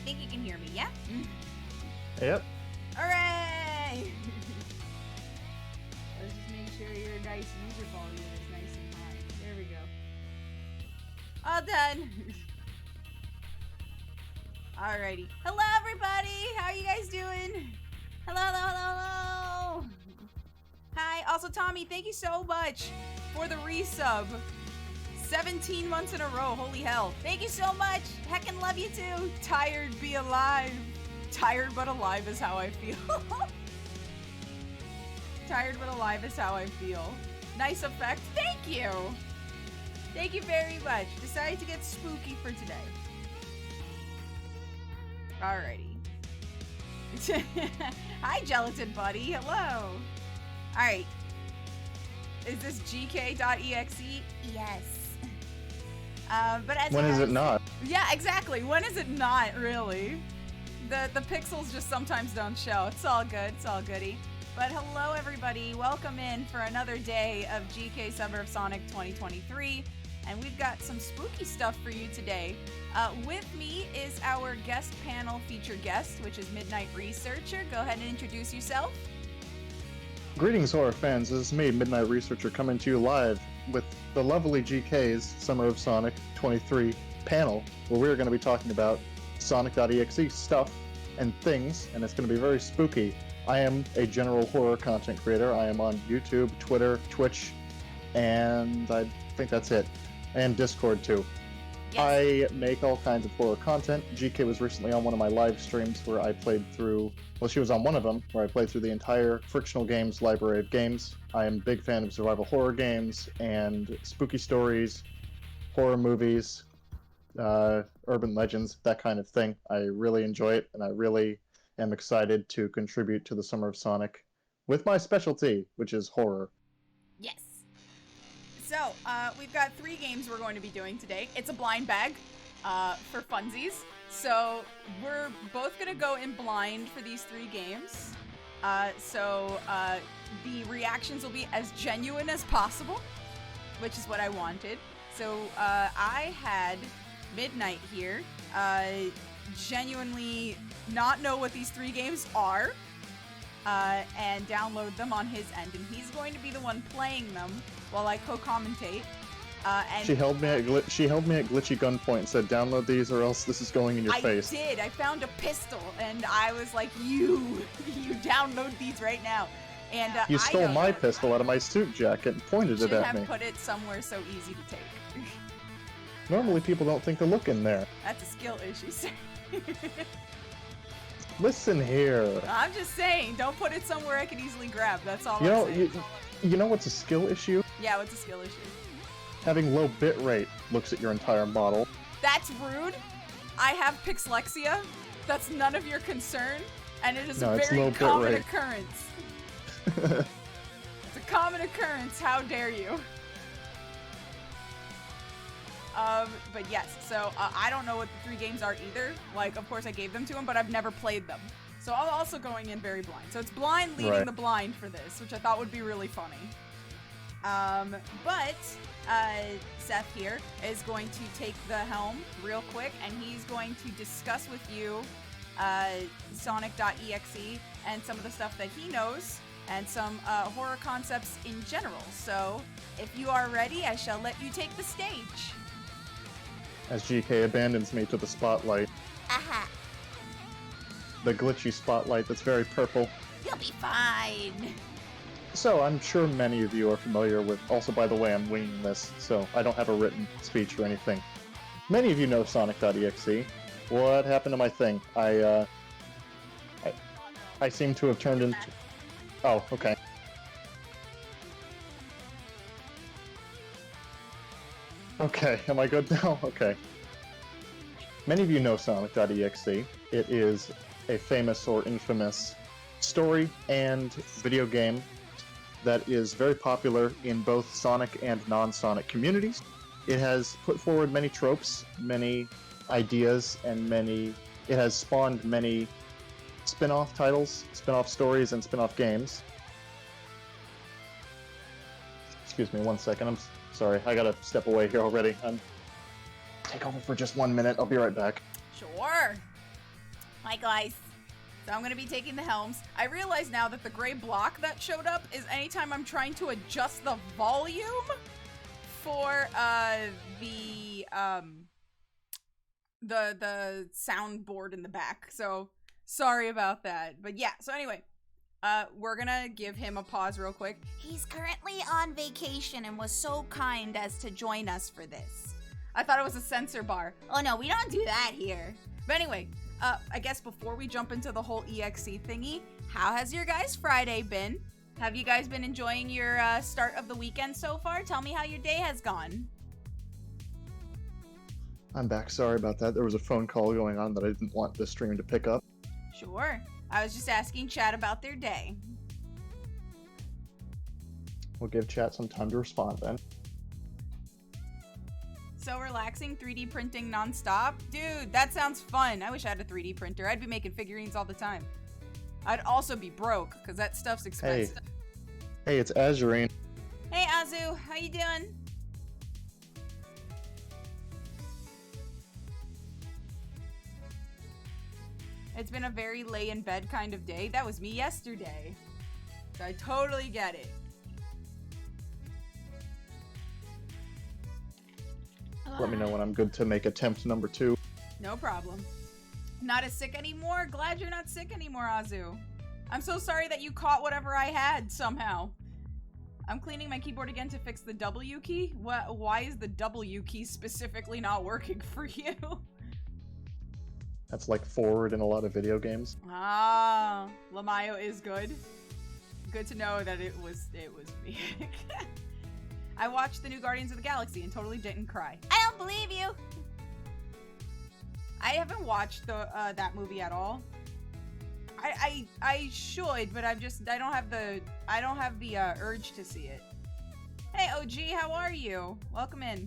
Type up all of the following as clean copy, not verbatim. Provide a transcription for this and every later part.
Think you can hear me, yeah? Yep. Hooray! Let's just make sure your nice user volume is nice and high. There we go. All done. Alrighty. Hello, everybody. How are you guys doing? Hello, hello, hello, hello. Hi. Also, Tommy, thank you so much for the resub. 17 months in a row. Holy hell. Thank you so much. Heckin' love you too. Tired, be alive. Tired but alive is how I feel. Tired but alive is how I feel. Nice effect. Thank you. Thank you very much. Decided to get spooky for today. Alrighty. Hi, Gelatin Buddy. Hello. Alright. Is this gk.exe? Yes. But as When is it not? Yeah, exactly. When is it not, really? The pixels just sometimes don't show. It's all good. It's all goody. But hello, everybody. Welcome in for another day of GK Summer of Sonic 2023. And we've got some spooky stuff for you today. With me is our guest panel featured guest, which is MidnightResearcher. Go ahead and introduce yourself. Greetings, horror fans. This is me, MidnightResearcher, coming to you live with the lovely GK's Summer of Sonic 23 panel, where we're going to be talking about Sonic.Exe stuff and things, and it's going to be very spooky. I am a general horror content creator. I am on YouTube, Twitter, Twitch, and I think that's it. And Discord, too. Yes. I make all kinds of horror content. GK was recently on one of my live streams where I played through, well, she was on one of them, where I played through the entire Frictional Games library of games. I am a big fan of survival horror games and spooky stories, horror movies, urban legends, that kind of thing. I really enjoy it, and I really am excited to contribute to the Summer of Sonic with my specialty, which is horror. Yes. So, we've got 3 games we're going to be doing today. It's a blind bag, for funsies. So, we're both gonna go in blind for these 3 games. The reactions will be as genuine as possible, which is what I wanted. So, I had Midnight here, genuinely not know what these 3 games are, and download them on his end, and he's going to be the one playing them while I co-commentate. And She held me at glitchy gunpoint and said, "Download these, or else this is going in your face." I did. I found a pistol, and I was like, "You download these right now." And You stole my pistol out of my suit jacket and pointed it should at me. have put it somewhere so easy to take. Normally, people don't think to look in there. That's a skill issue, sir. Listen here. I'm just saying, don't put it somewhere I can easily grab. That's all You I'm know, saying. you know what's a skill issue? Yeah, what's a skill issue? Having low bit rate looks at your entire model. That's rude. I have pixlexia. That's none of your concern, and it is No, a it's very low bit common rate. occurrence. It's a common occurrence. How dare you? But yes, so I don't know what the 3 games are either. Like, of course I gave them to him, but I've never played them. So I'm also going in very blind. So it's blind leading Right. the blind for this, which I thought would be really funny. But Seth here is going to take the helm real quick, and he's going to discuss with you Sonic.Exe and some of the stuff that he knows, and some horror concepts in general. So if you are ready, I shall let you take the stage. As GK abandons me to the spotlight. Aha! The glitchy spotlight that's very purple. You'll be fine! So, I'm sure many of you are familiar with... Also, by the way, I'm winging this, so I don't have a written speech or anything. Many of you know Sonic.Exe. What happened to my thing? I seem to have turned into... Oh, okay. Okay, am I good now? Okay. Many of you know Sonic.Exe. It is a famous or infamous story and video game that is very popular in both Sonic and non-Sonic communities. It has put forward many tropes, many ideas, and it has spawned many spin-off titles, spin-off stories, and spin-off games. Excuse me 1 second. I'm sorry. I gotta step away here already. Take over for just 1 minute. I'll be right back. Sure. Hi, guys. So I'm going to be taking the helms. I realize now that the gray block that showed up is anytime I'm trying to adjust the volume for the soundboard in the back. So sorry about that. But yeah, so anyway, we're gonna give him a pause real quick. He's currently on vacation and was so kind as to join us for this. I thought it was a censor bar. Oh no, we don't do that here. But anyway, I guess before we jump into the whole EXE thingy, how has your guys' Friday been? Have you guys been enjoying your start of the weekend so far? Tell me how your day has gone. I'm back. Sorry about that. There was a phone call going on that I didn't want the stream to pick up. Sure. I was just asking chat about their day. We'll give chat some time to respond then. So relaxing, 3D printing nonstop? Dude, that sounds fun. I wish I had a 3D printer. I'd be making figurines all the time. I'd also be broke, because that stuff's expensive. Hey, it's Azurine. Hey, Azu. How you doing? It's been a very lay-in-bed kind of day. That was me yesterday. So I totally get it. Let me know when I'm good to make attempt number 2. No problem. Not as sick anymore? Glad you're not sick anymore, Azu. I'm so sorry that you caught whatever I had somehow. I'm cleaning my keyboard again to fix the W key. Why is the W key specifically not working for you? That's like forward in a lot of video games. Ah, Lamayo is good. Good to know that it was me. I watched the new Guardians of the Galaxy and totally didn't cry. I don't believe you. I haven't watched that movie at all. I should, but I don't have the urge to see it. Hey OG, how are you? Welcome in.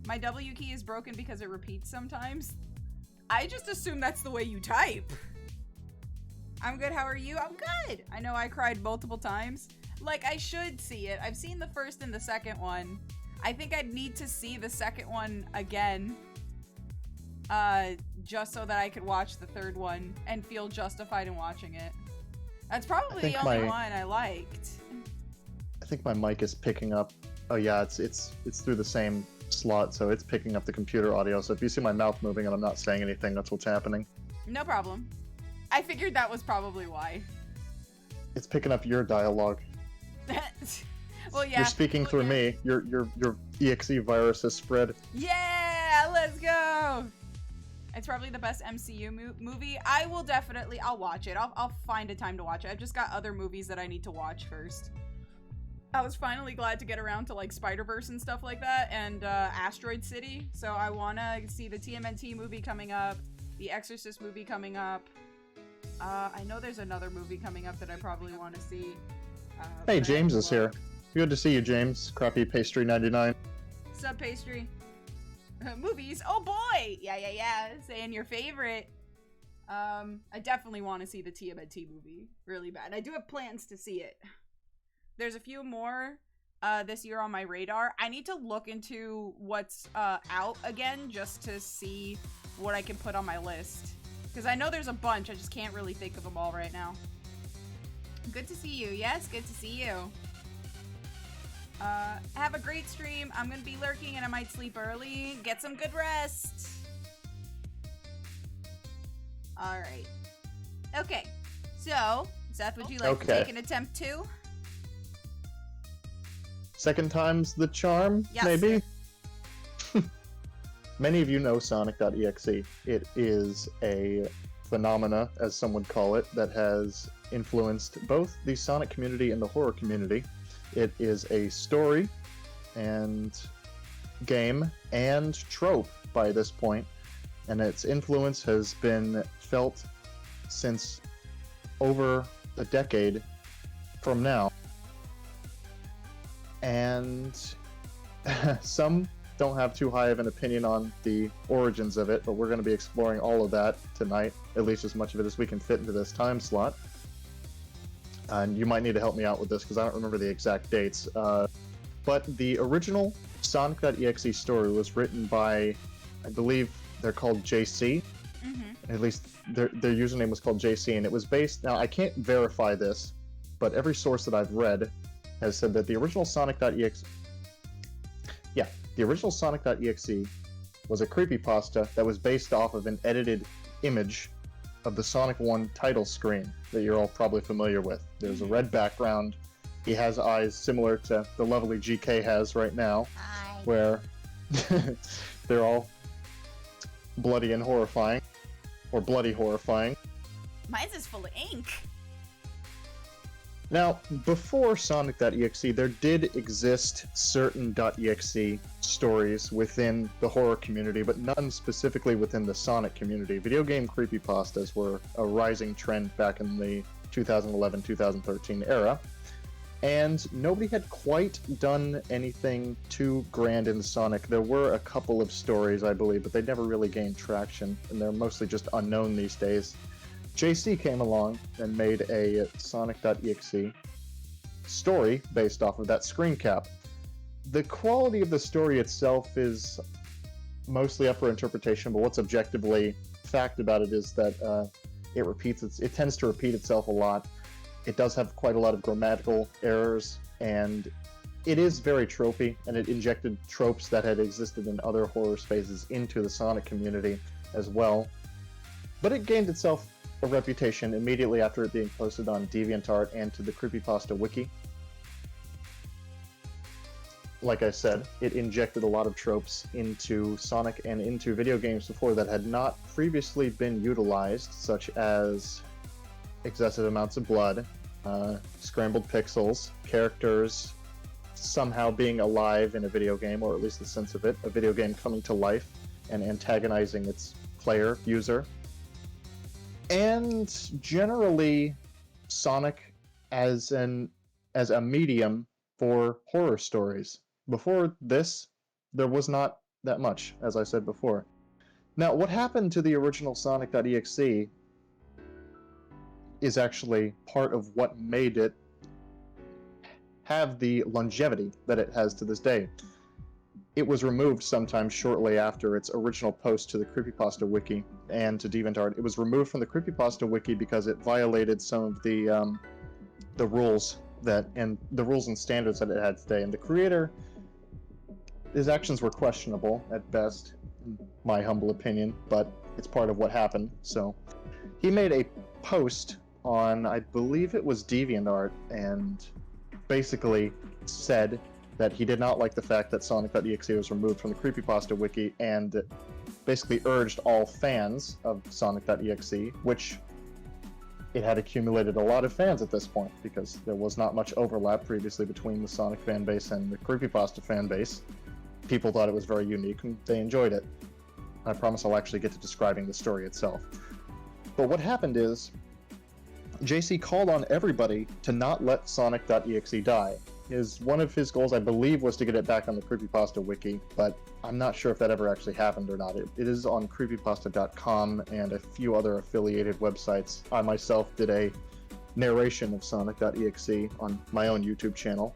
My W key is broken because it repeats sometimes. I just assume that's the way you type. I'm good, how are you? I'm good. I know I cried multiple times. Like, I should see it. I've seen the first and the second one. I think I'd need to see the second one again. Just so that I could watch the third one and feel justified in watching it. That's probably the only one I liked. I think my mic is picking up. Oh yeah, it's through the same slot, so it's picking up the computer audio. So if you see my mouth moving and I'm not saying anything, that's what's happening. No problem. I figured that was probably why. It's picking up your dialogue. Well, yeah. You're speaking through me. Your EXE virus has spread. Yeah, let's go. It's probably the best MCU movie. I'll watch it. I'll find a time to watch it. I've just got other movies that I need to watch first. I was finally glad to get around to like Spider-Verse and stuff like that, and Asteroid City. So I wanna see the TMNT movie coming up, the Exorcist movie coming up. I know there's another movie coming up that I probably want to see. Hey, James is here. Good to see you, James. Crappy Pastry 99. Sub Pastry. Movies. Oh boy! Yeah. Saying your favorite. I definitely want to see the TMNT movie. Really bad. I do have plans to see it. There's a few more this year on my radar. I need to look into what's out again just to see what I can put on my list. Because I know there's a bunch, I just can't really think of them all right now. Good to see you. Yes, good to see you. Have a great stream. I'm gonna be lurking and I might sleep early. Get some good rest. Alright. Okay. So, Seth, would you like to take an attempt 2? Second time's the charm, yes, maybe? Many of you know Sonic.Exe. It is a phenomena, as some would call it, that has influenced both the Sonic community and the horror community. It is a story and game and trope by this point, and its influence has been felt since over a decade from now. And some don't have too high of an opinion on the origins of it, but we're going to be exploring all of that tonight, at least as much of it as we can fit into this time slot. And you might need to help me out with this because I don't remember the exact dates. But the original Sonic.Exe story was written by, I believe they're called JC. Mm-hmm. At least their username was called JC, and it was based. Now I can't verify this, but every source that I've read has said that the original Sonic.Exe, the original Sonic.Exe was a creepypasta that was based off of an edited image of the Sonic 1 title screen that you're all probably familiar with. There's a red background. He has eyes similar to the lovely GK has right now, where they're all bloody and horrifying, or bloody horrifying. Mine's is full of ink. Now, before Sonic.Exe, there did exist certain .exe stories within the horror community, but none specifically within the Sonic community. Video game creepypastas were a rising trend back in the 2011-2013 era, and nobody had quite done anything too grand in Sonic. There were a couple of stories, I believe, but they never really gained traction, and they're mostly just unknown these days. JC came along and made a Sonic.Exe story based off of that screen cap. The quality of the story itself is mostly up for interpretation, but what's objectively fact about it is that it tends to repeat itself a lot. It does have quite a lot of grammatical errors, and it is very tropey, and it injected tropes that had existed in other horror spaces into the Sonic community as well. But it gained itself a reputation immediately after it being posted on DeviantArt and to the Creepypasta wiki. Like I said, it injected a lot of tropes into Sonic and into video games before that had not previously been utilized, such as excessive amounts of blood, scrambled pixels, characters somehow being alive in a video game, or at least the sense of it, a video game coming to life and antagonizing its player, user. And generally, Sonic as a medium for horror stories. Before this, there was not that much, as I said before. Now, what happened to the original Sonic.Exe is actually part of what made it have the longevity that it has to this day. It was removed sometime shortly after its original post to the Creepypasta wiki and to DeviantArt. It was removed from the Creepypasta wiki because it violated some of the rules and standards that it had today. And the creator, his actions were questionable at best, in my humble opinion, but it's part of what happened. So he made a post on, I believe it was DeviantArt, and basically said that he did not like the fact that Sonic.Exe was removed from the Creepypasta wiki, and basically urged all fans of Sonic.Exe, which it had accumulated a lot of fans at this point, because there was not much overlap previously between the Sonic fan base and the Creepypasta fan base. People thought it was very unique, and they enjoyed it. I promise I'll actually get to describing the story itself. But what happened is, JC called on everybody to not let Sonic.Exe die. One of his goals, I believe, was to get it back on the Creepypasta wiki, but I'm not sure if that ever actually happened or not. It is on creepypasta.com and a few other affiliated websites. I myself did a narration of Sonic.Exe on my own YouTube channel,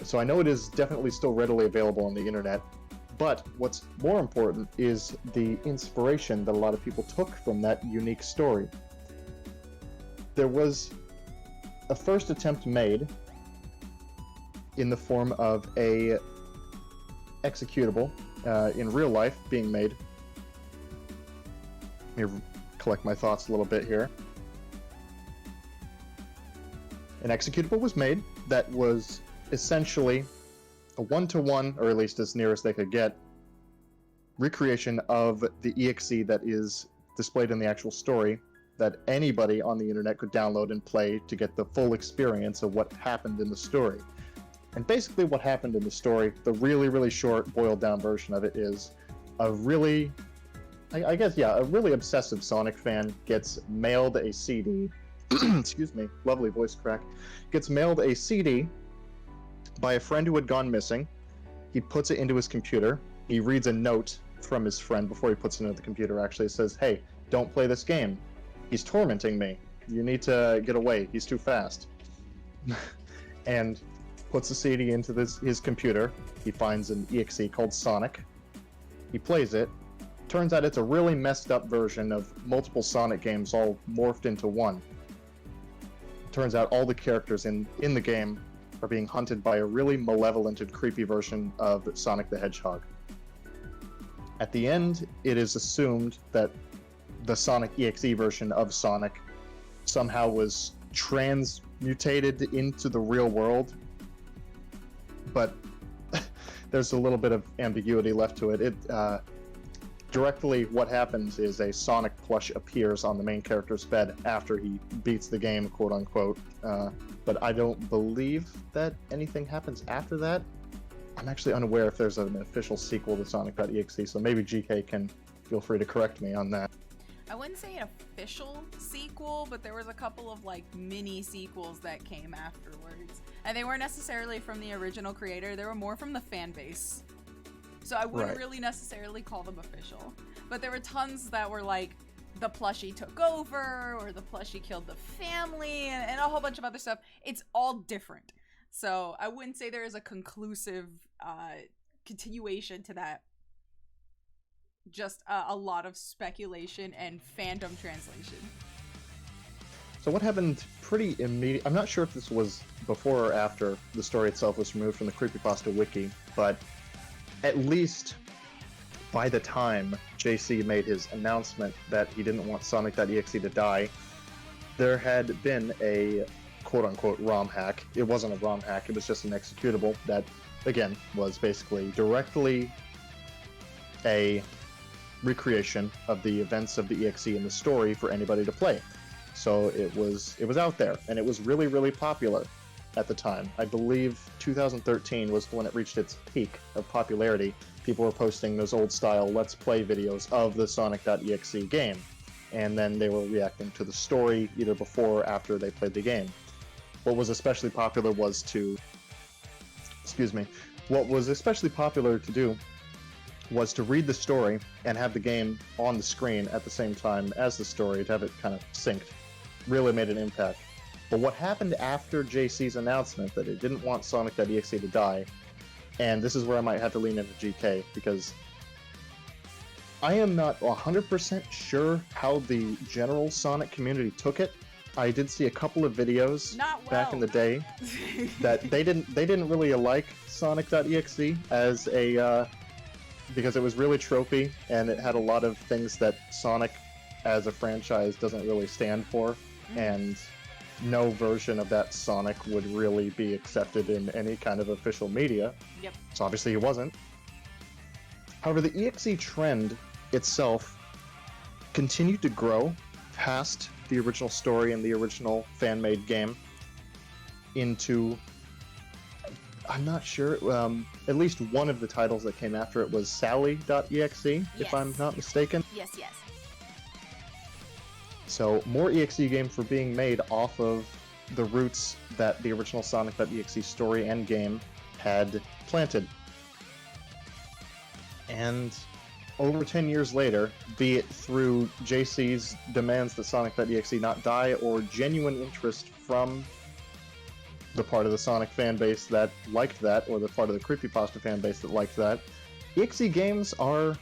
so I know it is definitely still readily available on the internet. But what's more important is the inspiration that a lot of people took from that unique story. There was a first attempt made in the form of a executable in real life being made. Let me collect my thoughts a little bit here. An executable was made that was essentially a one-to-one, or at least as near as they could get, recreation of the EXE that is displayed in the actual story, that anybody on the internet could download and play to get the full experience of what happened in the story. And basically what happened in the story, the really, really short, boiled-down version of it is a really, a really obsessive Sonic fan gets mailed a CD, excuse me, lovely voice crack, gets mailed a CD by a friend who had gone missing. He puts it into his computer. He reads a note from his friend before he puts it into the computer, actually. It says, "Hey, don't play this game. He's tormenting me. You need to get away. He's too fast." and puts the CD into his computer. He finds an exe called Sonic. He plays it. Turns out it's a really messed up version of multiple Sonic games all morphed into one. Turns out all the characters in the game are being hunted by a really malevolent and creepy version of Sonic the Hedgehog. At the end, it is assumed that the Sonic.Exe version of Sonic somehow was transmutated into the real world, but there's a little bit of ambiguity left to it. Directly what happens is a Sonic plush appears on the main character's bed after he beats the game, quote unquote, but I don't believe that anything happens after that. I'm actually unaware if there's an official sequel to Sonic.Exe, so maybe GK can feel free to correct me on that. I wouldn't say an official sequel, but there was a couple of like mini sequels that came afterwards. And they weren't necessarily from the original creator, they were more from the fan base. So I wouldn't really necessarily call them official. But there were tons that were like, the plushie took over, or the plushie killed the family, and a whole bunch of other stuff. It's all different. So I wouldn't say there is a conclusive continuation to that. Just a lot of speculation and fandom translation. So what happened pretty immediate? I'm not sure if this was before or after the story itself was removed from the Creepypasta wiki, but at least by the time JC made his announcement that he didn't want Sonic.Exe to die, there had been a quote-unquote ROM hack. It wasn't a ROM hack, it was just an executable that, again, was basically directly a recreation of the events of the EXE in the story for anybody to play. So it was out there, and it was really, really popular at the time. I believe 2013 was when it reached its peak of popularity. People were posting those old-style Let's Play videos of the Sonic.Exe game, and then they were reacting to the story either before or after they played the game. What was especially popular was to... What was especially popular to do was to read the story and have the game on the screen at the same time as the story, to have it kind of synced. Really made an impact. But what happened after JC's announcement that it didn't want Sonic.Exe to die, and this is where I might have to lean into GK, because I am not 100% sure how the general Sonic community took it. I did see a couple of videos back in the day that they didn't really like Sonic.Exe as a because it was really tropey and it had a lot of things that Sonic as a franchise doesn't really stand for, and no version of that Sonic would really be accepted in any kind of official media. Yep. So obviously he wasn't. However, the EXE trend itself continued to grow past the original story and the original fan-made game into, I'm not sure, at least one of the titles that came after it was Sally.exe, if I'm not mistaken. Yes. So more EXE games were being made off of the roots that the original Sonic.exe story and game had planted. And over 10 years later, be it through JC's demands that Sonic.exe not die, or genuine interest from the part of the Sonic fanbase that liked that, or the part of the Creepypasta fanbase that liked that, EXE games are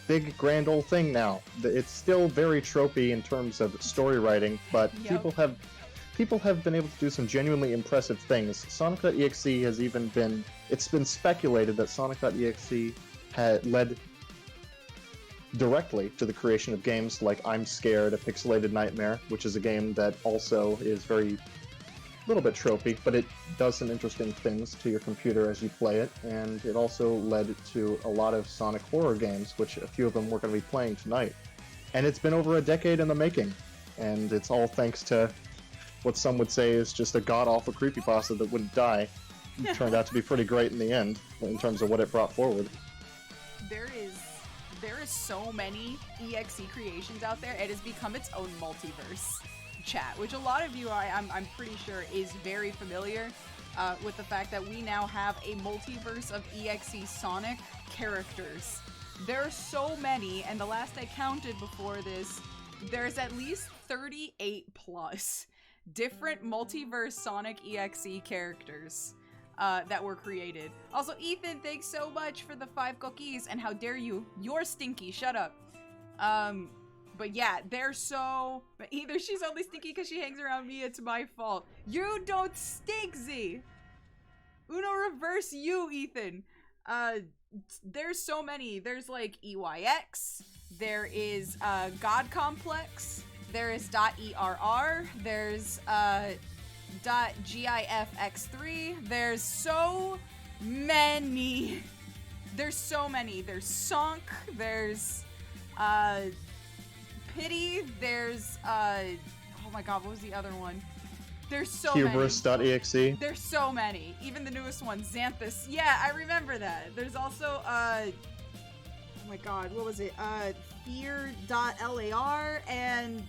big grand old thing now. It's still very tropey in terms of story writing, but people have been able to do some genuinely impressive things. Sonic.exe has even been, it's been speculated that Sonic.exe had led directly to the creation of games like I'm Scared, A Pixelated Nightmare, which is a game that also is very little bit tropey, but it does some interesting things to your computer as you play it, and it also led to a lot of Sonic horror games, which a few of them we're going to be playing tonight. And it's been over a decade in the making, and it's all thanks to what some would say is just a god-awful creepypasta that wouldn't die. It turned out to be pretty great in the end, in terms of what it brought forward. There is so many EXE creations out there. It has become its own multiverse. Chat, which a lot of you I'm pretty sure is very familiar with the fact that we now have a multiverse of EXE Sonic characters. There are so many, and the last I counted before this, there's at least 38 plus. different multiverse Sonic.Exe characters that were created. Also, Ethan, thanks so much for the 5 cookies, and how dare you? You're stinky, shut up. But yeah, they're so... Either she's only stinky because she hangs around me, it's my fault. You don't stink, Z! Uno reverse you, Ethan. There's so many. There's like EYX, there is God Complex, there is .err, there's .gifx3, there's so many. There's so many. There's Sonk, there's Pity, there's oh my god, what was the other one? There's so many. Hubris.exe. There's so many. Even the newest one, Xanthus. Yeah, I remember that. There's also oh my god, what was it? Fear.lar, and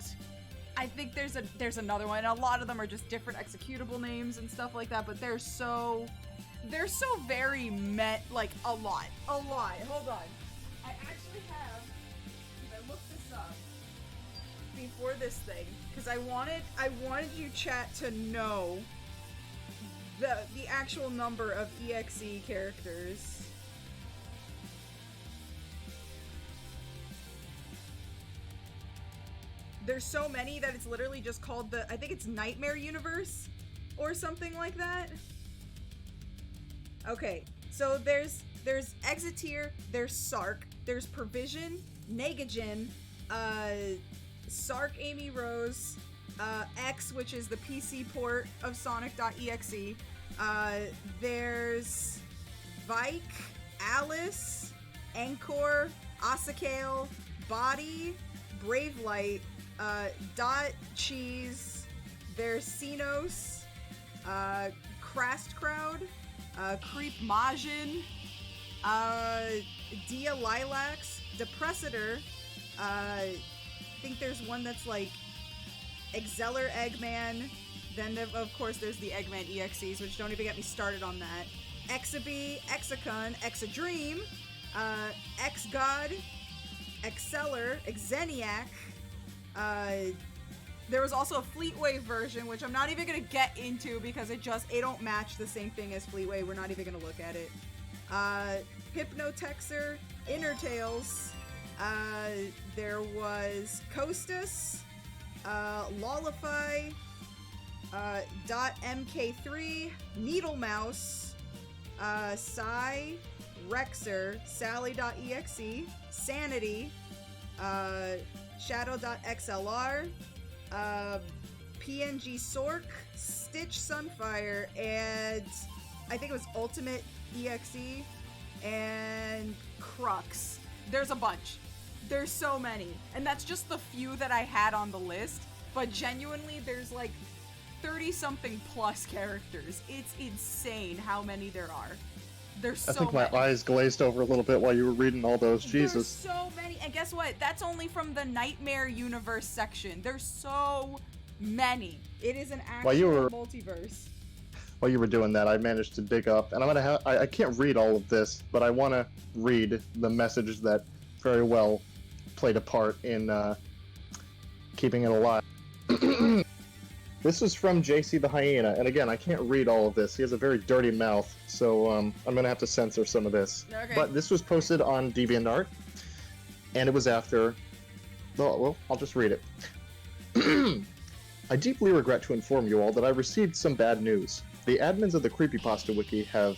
I think there's another one. And a lot of them are just different executable names and stuff like that, but they're so very like a lot. Hold on. I actually have, I looked this up before this thing, because I wanted you chat to know the actual number of EXE characters. There's so many that it's literally just called I think it's Nightmare Universe or something like that. Okay, so there's Exeteer, there's Sark, there's Provision, Negagen, Sark Amy Rose, X, which is the PC port of Sonic.exe, there's Vike, Alice, Anchor, Asakale, Body, Bravelight, Dot Cheese, there's Xenos, Crast Crowd, Creep Majin, Dia Lilacs, Depressitor, I think there's one that's like Exceller Eggman, then of course there's the Eggman EXEs, which don't even get me started on that. Exabee, Exacon, Exadream, X-God, Exceller, Xeniac, there was also a Fleetway version, which I'm not even gonna get into because it don't match the same thing as Fleetway. We're not even gonna look at it. Hypnotexer, Innertails, there was Costas, Lollify, .mk3, Needle Mouse, Psy, Rexer, Sally.exe, Sanity, Shadow.xlr, PNG Sork, Stitch Sunfire, and I think it was Ultimate EXE, and Crux. There's a bunch. There's so many. And that's just the few that I had on the list, but genuinely there's like 30-something plus characters. It's insane how many there are. There's so many. I think my eyes glazed over a little bit while you were reading all those. Jesus. There's so many. And guess what? That's only from the Nightmare Universe section. There's so many. It is an actual multiverse. While you were doing that, I managed to dig up, and I can't read all of this, but I want to read the message that very well played a part in keeping it alive. This is from JC the Hyena, and again, I can't read all of this. He has a very dirty mouth, so I'm going to have to censor some of this. Okay. But this was posted on DeviantArt, and it was after... Well, I'll just read it. I deeply regret to inform you all that I received some bad news. The admins of the Creepypasta Wiki have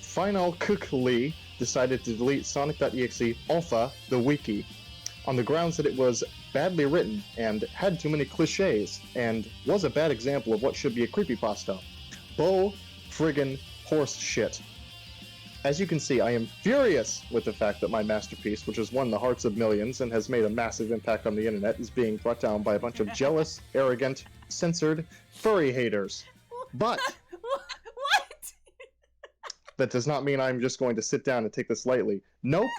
finally decided to delete Sonic.exe Alpha, the wiki, on the grounds that it was badly written and had too many cliches and was a bad example of what should be a creepypasta. Bull friggin' horse shit. As you can see, I am furious with the fact that my masterpiece, which has won the hearts of millions and has made a massive impact on the internet, is being brought down by a bunch of jealous, arrogant, censored, furry haters. But what? That does not mean I'm just going to sit down and take this lightly. Nope.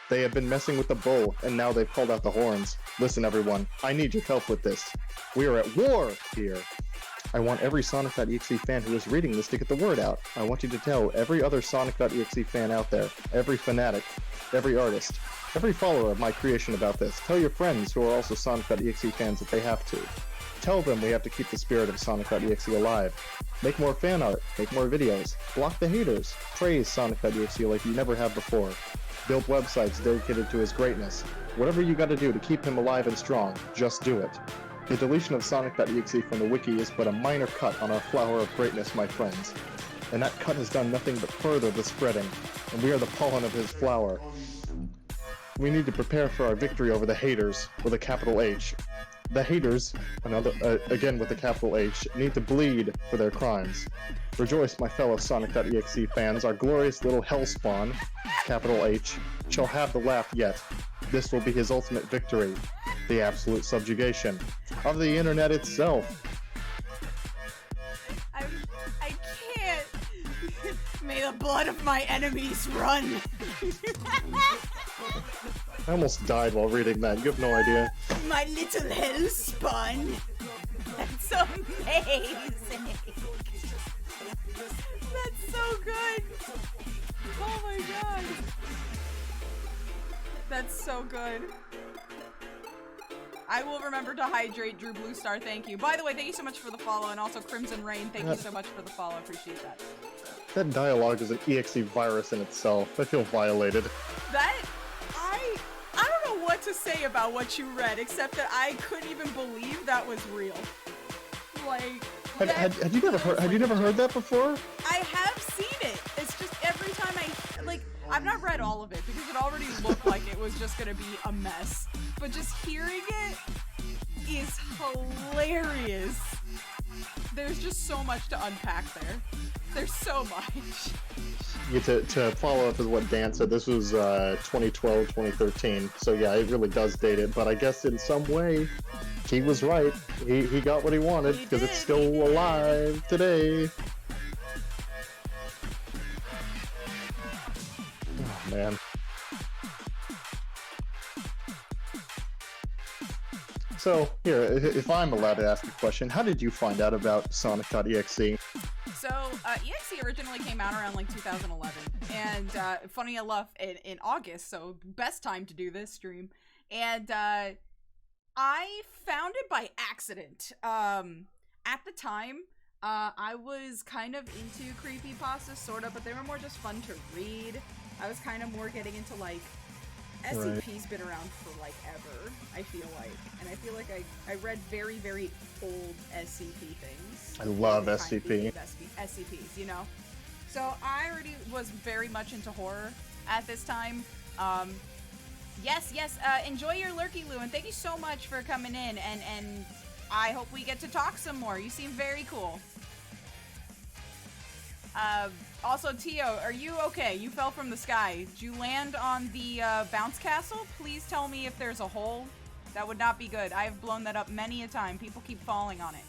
They have been messing with the bull, and now they've pulled out the horns. Listen, everyone, I need your help with this. We are at war here. I want every Sonic.exe fan who is reading this to get the word out. I want you to tell every other Sonic.exe fan out there, every fanatic, every artist, every follower of my creation about this. Tell your friends who are also Sonic.exe fans that they have to. Tell them we have to keep the spirit of Sonic.Exe alive. Make more fan art, make more videos, block the haters, praise Sonic.Exe like you never have before. Build websites dedicated to his greatness. Whatever you gotta do to keep him alive and strong, just do it. The deletion of Sonic.Exe from the wiki is but a minor cut on our flower of greatness, my friends. And that cut has done nothing but further the spreading, and we are the pollen of his flower. We need to prepare for our victory over the haters, with a capital H. The haters, again with a capital H, need to bleed for their crimes. Rejoice, my fellow Sonic.Exe fans, our glorious little hellspawn, capital H, shall have the laugh yet. This will be his ultimate victory, the absolute subjugation of the internet itself. I can't. May the blood of my enemies run. I almost died while reading that. You have no idea. My little hellspawn. That's amazing. That's so good. Oh my god. That's so good. I will remember to hydrate Drew Blue Star, thank you. By the way, thank you so much for the follow, and also Crimson Rain, thank you so much for the follow, I appreciate that. That dialogue is an EXE virus in itself. I feel violated. I don't know what to say about what you read, except that I couldn't even believe that was real. Like, had you never heard that before? I have seen it. It's just every time I've not read all of it because it already looked like it was just gonna be a mess. But just hearing it is hilarious. There's just so much to unpack there. There's so much. Yeah, to follow up with what Dan said, this was 2012, 2013. So yeah, it really does date it. But I guess in some way, he was right. He got what he wanted because it's still alive today. Oh, man. So, here, if I'm allowed to ask a question, how did you find out about Sonic.Exe? So, EXE originally came out around like 2011, and funny enough, in August, so best time to do this stream, and I found it by accident. At the time, I was kind of into creepypastas, sort of, but they were more just fun to read. I was kind of more getting into like SCP's been around for like ever, I feel like. And I feel like I read very, very old SCP things. I love SCP. SCPs, you know? So I already was very much into horror at this time. Yes, enjoy your lurky, Lou, and thank you so much for coming in, and I hope we get to talk some more. You seem very cool. Also, Tio, are you okay? You fell from the sky. Did you land on the bounce castle? Please tell me if there's a hole. That would not be good. I have blown that up many a time. People keep falling on it.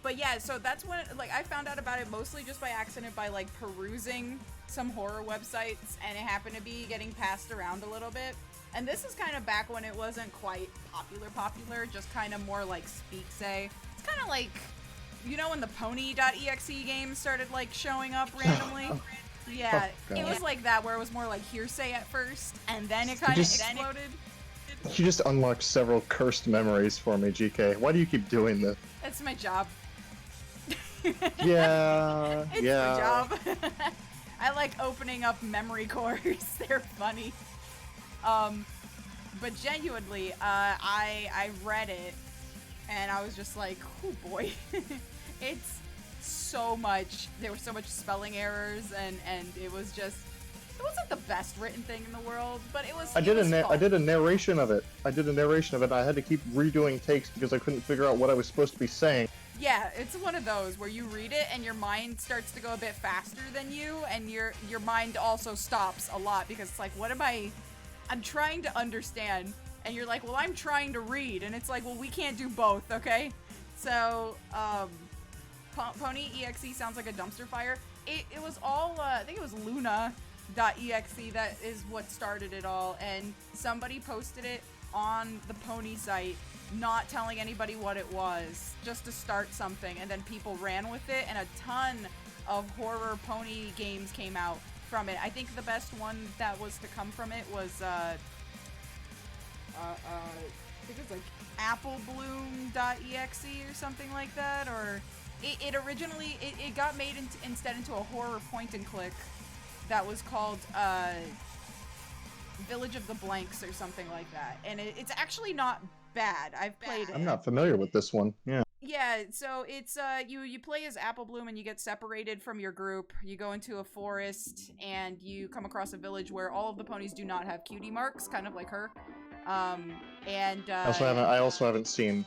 But yeah, so that's when, like, I found out about it mostly just by accident by, like, perusing some horror websites, and it happened to be getting passed around a little bit. And this is kind of back when it wasn't quite popular, just kind of more like Speak Say. It's kind of like, you know, when the pony.exe games started like showing up randomly? Yeah, it was like that, where it was more like hearsay at first, and then it kind of exploded. You just unlocked several cursed memories for me, GK. Why do you keep doing this? It's my job. Yeah, it's my job. I like opening up memory cores. They're funny. But genuinely, I read it, and I was just like, oh boy. It's so much, there were so much spelling errors, and it was just, it wasn't the best written thing in the world, but it was, I did a narration of it. I had to keep redoing takes because I couldn't figure out what I was supposed to be saying. Yeah, it's one of those where you read it and your mind starts to go a bit faster than you, and your mind also stops a lot because it's like, what am I'm trying to understand, and you're like, well, I'm trying to read, and it's like, well, we can't do both, okay? So, Pony.exe sounds like a dumpster fire. It was all, I think it was Luna.exe that is what started it all, and somebody posted it on the Pony site, not telling anybody what it was, just to start something, and then people ran with it, and a ton of horror pony games came out from it. I think the best one that was to come from it was think it's like applebloom.exe or something like that, or it originally it got made instead into a horror point and click that was called Village of the Blanks or something like that, and it's actually not bad. I've played it. I'm not familiar with this one. Yeah. Yeah, so it's you play as Applebloom and you get separated from your group. You go into a forest and you come across a village where all of the ponies do not have cutie marks, kind of like her. I also haven't seen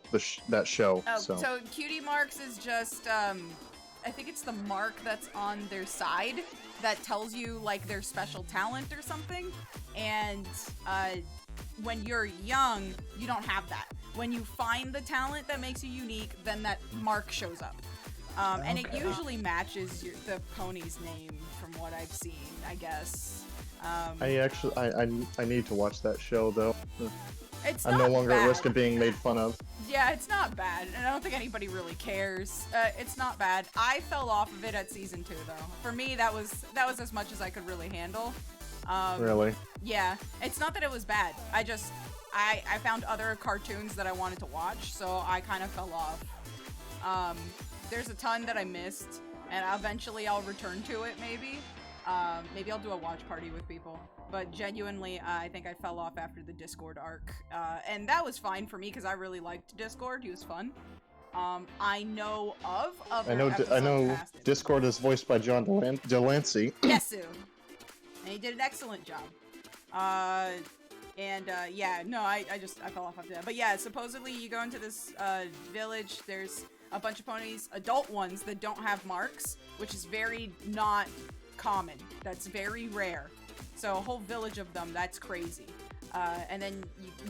that show. Oh, so cutie marks is just I think it's the mark that's on their side that tells you like their special talent or something. And when you're young, you don't have that. When you find the talent that makes you unique, then that mark shows up. And it usually matches the pony's name from what I've seen, I guess. I need to watch that show though. I'm no longer bad. at risk of being made fun of. Yeah, it's not bad, and I don't think anybody really cares. It's not bad. I fell off of it at season 2 though. For me, that was as much as I could really handle. Really? Yeah, it's not that it was bad. I found other cartoons that I wanted to watch, so I kind of fell off. There's a ton that I missed, and eventually I'll return to it, maybe. Maybe I'll do a watch party with people. But genuinely, I think I fell off after the Discord arc. And that was fine for me, because I really liked Discord. He was fun. I know of other episodes I know past it. Discord is voiced by John Delancey. Yes, and he did an excellent job. Yeah, no, I fell off after that. But yeah, supposedly you go into this village, there's a bunch of ponies, adult ones that don't have marks, which is very not common. That's very rare. So a whole village of them, that's crazy. And then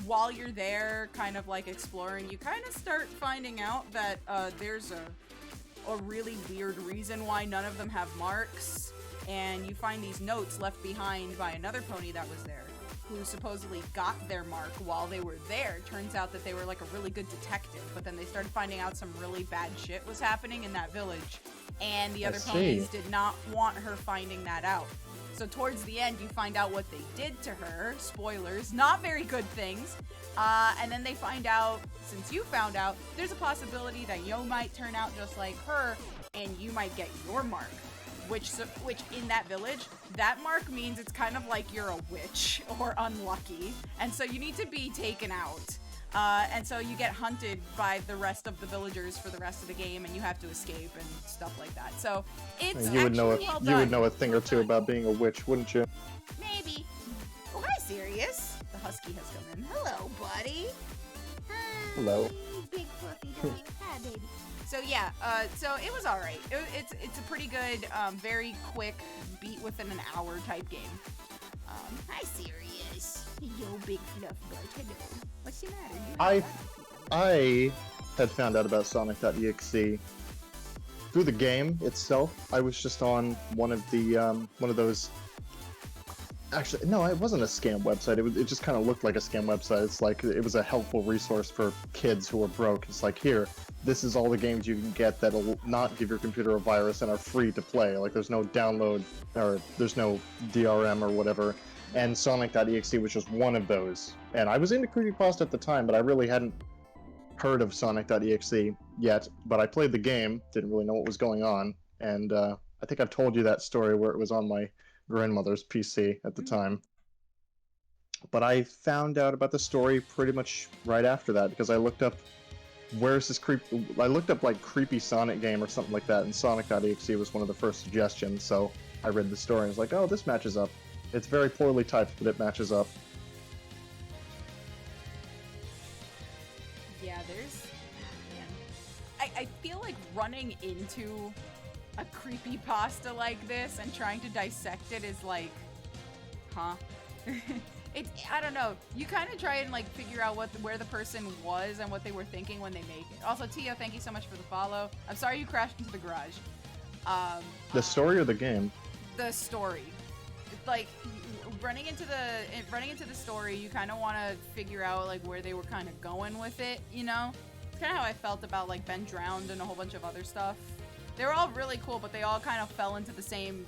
while you're there, kind of like exploring, you kind of start finding out that there's a really weird reason why none of them have marks. And you find these notes left behind by another pony that was there, who supposedly got their mark while they were there. Turns out that they were like a really good detective, but then they started finding out some really bad shit was happening in that village, and the other ponies did not want her finding that out. So towards the end, you find out what they did to her. Spoilers, not very good things. And then they find out, since you found out, there's a possibility that you might turn out just like her, and you might get your mark. Which in that village, that mark means it's kind of like you're a witch or unlucky, and so you need to be taken out. And so you get hunted by the rest of the villagers for the rest of the game, and you have to escape and stuff like that. So it's you would know well you would know a thing or two about being a witch, wouldn't you? Maybe. Oh, hi, Sirius. The husky has come in. Hello, buddy. Hi. Hello. Big fluffy dog. Hi, baby. So yeah, so it was alright. It's a pretty good, very quick, beat within an hour type game. Hi, Sirius. Yo, big fluff butt. Hello. What's the matter? I had found out about Sonic.Exe through the game itself. I was just on one of those. Actually, no, it wasn't a scam website. It just kind of looked like a scam website. It's like it was a helpful resource for kids who are broke. It's like, here, this is all the games you can get that'll not give your computer a virus and are free to play. Like, there's no download or there's no DRM or whatever. And Sonic.Exe was just one of those. And I was into creepypasta at the time, but I really hadn't heard of Sonic.Exe yet. But I played the game, didn't really know what was going on, and I think I've told you that story where it was on my grandmother's PC at the time. But I found out about the story pretty much right after that, because I looked up I looked up like creepy Sonic game or something like that, and Sonic.Exe was one of the first suggestions. So I read the story and was like, oh, this matches up. It's very poorly typed, but it matches up. Yeah, I feel like running into a creepypasta like this and trying to dissect it is like, huh? I don't know. You kind of try and like figure out where the person was and what they were thinking when they make it. Also, Tia, thank you so much for the follow. I'm sorry you crashed into the garage. The story or the game? The story. Like running into the story, you kind of want to figure out like where they were kind of going with it. You know, it's kind of how I felt about like Ben Drowned and a whole bunch of other stuff. They were all really cool, but they all kind of fell into the same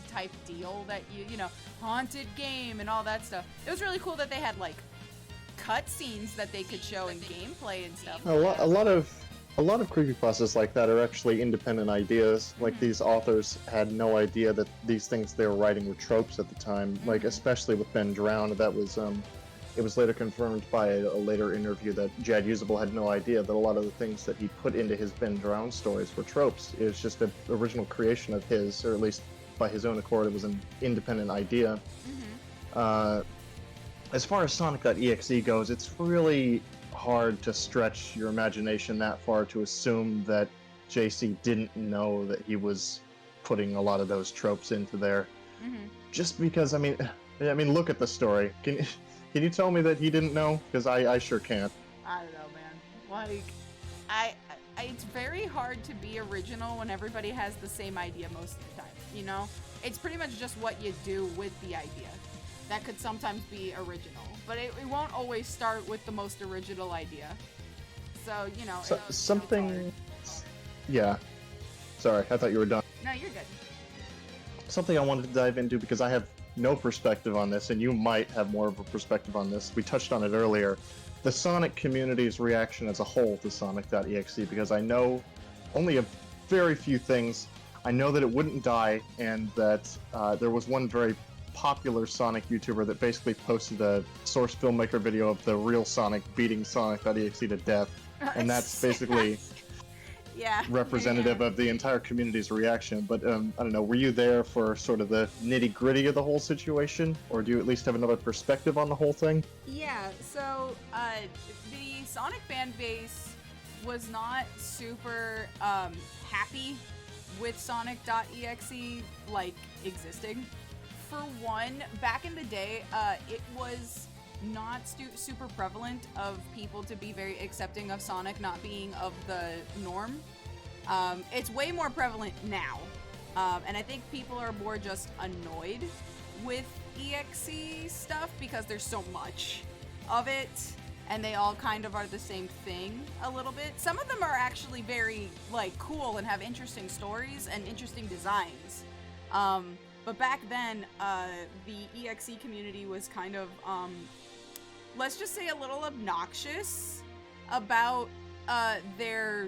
type deal that you know, haunted game and all that stuff. It was really cool that they had like cutscenes that they could show in gameplay and stuff. A lot of creepypastas like that are actually independent ideas. Like these authors had no idea that these things they were writing were tropes at the time. Like especially with Ben Drowned, that was it was later confirmed by a later interview that Jad Usable had no idea that a lot of the things that he put into his Ben Drowned stories were tropes. It was just an original creation of his, or at least by his own accord, it was an independent idea. As far as Sonic.Exe goes, it's really hard to stretch your imagination that far to assume that JC didn't know that he was putting a lot of those tropes into there. Just because, I mean, look at the story. Can you tell me that he didn't know? Because I sure can't. I don't know, man. Like, it's very hard to be original when everybody has the same idea most of the time, you know? It's pretty much just what you do with the idea. That could sometimes be original, but it won't always start with the most original idea. So, you know, something... Yeah. Sorry, I thought you were done. No, you're good. Something I wanted to dive into because I have no perspective on this, and you might have more of a perspective on this. We touched on it earlier. The Sonic community's reaction as a whole to Sonic.Exe, because I know only a very few things. I know that it wouldn't die, and that there was one very popular Sonic YouTuber that basically posted a source filmmaker video of the real Sonic beating Sonic.Exe to death, and that's basically representative of the entire community's reaction. But I don't know, were you there for sort of the nitty-gritty of the whole situation, or do you at least have another perspective on the whole thing? Yeah, so the Sonic fan base was not super happy with Sonic.Exe like existing. For one, back in the day, it was not super prevalent of people to be very accepting of Sonic not being of the norm. It's way more prevalent now, and I think people are more just annoyed with EXE stuff because there's so much of it, and they all kind of are the same thing a little bit. Some of them are actually very like cool and have interesting stories and interesting designs. But back then, the EXE community was kind of, let's just say, a little obnoxious about their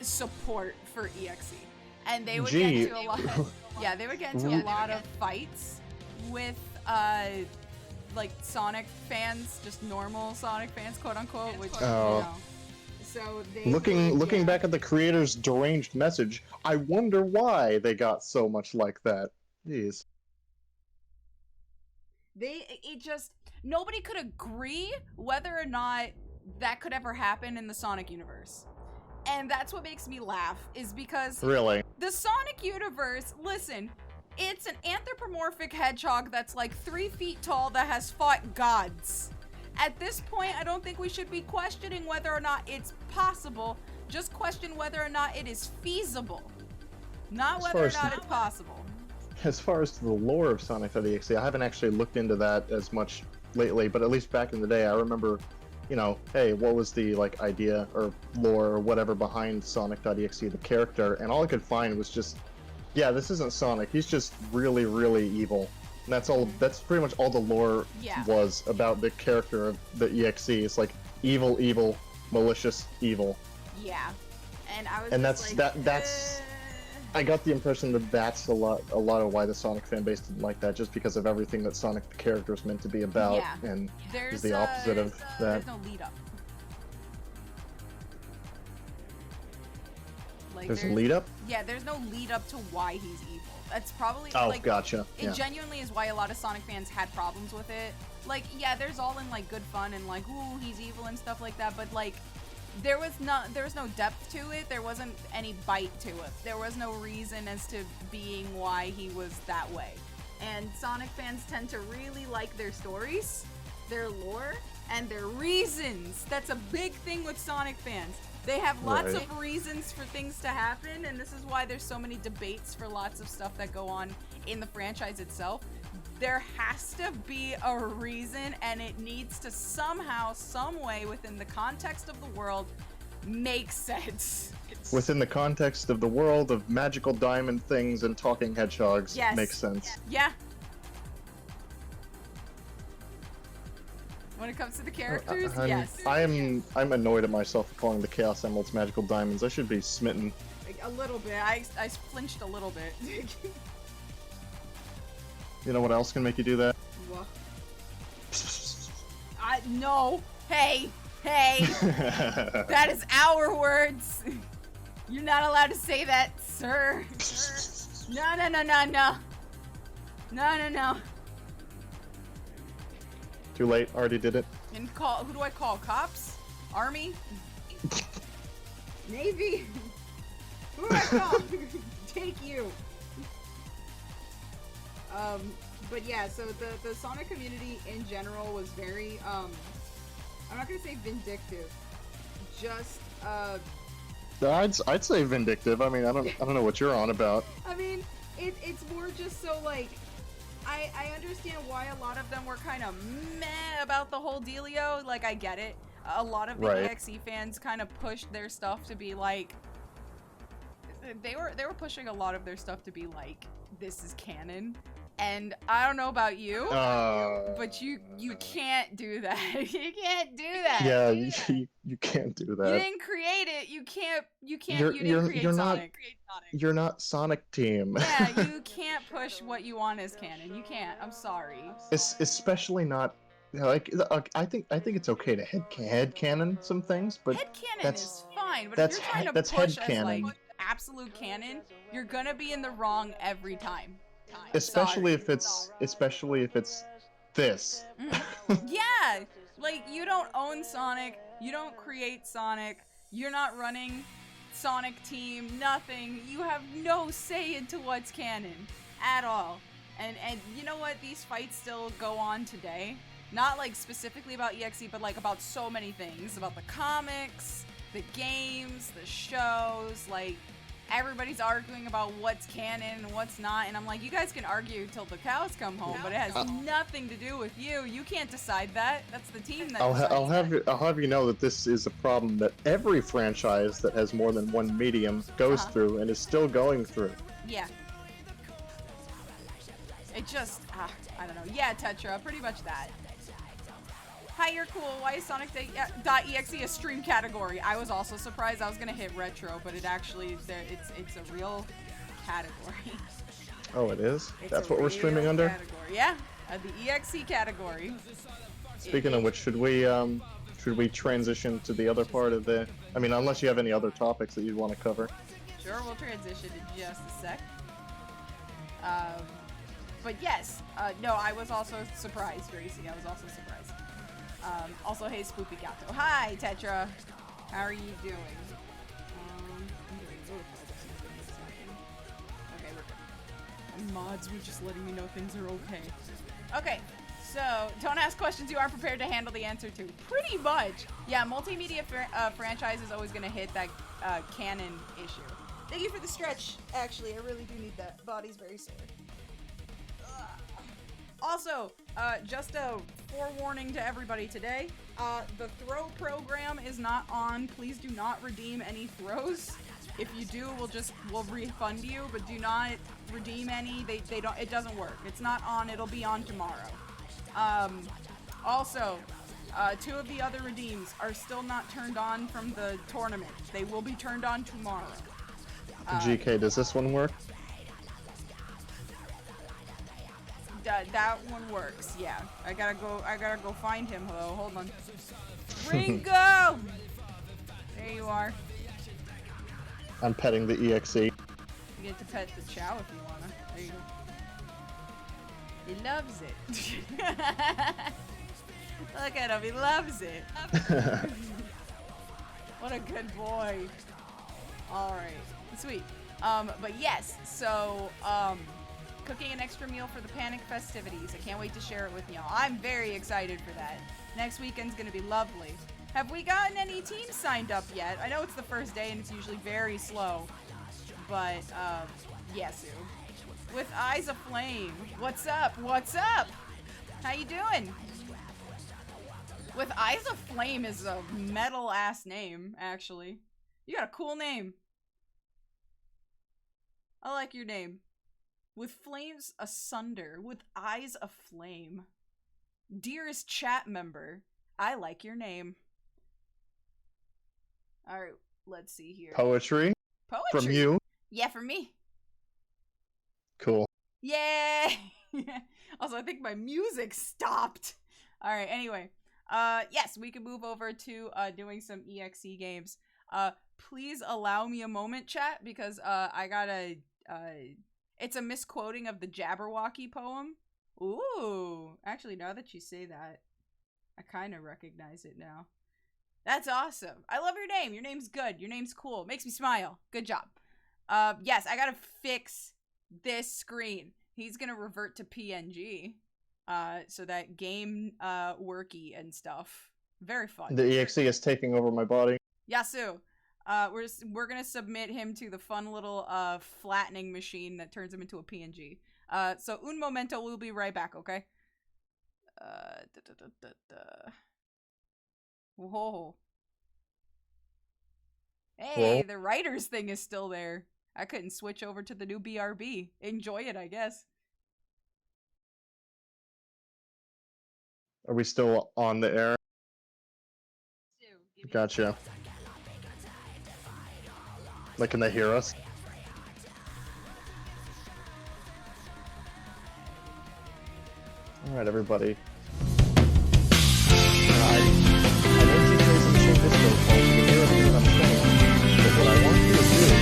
support for EXE. And they would get into a lot they would get into a lot of fights with, like, Sonic fans, just normal Sonic fans, quote unquote, which, you know. So they looking back at the creator's deranged message, I wonder why they got so much like that. Jeez. Nobody could agree whether or not that could ever happen in the Sonic universe. And that's what makes me laugh, is because really, the Sonic universe, listen, it's an anthropomorphic hedgehog that's like 3 feet tall that has fought gods. At this point, I don't think we should be questioning whether or not it's possible, just question whether or not it is feasible. Not whether or not it's possible. As far as the lore of Sonic.Exe, I haven't actually looked into that as much lately, but at least back in the day, I remember, you know, hey, what was the, like, idea or lore or whatever behind Sonic.Exe, the character, and all I could find was just, yeah, this isn't Sonic, he's just really, really evil. And that's pretty much all the lore was about the character of the EXE. It's like, evil, evil, malicious, evil. Yeah. And I was and that's I got the impression that that's a lot of why the Sonic fan base didn't like that, just because of everything that Sonic the character is meant to be about, and is the opposite of that. There's no lead up. Like, there's a lead up? Yeah, there's no lead up to why he's evil. That's probably gotcha. It genuinely is why a lot of Sonic fans had problems with it. Like, yeah, there's all in like good fun and like, ooh, he's evil and stuff like that, but like there was no depth to it. There wasn't any bite to it. There was no reason as to being why he was that way. And Sonic fans tend to really like their stories, their lore, and their reasons. That's a big thing with Sonic fans. They have lots of reasons for things to happen, and this is why there's so many debates for lots of stuff that go on in the franchise itself. There has to be a reason, and it needs to somehow, some way, within the context of the world, make sense. Within the context of the world of magical diamond things and talking hedgehogs, makes sense. Yeah. When it comes to the characters, I'm, yes. I'm annoyed at myself for calling the Chaos Emeralds magical diamonds. I should be smitten. Like, a little bit. I flinched a little bit. You know what else can make you do that? What? No. Hey. Hey. That is our words. You're not allowed to say that, sir. No, no, no, no, no. No, no, no. Too late. Already did it. And who do I call? Cops? Army? Navy? Who do I call? Take you. But yeah, so the Sonic community in general was very, I'm not gonna say vindictive, just, I'd say vindictive. I mean, I don't know what you're on about. I mean, it's more just so, like, I understand why a lot of them were kind of meh about the whole dealio. Like, I get it. A lot of the EXE fans kind of pushed their stuff to be like, they were pushing a lot of their stuff to be like, this is canon. And I don't know about you, but you can't do that. You can't do that. Yeah, you can't do that. You didn't create it. You didn't create Sonic. You're not Sonic Team. Yeah, you can't push what you want as canon. You can't. I'm sorry. Especially not like I think it's okay to head canon some things, but headcanon is fine. But if you're trying to push as like absolute canon, you're gonna be in the wrong every time. Especially if it's this. Yeah, like you don't own Sonic, you don't create Sonic, you're not running Sonic Team, nothing. You have no say into what's canon at all. And you know what? These fights still go on today. Not like specifically about EXE, but like about so many things, about the comics, the games, the shows, like everybody's arguing about what's canon and what's not, and I'm like, you guys can argue till the cows come home, but it has nothing to do with you. You can't decide that. That's the team that I'll have you know that this is a problem that every franchise that has more than one medium goes through and is still going through. Yeah. It just, I don't know. Yeah, Tetra, pretty much that. Hi, you're cool. Why is Sonic.Exe a stream category? I was also surprised. I was gonna hit retro, but it actually it's a real category. Oh, it is? That's what we're streaming under? Category. Yeah, the EXE category. Speaking of which, should we transition to the other part of the? I mean, unless you have any other topics that you want to cover. Sure, we'll transition in just a sec. But yes, no, I was also surprised, Gracie. I was also surprised. Also, hey, Spoopy Gato. Hi, Tetra. How are you doing? I'm doing good. Okay, we're good. Mods were just letting me know things are okay. Okay, so don't ask questions you aren't prepared to handle the answer to. Pretty much. Yeah, multimedia franchise is always going to hit that canon issue. Thank you for the stretch. Actually, I really do need that. Body's very sore. Also, just a forewarning to everybody today, the throw program is not on. Please do not redeem any throws. If you do, we'll refund you, but do not redeem any. They don't. It doesn't work. It's not on. It'll be on tomorrow. Also, 2 of the other redeems are still not turned on from the tournament. They will be turned on tomorrow. GK, does this one work? That one works, yeah. I gotta go find him, though. Hold on. Ringo! There you are. I'm petting the EXE. You get to pet the Chow if you wanna. There you go. He loves it. Look at him, he loves it. What a good boy. Alright, sweet. But yes, so, cooking an extra meal for the Panic festivities. I can't wait to share it with y'all. I'm very excited for that. Next weekend's gonna be lovely. Have we gotten any teams signed up yet? I know it's the first day and it's usually very slow. But, yes. With Eyes Aflame. What's up? What's up? How you doing? With Eyes Aflame is a metal-ass name, actually. You got a cool name. I like your name. With flames asunder, with eyes aflame. Dearest chat member, I like your name. All right, let's see here. Poetry? Poetry? From you? Yeah, from me. Cool. Yay! Also, I think my music stopped. All right, anyway. Yes, we can move over to doing some EXE games. Please allow me a moment, chat, because I gotta... it's a misquoting of the Jabberwocky poem. Ooh, actually, now that you say that, I kind of recognize it now. That's awesome. I love your name. Your name's good. Your name's cool. Makes me smile. Good job. Yes, I gotta fix this screen. He's gonna revert to PNG. So that game, worky and stuff. Very fun. The EXE is taking over my body. Yasu. We're gonna submit him to the fun little, flattening machine that turns him into a PNG. So un momento, we'll be right back, okay? Whoa. Hey, Whoa. the writers thing is still there. I couldn't switch over to the new BRB. Enjoy it, I guess. Are we still on the air? Gotcha. Like, can they hear us? Alright, everybody. I know GK's in the same Discord call, so you can hear everything that I'm saying. But what I want you to do is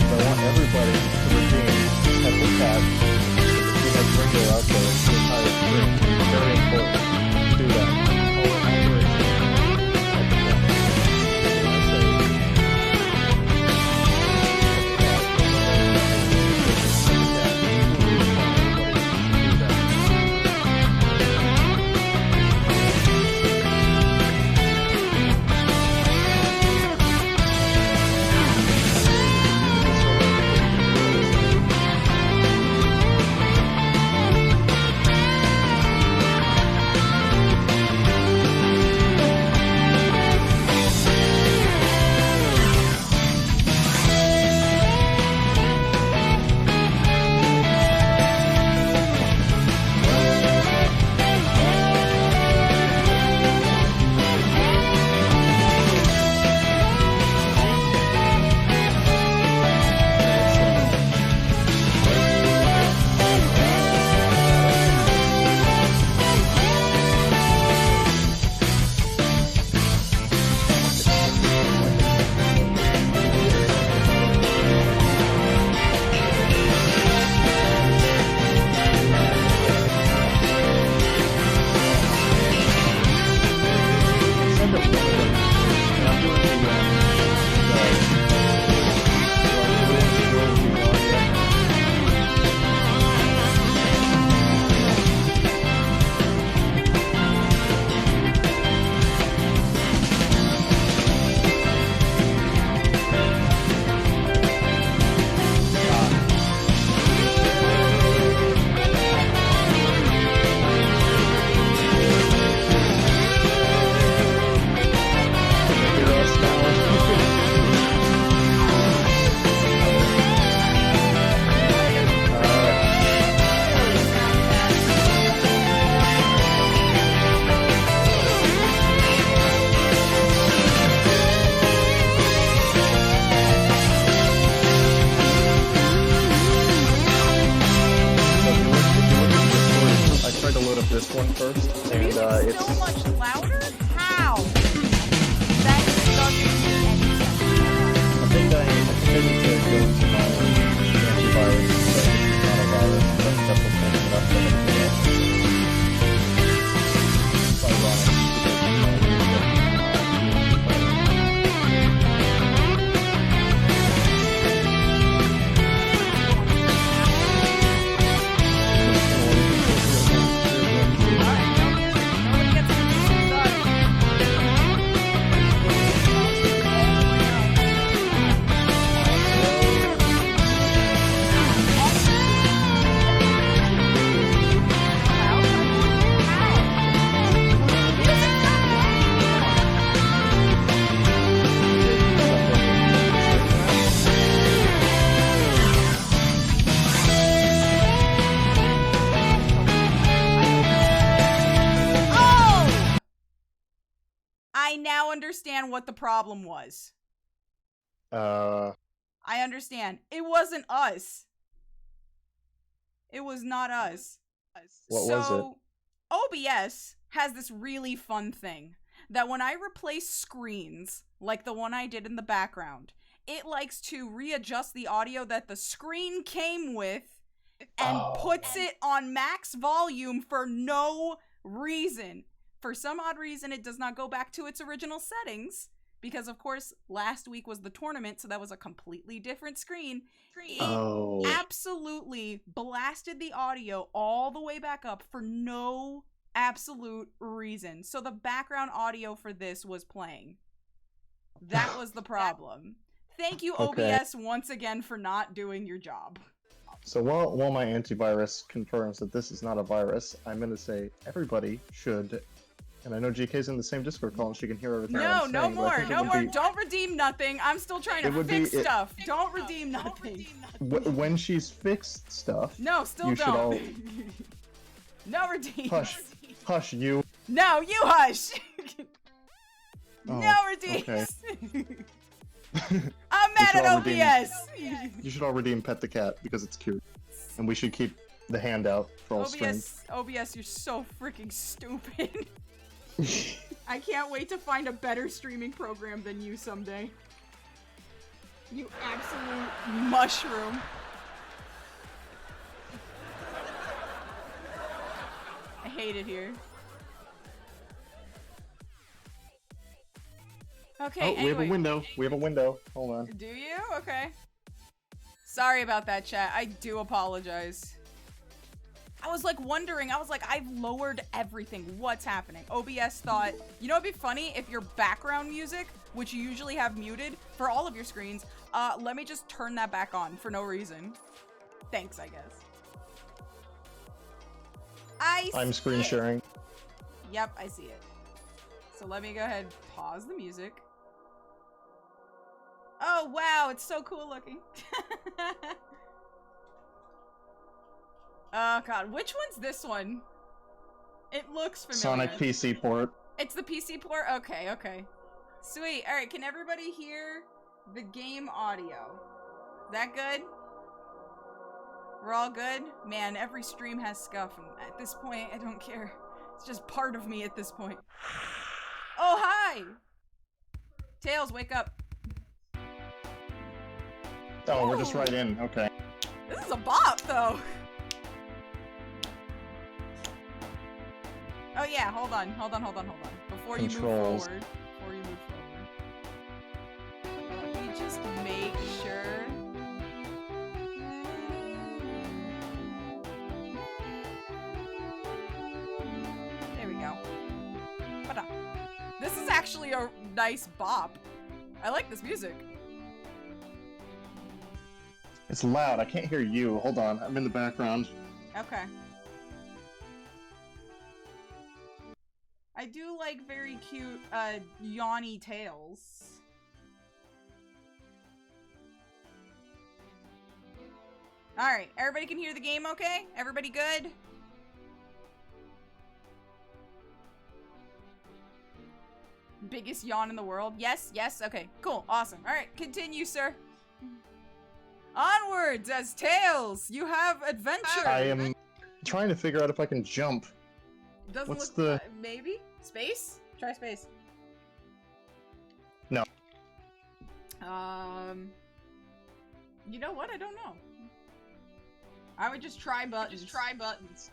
I want everybody to redeem Pepper Cat, because we have Ringo out there the entire stream. It's very important to do that. This one first, and it's so much louder? How? That doesn't make any sense. I think I need to go into my antivirus, but it's not a virus, but that's what's making it up for everything else. It's ironic, understand what the problem was. Uh, I understand. It wasn't us. It was not us. What was it? OBS has this really fun thing that when I replace screens, like the one I did in the background, it likes to readjust the audio that the screen came with and puts it on max volume for no reason. For some odd reason, it does not go back to its original settings, because of course last week was the tournament, so that was a completely different screen. It absolutely blasted the audio all the way back up for no absolute reason. So the background audio for this was playing. That was the problem. Thank you, OBS, once again for not doing your job. So while my antivirus confirms that this is not a virus, I'm going to say everybody should, and I know GK's in the same Discord call and she can hear everything I'm saying. No more. Don't redeem nothing. I'm still trying to fix stuff. Don't redeem nothing. When she's fixed stuff, no, still don't. No redeem. Hush, you. No, you hush. No redeems. Okay. I'm mad at OBS. You should all redeem Pet the Cat because it's cute. And we should keep the hand out for all streams. OBS, you're so freaking stupid. I can't wait to find a better streaming program than you someday. You absolute mushroom. I hate it here. Okay, anyway. We have a window. Hold on. Do you? Okay. Sorry about that, chat. I do apologize. I was like wondering, I've lowered everything. What's happening? OBS thought, you know what'd be funny? If your background music, which you usually have muted for all of your screens, let me just turn that back on for no reason. Thanks, I guess. I'm screen sharing. Yep, I see it. So let me go ahead and pause the music. Oh, wow, it's so cool looking. Oh, God. Which one's this one? It looks familiar. Sonic PC port. It's the PC port? Okay. Sweet. All right, can everybody hear the game audio? Is that good? We're all good? Man, every stream has scuff, and at this point, I don't care. It's just part of me at this point. Oh, hi! Tails, wake up. Oh, we're just right in. Okay. This is a bop, though. Oh yeah, hold on. Before you move forward. Let me just make sure. There we go. Ta-da. This is actually a nice bop. I like this music. It's loud. I can't hear you. Hold on. I'm in the background. Okay. I do like very cute, yawny tails. Alright, everybody can hear the game okay? Everybody good? Biggest yawn in the world? Yes, okay, cool, awesome. Alright, continue, sir. Onwards as Tails! You have adventure! I am trying to figure out if I can jump. Doesn't What's look maybe? Space? Try space. No. You know what? I don't know. I would just try buttons.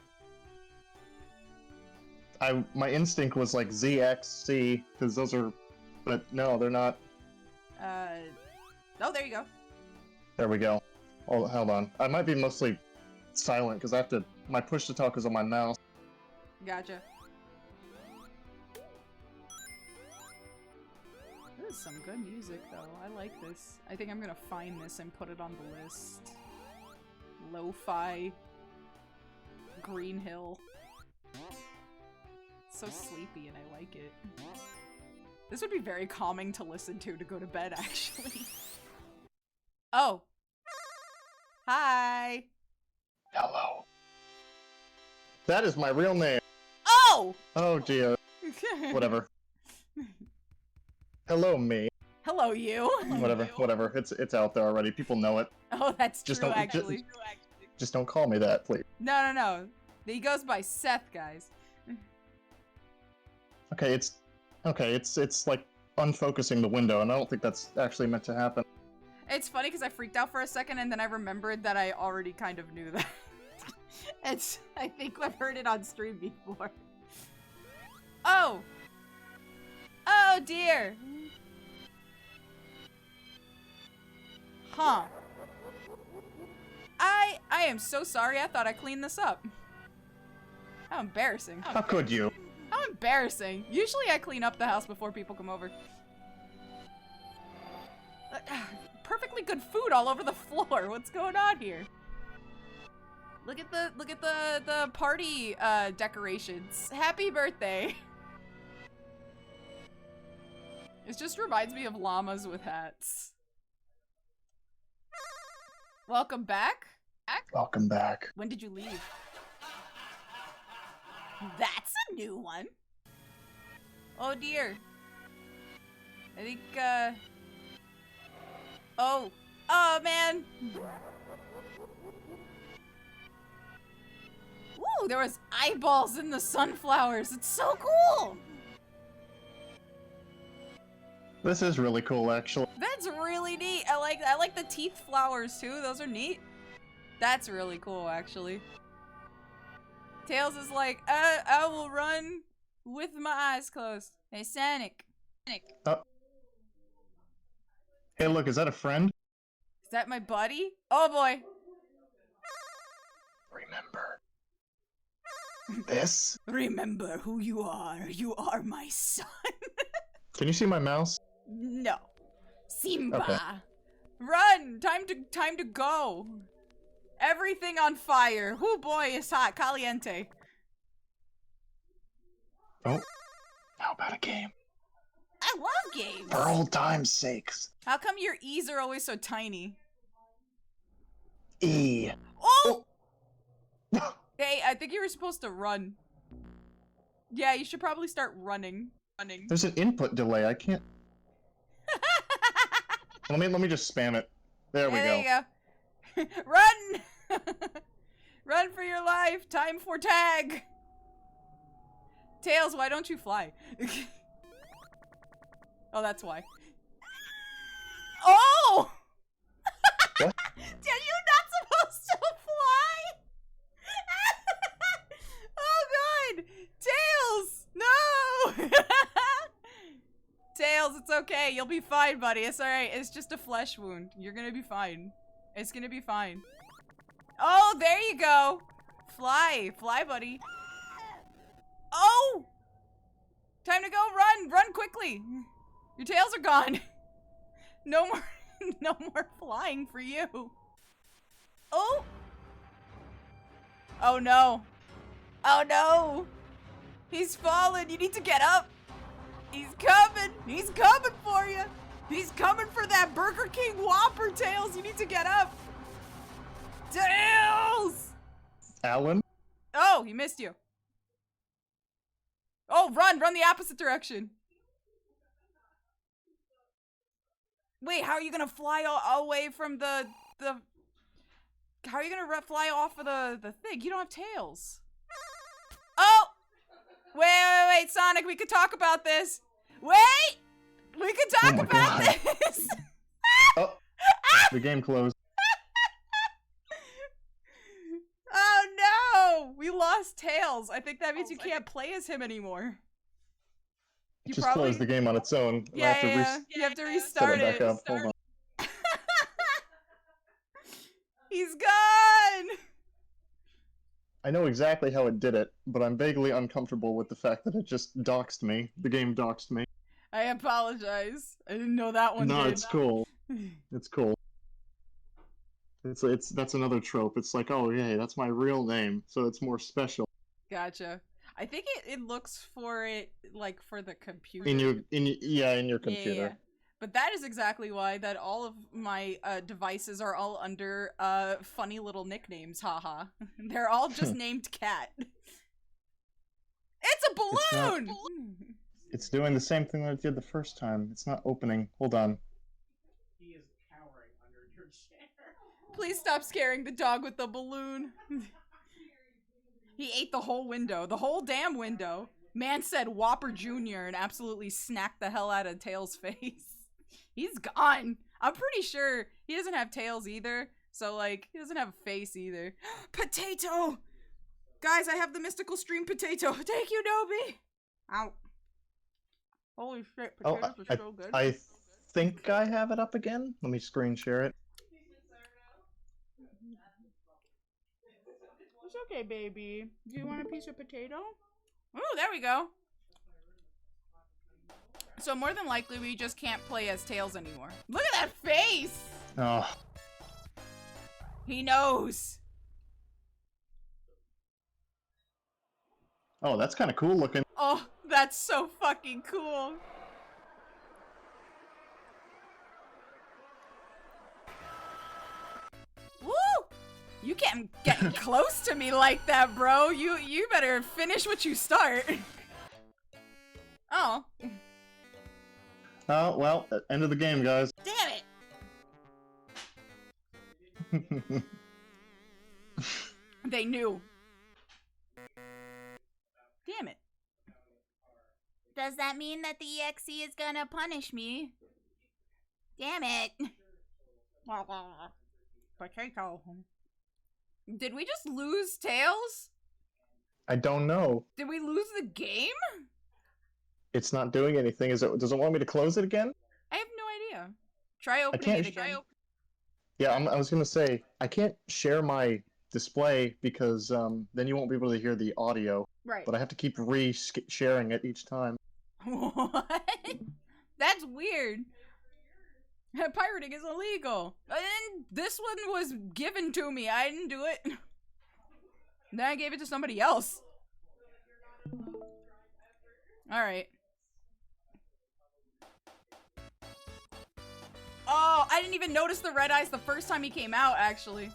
My instinct was like ZXC, because those are, but no, they're not. Oh, there you go. There we go. Oh, hold on. I might be mostly silent because I have to. My push to talk is on my mouse. Gotcha. This is some good music, though. I like this. I think I'm gonna find this and put it on the list. Lo-fi. Green Hill. It's so sleepy and I like it. This would be very calming to listen to go to bed, actually. Oh. Hi. Hello. That is my real name. Oh! Oh dear. Whatever. Hello, me. Hello, you. Whatever. It's out there already. People know it. Oh, that's Just true, don't- actually. Just don't call me that, please. No. He goes by Seth, guys. Okay, it's like unfocusing the window, and I don't think that's actually meant to happen. It's funny because I freaked out for a second and then I remembered that I already kind of knew that. I think I've heard it on stream before. Oh! Oh dear! Huh. I am so sorry, I thought I cleaned this up. How embarrassing. How could you? How embarrassing. Usually I clean up the house before people come over. Perfectly good food all over the floor. What's going on here? Look at the party decorations. Happy birthday. It just reminds me of llamas with hats. Welcome back. Welcome back. When did you leave? That's a new one. Oh dear. I think, Oh man. Woo, there was eyeballs in the sunflowers. It's so cool. This is really cool, actually. That's really neat. I like the teeth flowers too. Those are neat. That's really cool, actually. Tails is like, I will run with my eyes closed. Hey, Sonic. Hey, look, is that a friend? Is that my buddy? Oh boy. Remember this? Remember who you are. You are my son. Can you see my mouse? No. Simba. Okay. Run! Time to go. Everything on fire. Oh boy, it's hot. Caliente. Oh. How about a game? I love games. For old time's sakes. How come your E's are always so tiny? E. Oh! Hey, I think you were supposed to run. Yeah, you should probably start running. There's an input delay. I can't. Let me just spam it. There we go. There you go. Run! Run for your life. Time for tag. Tails, why don't you fly? Oh, that's why. Oh! What? Are you not supposed to fly? Oh god! Tails! No! Tails, it's okay. You'll be fine, buddy. It's alright. It's just a flesh wound. You're gonna be fine. It's gonna be fine. Oh, there you go. Fly. Fly, buddy. Oh! Time to go. Run. Run quickly. Your tails are gone. No more flying for you. Oh! Oh no. Oh no! He's fallen. You need to get up. He's coming. He's coming for you. He's coming for that Burger King Whopper, Tails. You need to get up. Tails! Alan? Oh, he missed you. Oh, run the opposite direction. Wait, how are you gonna fly away from the how are you gonna fly off of the thing? You don't have tails. Oh! Wait, Sonic, we could talk about this. Wait! We could talk about God. this! Oh, the game closed. Oh no! We lost Tails. I think that means you can't play as him anymore. You Just closed the game on its own. Yeah, you have to restart set it. it back up. Hold on. He's gone! I know exactly how it did it, but I'm vaguely uncomfortable with the fact that it just doxed me. The game doxed me. I apologize. I didn't know that one No, did. it's cool. It's cool. That's another trope. It's like, oh yeah, that's my real name, so it's more special. Gotcha. I think it looks for it like for the computer. In your computer. Yeah. But that is exactly why that all of my devices are all under funny little nicknames. Haha. They're all just named Cat. It's a balloon. It's doing the same thing that it did the first time. It's not opening. Hold on. He is cowering under your chair. Please stop scaring the dog with the balloon. He ate the whole window. The whole damn window. Man said Whopper Jr. and absolutely snacked the hell out of Tails' face. He's gone. I'm pretty sure he doesn't have tails either. So, like, he doesn't have a face either. Potato! Guys, I have the mystical stream potato. Thank you, Nobi! Ow. Holy shit, potatoes are so good. I think I have it up again. Let me screen share it. It's okay, baby. Do you want a piece of potato? Ooh, there we go. So more than likely, we just can't play as Tails anymore. Look at that face! Oh. He knows. Oh, that's kind of cool looking. Oh, that's so fucking cool. Woo! You can't get close to me like that, bro. You better finish what you start. Oh. Oh, well, end of the game, guys. Damn it. They knew. Damn it. Does that mean that the EXE is gonna punish me? Damn it. Potato. Did we just lose Tails? I don't know. Did we lose the game? It's not doing anything. Does it want me to close it again? I have no idea. Try opening it again. Yeah, I was gonna say I can't share my display because then you won't be able to hear the audio. Right. But I have to keep sharing it each time. What? That's weird. Pirating is illegal. And this one was given to me. I didn't do it. Then I gave it to somebody else. Alright. Oh, I didn't even notice the red eyes the first time he came out, actually.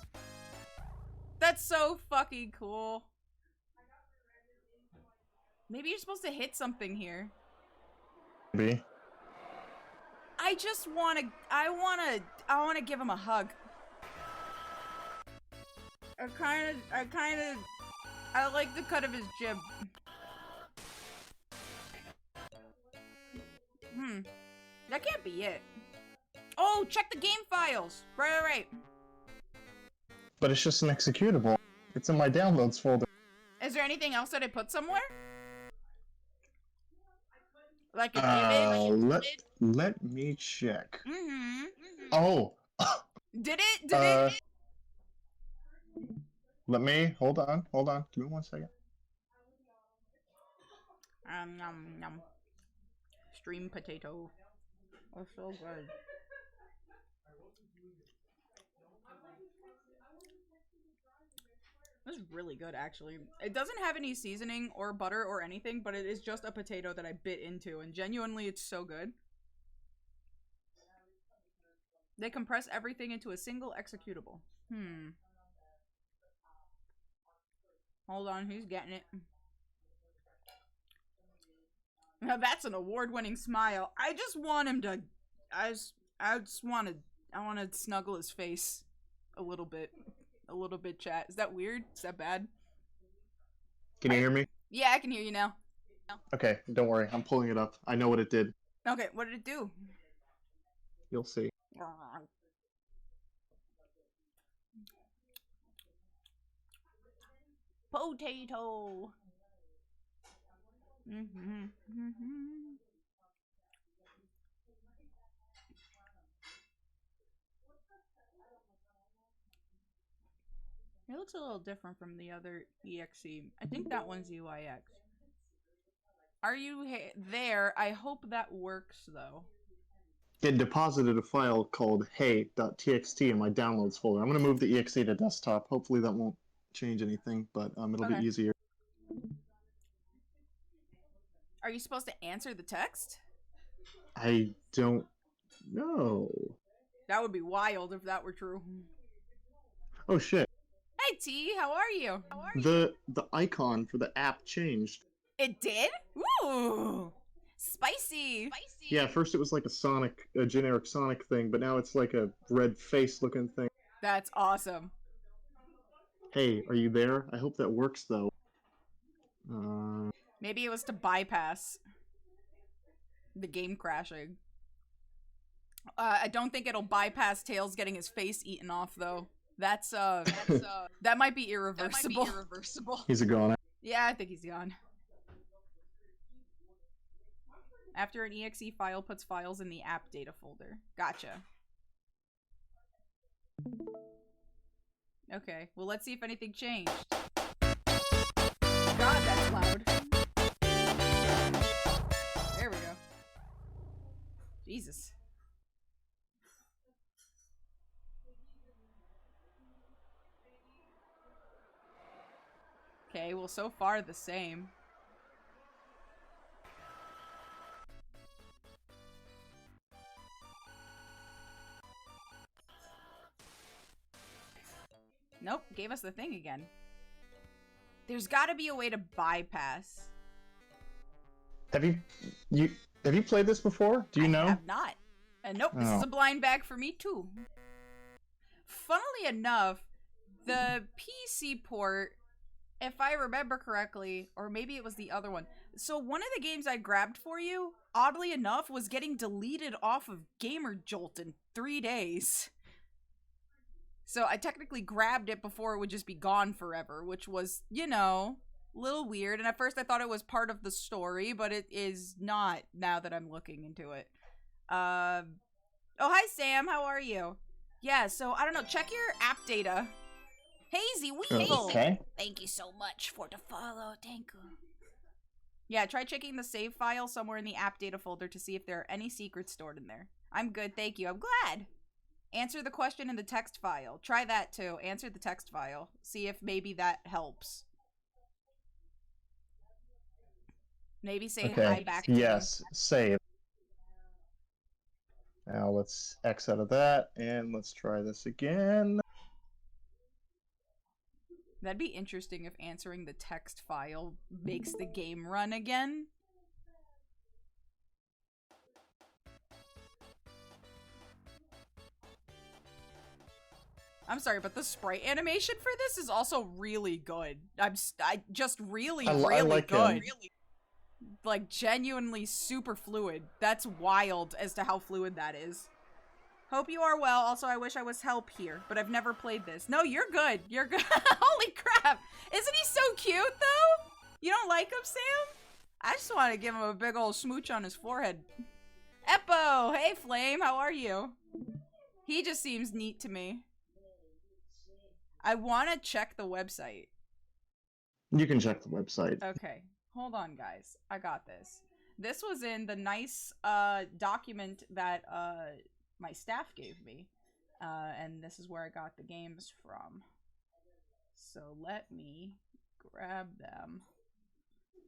That's so fucking cool. Maybe you're supposed to hit something here. Maybe. I wanna give him a hug. I like the cut of his jib. That can't be it. Oh, check the game files. Right. But it's just an executable. It's in my downloads folder. Is there anything else that I put somewhere? Like an image? Let me check. Mm-hmm. Oh. Did it? Let me hold on. Give me 1 second. Yum. Stream potato. Oh, so good. This is really good, actually. It doesn't have any seasoning or butter or anything, but it is just a potato that I bit into, and genuinely, it's so good. They compress everything into a single executable. Hold on, he's getting it. Now that's an award-winning smile. I just want him to... I want to snuggle his face a little bit. A little bit, chat. Is that weird? Is that bad? Can you hear me? Yeah, I can hear you now. Okay, don't worry. I'm pulling it up. I know what it did. Okay, what did it do? You'll see. Potato. It looks a little different from the other EXE. I think that one's UIX. Are you there? I hope that works, though. It deposited a file called hey.txt in my downloads folder. I'm going to move the exe to desktop. Hopefully that won't change anything, but it'll be easier. Are you supposed to answer the text? I don't know. That would be wild if that were true. Oh shit. Hey T, how are you? The icon for the app changed. It did? Ooh. Spicy! Yeah, first it was like a generic Sonic thing, but now it's like a red face looking thing. That's awesome. Hey, are you there? I hope that works though. Maybe it was to bypass the game crashing. I don't think it'll bypass Tails getting his face eaten off though. That might be irreversible. He's a goner. Yeah, I think he's gone. After an exe file puts files in the app data folder. Gotcha. Okay, well let's see if anything changed. God, that's loud. There we go. Jesus. Okay, well so far the same. Nope, gave us the thing again. There's gotta be a way to bypass. Have you played this before? Do you know? I have not. And nope, this is a blind bag for me too. Funnily enough, the PC port, if I remember correctly, or maybe it was the other one. So one of the games I grabbed for you, oddly enough, was getting deleted off of GamerJolt in 3 days. So I technically grabbed it before it would just be gone forever, which was, you know, a little weird. And at first I thought it was part of the story, but it is not now that I'm looking into it. Oh, hi Sam, how are you? Yeah, so I don't know, check your app data. Hazy Weevil! Okay. Thank you so much for the follow, thank you. Yeah, try checking the save file somewhere in the app data folder to see if there are any secrets stored in there. I'm good, thank you, I'm glad! Answer the question in the text file. Try that too. Answer the text file. See if maybe that helps. Maybe say hi back to yes, save. Now let's X out of that, and let's try this again. That'd be interesting if answering the text file makes the game run again. I'm sorry, but the sprite animation for this is also really good. Really like good. Like, genuinely super fluid. That's wild as to how fluid that is. Hope you are well. Also, I wish I was help here, but I've never played this. No, you're good. You're good. Holy crap. Isn't he so cute, though? You don't like him, Sam? I just want to give him a big old smooch on his forehead. Eppo! Hey, Flame. How are you? He just seems neat to me. I want to check the website. You can check the website. Okay. Hold on, guys. I got this. This was in the nice document that my staff gave me. And this is where I got the games from. So let me grab them.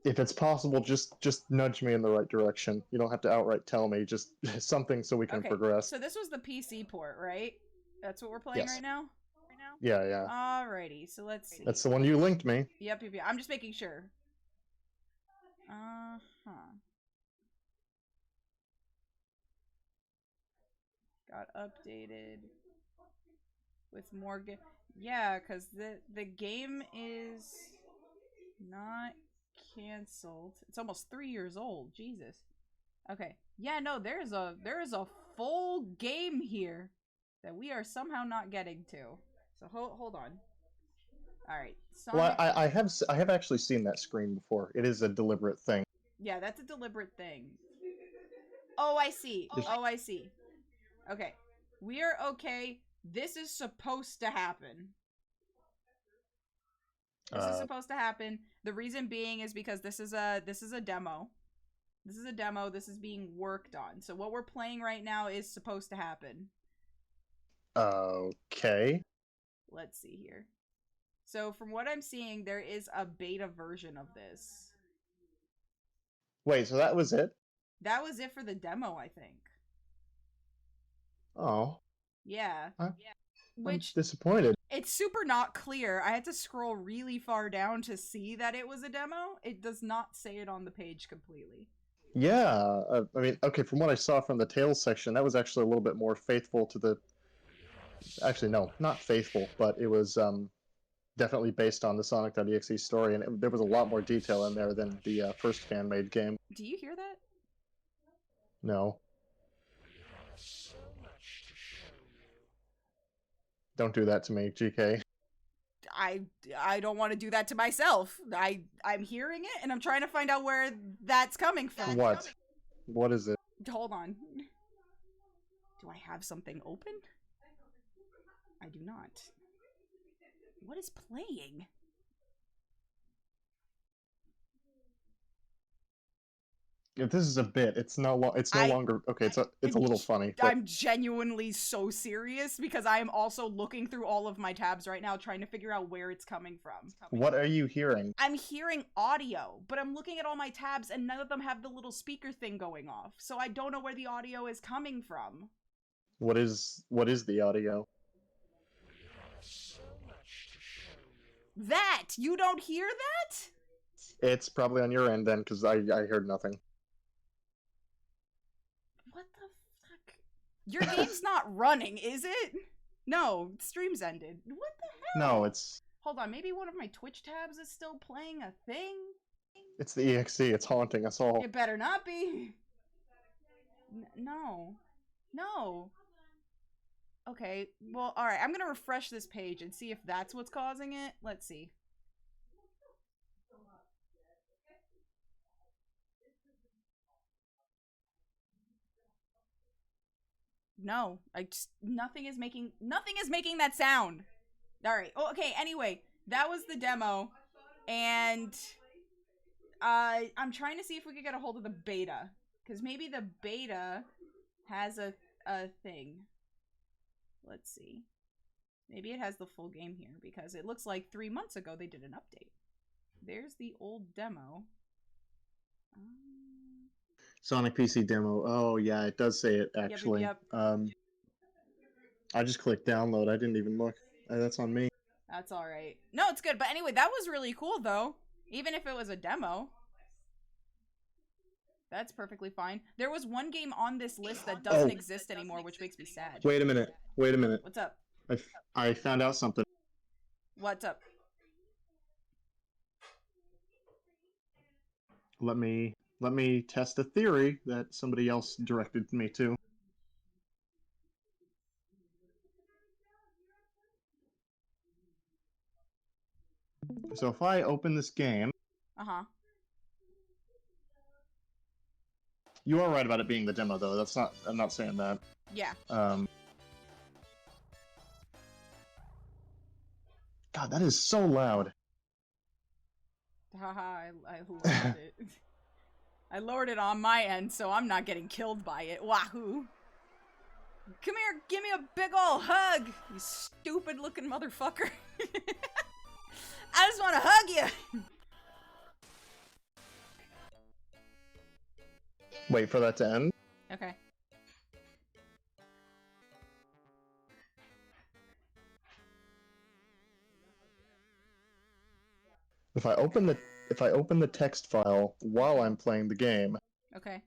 If it's possible, just nudge me in the right direction. You don't have to outright tell me. Just something so we can progress. So this was the PC port, right? That's what we're playing right now? Yeah. Alrighty, so let's see. That's the one you linked me. Yep. I'm just making sure. Got updated with more yeah, because the game is not canceled. It's almost 3 years old. Jesus. Okay. Yeah, no, there is a full game here that we are somehow not getting to. So hold on. All right. Well, I have actually seen that screen before. It is a deliberate thing. Yeah, that's a deliberate thing. Oh, I see. Oh, I see. Okay. We are okay. This is supposed to happen. This is supposed to happen. The reason being is because this is a demo. This is a demo. This is being worked on. So what we're playing right now is supposed to happen. Okay. Let's see here. So from what I'm seeing, there is a beta version of this. Wait, so that was it? That was it for the demo, I think. Oh. Yeah. I'm disappointed. It's super not clear. I had to scroll really far down to see that it was a demo. It does not say it on the page completely. Yeah, I mean, okay, from what I saw from the Tales section, that was actually a little bit more faithful to the. Actually, no, not faithful, but it was definitely based on the Sonic.Exe story, and there was a lot more detail in there than the first fan-made game. Do you hear that? No. Don't do that to me, GK. I don't want to do that to myself. I'm hearing it and I'm trying to find out where that's coming from. What? What is it? Hold on. Do I have something open? I do not. What is playing? If this is a bit, it's no longer okay. It's a little funny. But I'm genuinely so serious because I am also looking through all of my tabs right now trying to figure out where it's coming from. what are you hearing? I'm hearing audio, but I'm looking at all my tabs and none of them have the little speaker thing going off. So I don't know where the audio is coming from. What is the audio? That! You don't hear that? It's probably on your end then, because I heard nothing. What the fuck? Your game's not running, is it? No, stream's ended. What the hell? No, it's Hold on, maybe one of my Twitch tabs is still playing a thing? the EXE. It's haunting us all. It better not be. No. No. Okay, well, alright, I'm gonna refresh this page and see if that's what's causing it. Let's see. No, nothing is making that sound. Alright, oh, okay, anyway, that was the demo, and I'm trying to see if we could get a hold of the beta, because maybe the beta has a thing. Let's see. Maybe it has the full game here, because it looks like 3 months ago they did an update. There's the old demo. Sonic PC demo. Oh yeah, it does say it actually. Yep. I just clicked download. I didn't even look. That's on me. That's alright. No, it's good. But anyway, that was really cool, though. Even if it was a demo. That's perfectly fine. There was one game on this list that doesn't exist anymore, which makes me sad. Wait a minute. Wait a minute. What's up? I found out something. What's up? Let me test a theory that somebody else directed me to. So if I open this game, you are right about it being the demo, though. That's not. I'm not saying that. Yeah. God, that is so loud. Haha, I lowered it. I lowered it on my end, so I'm not getting killed by it. Wahoo! Come here, give me a big ol' hug, you stupid looking motherfucker. I just want to hug you. Wait for that to end. Okay. If I open the text file while I'm playing the game. Okay.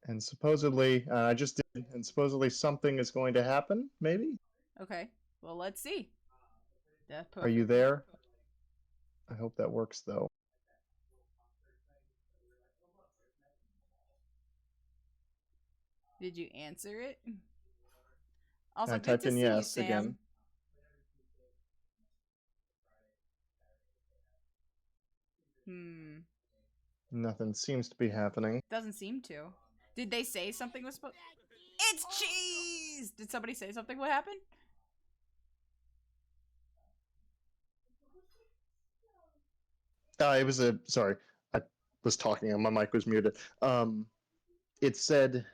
And supposedly, I just did, and supposedly something is going to happen, maybe? Okay. Well, let's see. Are you there? I hope that works, though. Did you answer it? Also, I good typed to in see yes you, Sam. again. Nothing seems to be happening. Doesn't seem to. Did they say something was supposed? It's cheese! Did somebody say something? What happened? It was sorry, I was talking and my mic was muted. It said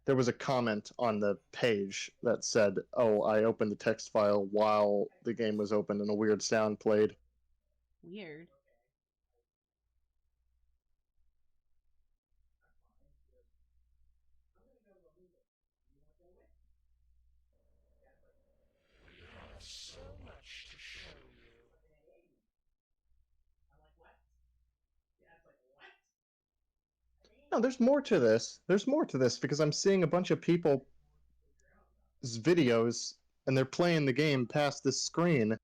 there was a comment on the page that said, "Oh, I opened the text file while the game was open and a weird sound played." Weird. No, there's more to this. There's more to this because I'm seeing a bunch of people's videos and they're playing the game past this screen.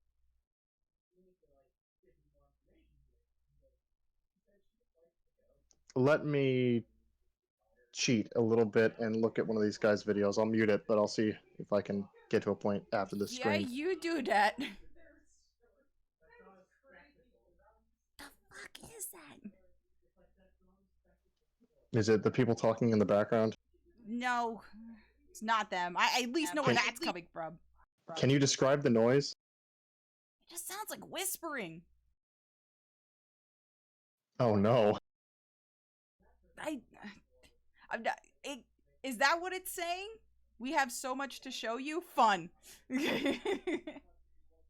Let me cheat a little bit and look at one of these guys' videos. I'll mute it, but I'll see if I can get to a point after this stream. Yeah, you do that. The fuck is that? Is it the people talking in the background? No, it's not them. I at least know where that's coming from. Can you describe the noise? It just sounds like whispering. Oh no. I'm not, is that what it's saying? We have so much to show you? Fun.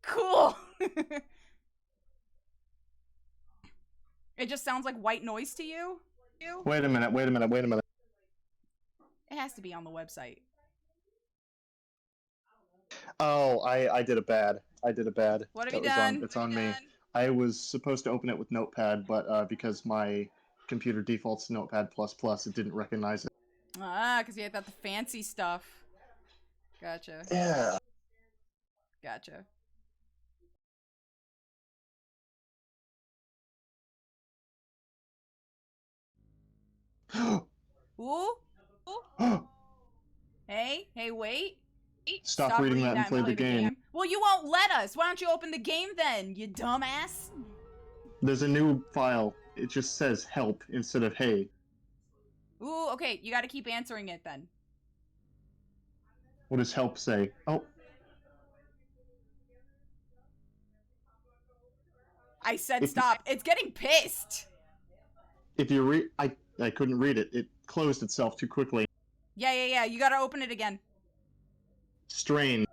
Cool. It just sounds like white noise to you? Wait a minute. It has to be on the website. Oh, I did it bad. What have you done? It's on me. I was supposed to open it with Notepad, but because my computer defaults to Notepad++, it didn't recognize it. Ah, because you had that the fancy stuff. Gotcha. Yeah. Gotcha. Ooh. Hey, wait. Stop reading that and play the game. Well, you won't let us. Why don't you open the game then, you dumbass? There's a new file. It just says help instead of hey. Ooh, okay, you gotta keep answering it then. What does help say? Oh. I said stop. It's getting pissed. If you read... I couldn't read it. It closed itself too quickly. Yeah. You gotta open it again. Strain.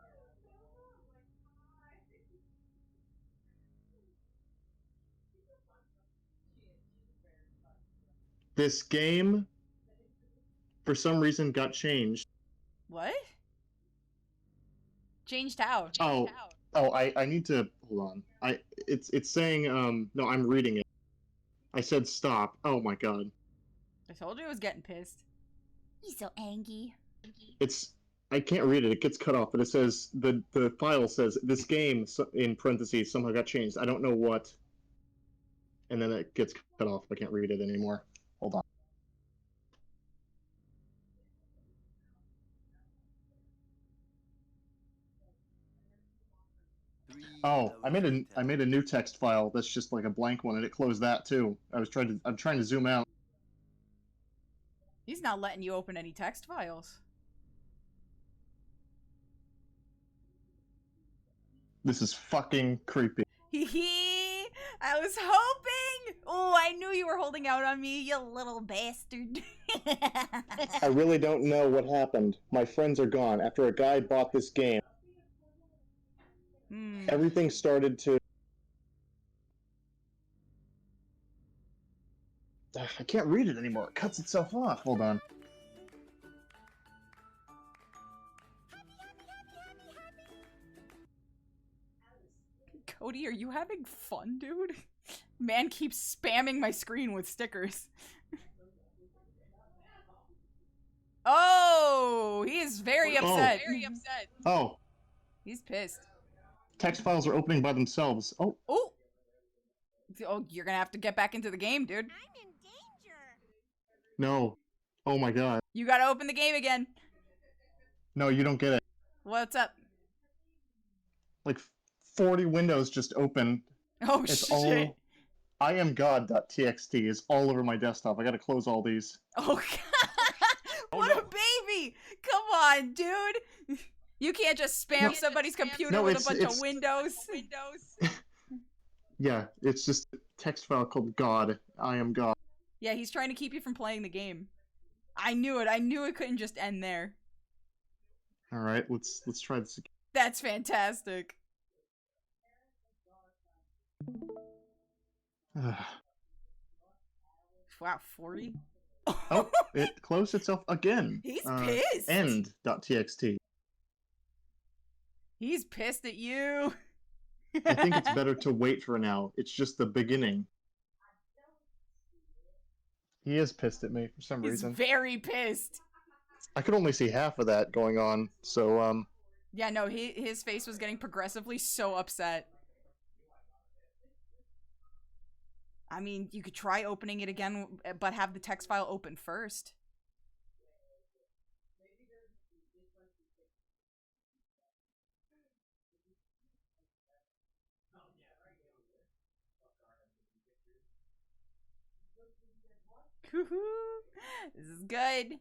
This game, for some reason, got changed. What? Changed how? Oh, I need to... Hold on. It's saying, no, I'm reading it. I said stop. Oh my god. I told you it was getting pissed. He's so angry. I can't read it. It gets cut off, but it says, the file says, this game, in parentheses, somehow got changed. I don't know what. And then it gets cut off. I can't read it anymore. Hold on. Oh, I made a new text file that's just like a blank one, and it closed that too. I'm trying to zoom out. He's not letting you open any text files. This is fucking creepy. Hee. I was hoping. Oh, I knew you were holding out on me, you little bastard. I really don't know what happened. My friends are gone. After a guy bought this game, everything started to... I can't read it anymore. It cuts itself off. Hold on. Cody, are you having fun, dude? Man keeps spamming my screen with stickers. Oh, he is very upset. Oh. He's pissed. Text files are opening by themselves. Oh. Oh, you're gonna have to get back into the game, dude. I'm in danger. No. Oh my god. You gotta open the game again. No, you don't get it. What's up? Like 40 windows just opened. Oh, It's shit. all... IamGod.txt is all over my desktop. I gotta close all these. Oh, God. What a baby. Come on, dude. You can't just spam somebody's computer with a bunch of windows. Yeah, it's just a text file called God. I am God. Yeah, he's trying to keep you from playing the game. I knew it. I knew it couldn't just end there. All right, let's try this again. That's fantastic. Wow, 40? Oh, it closed itself again. He's pissed. End.txt. He's pissed at you. I think it's better to wait for now. It's just the beginning. He is pissed at me for some He's reason. very pissed. I could only see half of that going on, so, Yeah, no, his face was getting progressively so upset. I mean, you could try opening it again, but have the text file open first. This is good.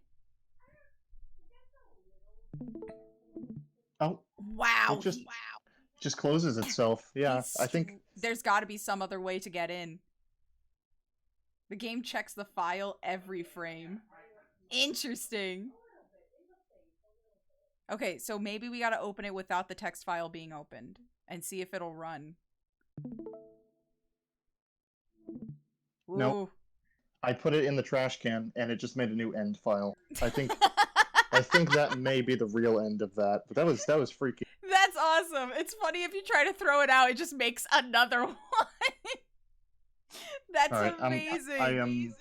oh, Wow. it just closes itself. Yeah, I think there's got to be some other way to get in. The game checks the file every frame. Interesting. Okay, so maybe we gotta open it without the text file being opened and see if it'll run. Ooh. Nope. I put it in the trash can and it just made a new end file. I think that may be the real end of that. But that was freaky. That's awesome. It's funny if you try to throw it out, it just makes another one. That's right, amazing.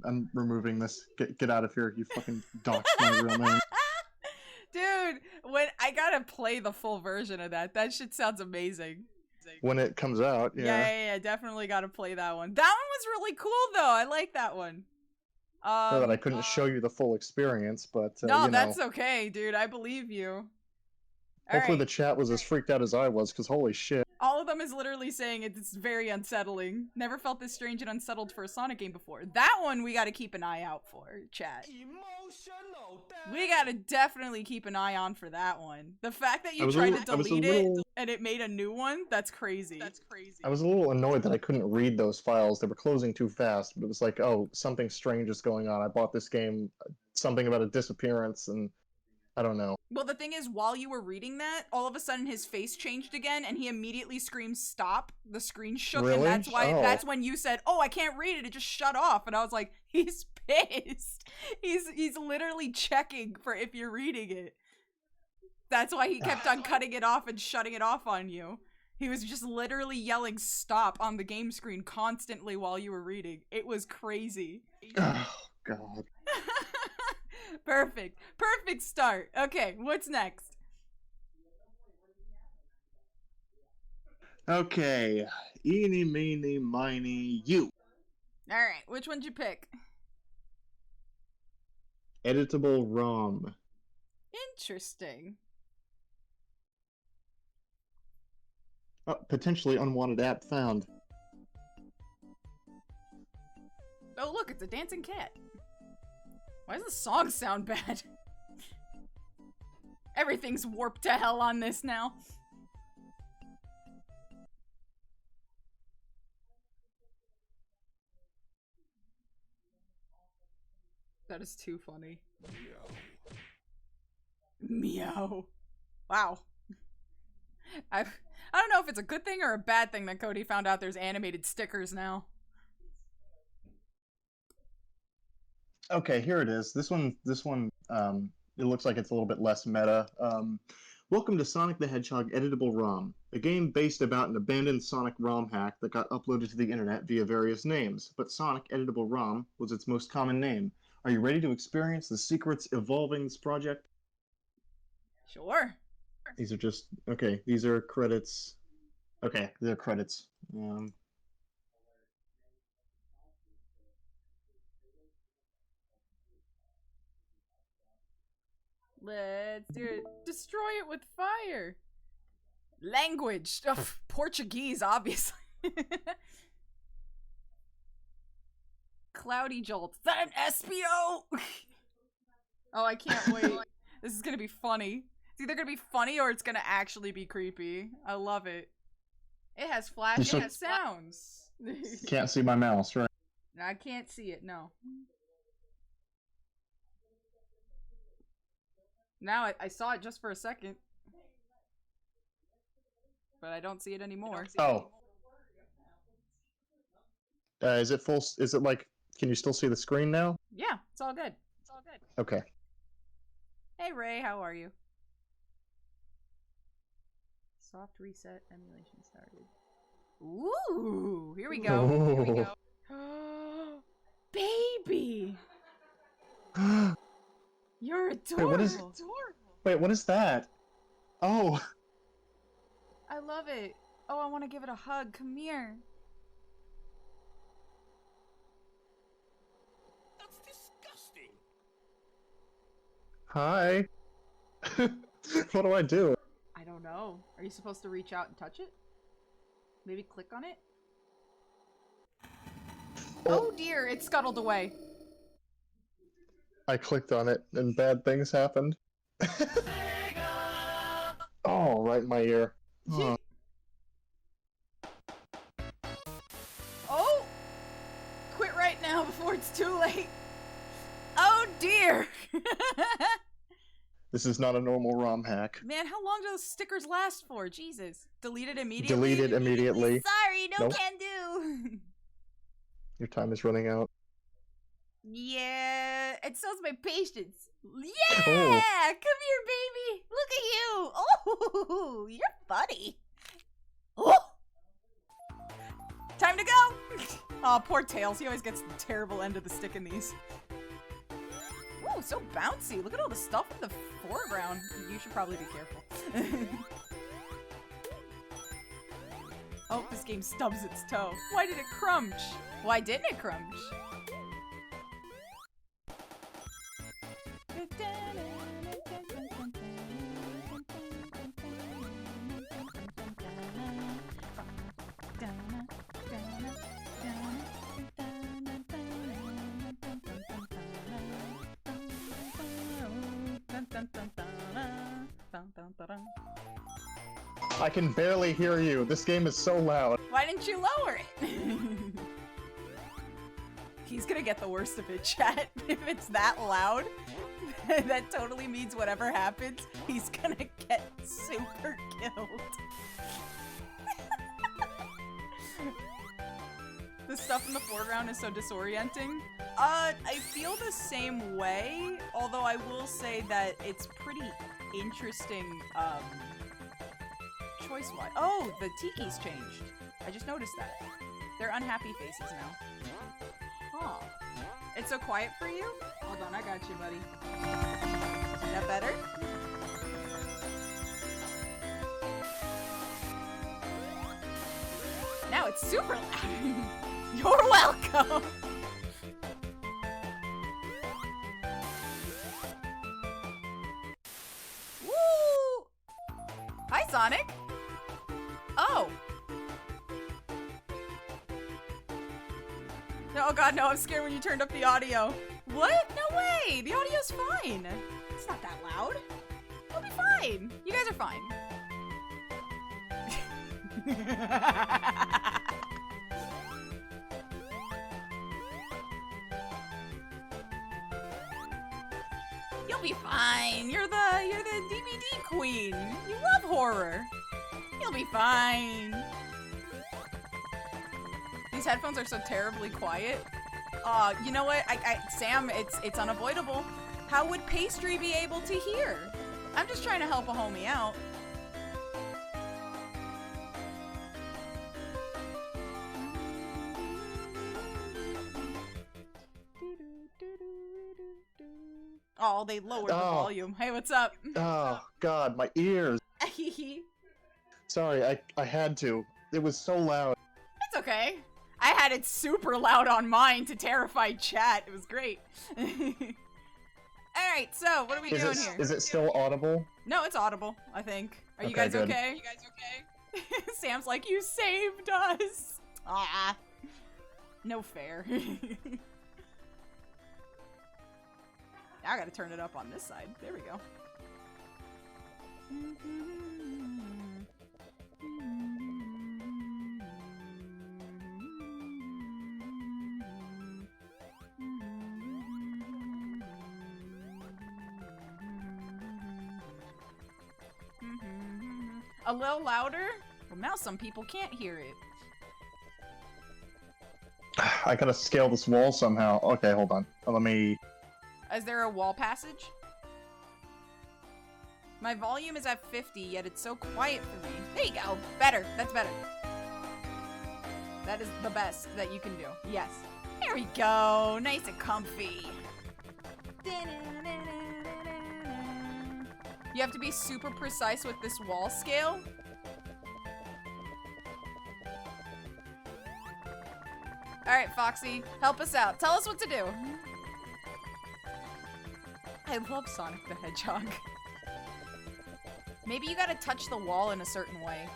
I'm removing this. Get out of here, you fucking doxed my real name. Dude, when I gotta play the full version of that. That shit sounds amazing. When it comes out, Yeah, definitely gotta play that one. That one was really cool though. I like that one. Not that I couldn't show you the full experience, but no, you know, that's okay, dude. I believe you. Hopefully the chat was as freaked out as I was, because holy shit. All of them is literally saying it's very unsettling. Never felt this strange and unsettled for a Sonic game before. That one we gotta keep an eye out for, chat. We gotta definitely keep an eye on for that one. The fact that you tried to delete it and it made a new one, that's crazy. I was a little annoyed that I couldn't read those files. They were closing too fast, but it was like, oh, something strange is going on. I bought this game, something about a disappearance, and I don't know. Well, the thing is, while you were reading that, all of a sudden his face changed again, and he immediately screamed, "Stop!" The screen shook, really? And that's why. Oh. That's when you said, "Oh, I can't read it. It just shut off." And I was like, "He's pissed. He's literally checking for if you're reading it." That's why he kept on cutting it off and shutting it off on you. He was just literally yelling "stop" on the game screen constantly while you were reading. It was crazy. Oh God. Perfect. Perfect start. Okay, what's next? Okay. Eeny, meeny, miny, you. Alright, which one'd you pick? Editable ROM. Interesting. Oh, potentially unwanted app found. Oh, look, it's a dancing cat. Why does the song sound bad? Everything's warped to hell on this now. That is too funny. Meow. Wow. I don't know if it's a good thing or a bad thing that Cody found out there's animated stickers now. Okay, here it is. This one, it looks like it's a little bit less meta. Welcome to Sonic the Hedgehog Editable ROM, a game based about an abandoned Sonic ROM hack that got uploaded to the internet via various names, but Sonic Editable ROM was its most common name. Are you ready to experience the secrets evolving this project? Sure. These are just, okay, these are credits. Okay, they're credits. Let's do it. Destroy it with fire. Language. Ugh, Portuguese, obviously. Cloudy Jolt. Is that an SPO? Oh, I can't wait. This is gonna be funny. It's either gonna be funny or it's gonna actually be creepy. I love it. It has flash, it has sounds. Can't see my mouse, right? I can't see it, no. Now I saw it just for a second. But I don't see it anymore. Oh. Is it full? Is it like, can you still see the screen now? Yeah, it's all good. It's all good. Okay. Hey Ray, how are you? Soft reset emulation started. Ooh, here we go. Here we go. baby! You're adorable! Wait, what is... Wait, what is that? Oh! I love it. Oh, I want to give it a hug. Come here. That's disgusting. Hi. What do I do? I don't know. Are you supposed to reach out and touch it? Maybe click on it? Oh dear, it scuttled away. I clicked on it and bad things happened. Oh, right in my ear. Oh. Oh! Quit right now before it's too late. Oh dear! This is not a normal ROM hack. Man, how long do those stickers last for? Jesus. Delete it immediately? Delete it immediately. Sorry, no Nope. can do. Your time is running out. Yeah, it so's my patience. Yeah! Oh. Come here, baby! Look at you! Oh, you're funny. Oh! Time to go! Oh, poor Tails. He always gets the terrible end of the stick in these. Ooh, so bouncy. Look at all the stuff in the foreground. You should probably be careful. Oh, this game stubs its toe. Why did it crunch? Why didn't it crunch? I can barely hear you. This game is so loud. Why didn't you lower it? He's gonna get the worst of it, chat. If it's that loud, that totally means whatever happens, he's gonna get super killed. The stuff in the foreground is so disorienting. I feel the same way, although I will say that it's pretty interesting, choice-wise. Oh, the tiki's changed. I just noticed that. They're unhappy faces now. Huh. It's so quiet for you? Hold on, I got you, buddy. Is that better? Now it's super loud. You're welcome! Woo! Hi, Sonic! Oh! Oh god, no, I'm scared when you turned up the audio. What? No way! The audio's fine! It's not that loud. It'll be fine. You guys are fine. You'll be fine. You're the DVD queen. You love horror. You'll be fine. These headphones are so terribly quiet. You know what? Sam, it's unavoidable. How would Pastry be able to hear? I'm just trying to help a homie out. Oh, they lowered the volume. Hey, what's up? Oh, God, my ears. Sorry, I had to. It was so loud. It's okay. I had it super loud on mine to terrify chat. It was great. Alright, so what are we doing here? Is it still audible? No, it's audible, I think. Are you Okay, guys good. okay? You guys okay? Sam's like, you saved us. Ah. No fair. Now I gotta turn it up on this side. There we go. A little louder? Well, now some people can't hear it. I gotta scale this wall somehow. Okay, hold on. Let me... Is there a wall passage? My volume is at 50, yet it's so quiet for me. There you go. Better. That's better. That is the best that you can do. Yes. There we go. Nice and comfy. You have to be super precise with this wall scale. Alright, Foxy, help us out. Tell us what to do. I love Sonic the Hedgehog. Maybe you gotta touch the wall in a certain way.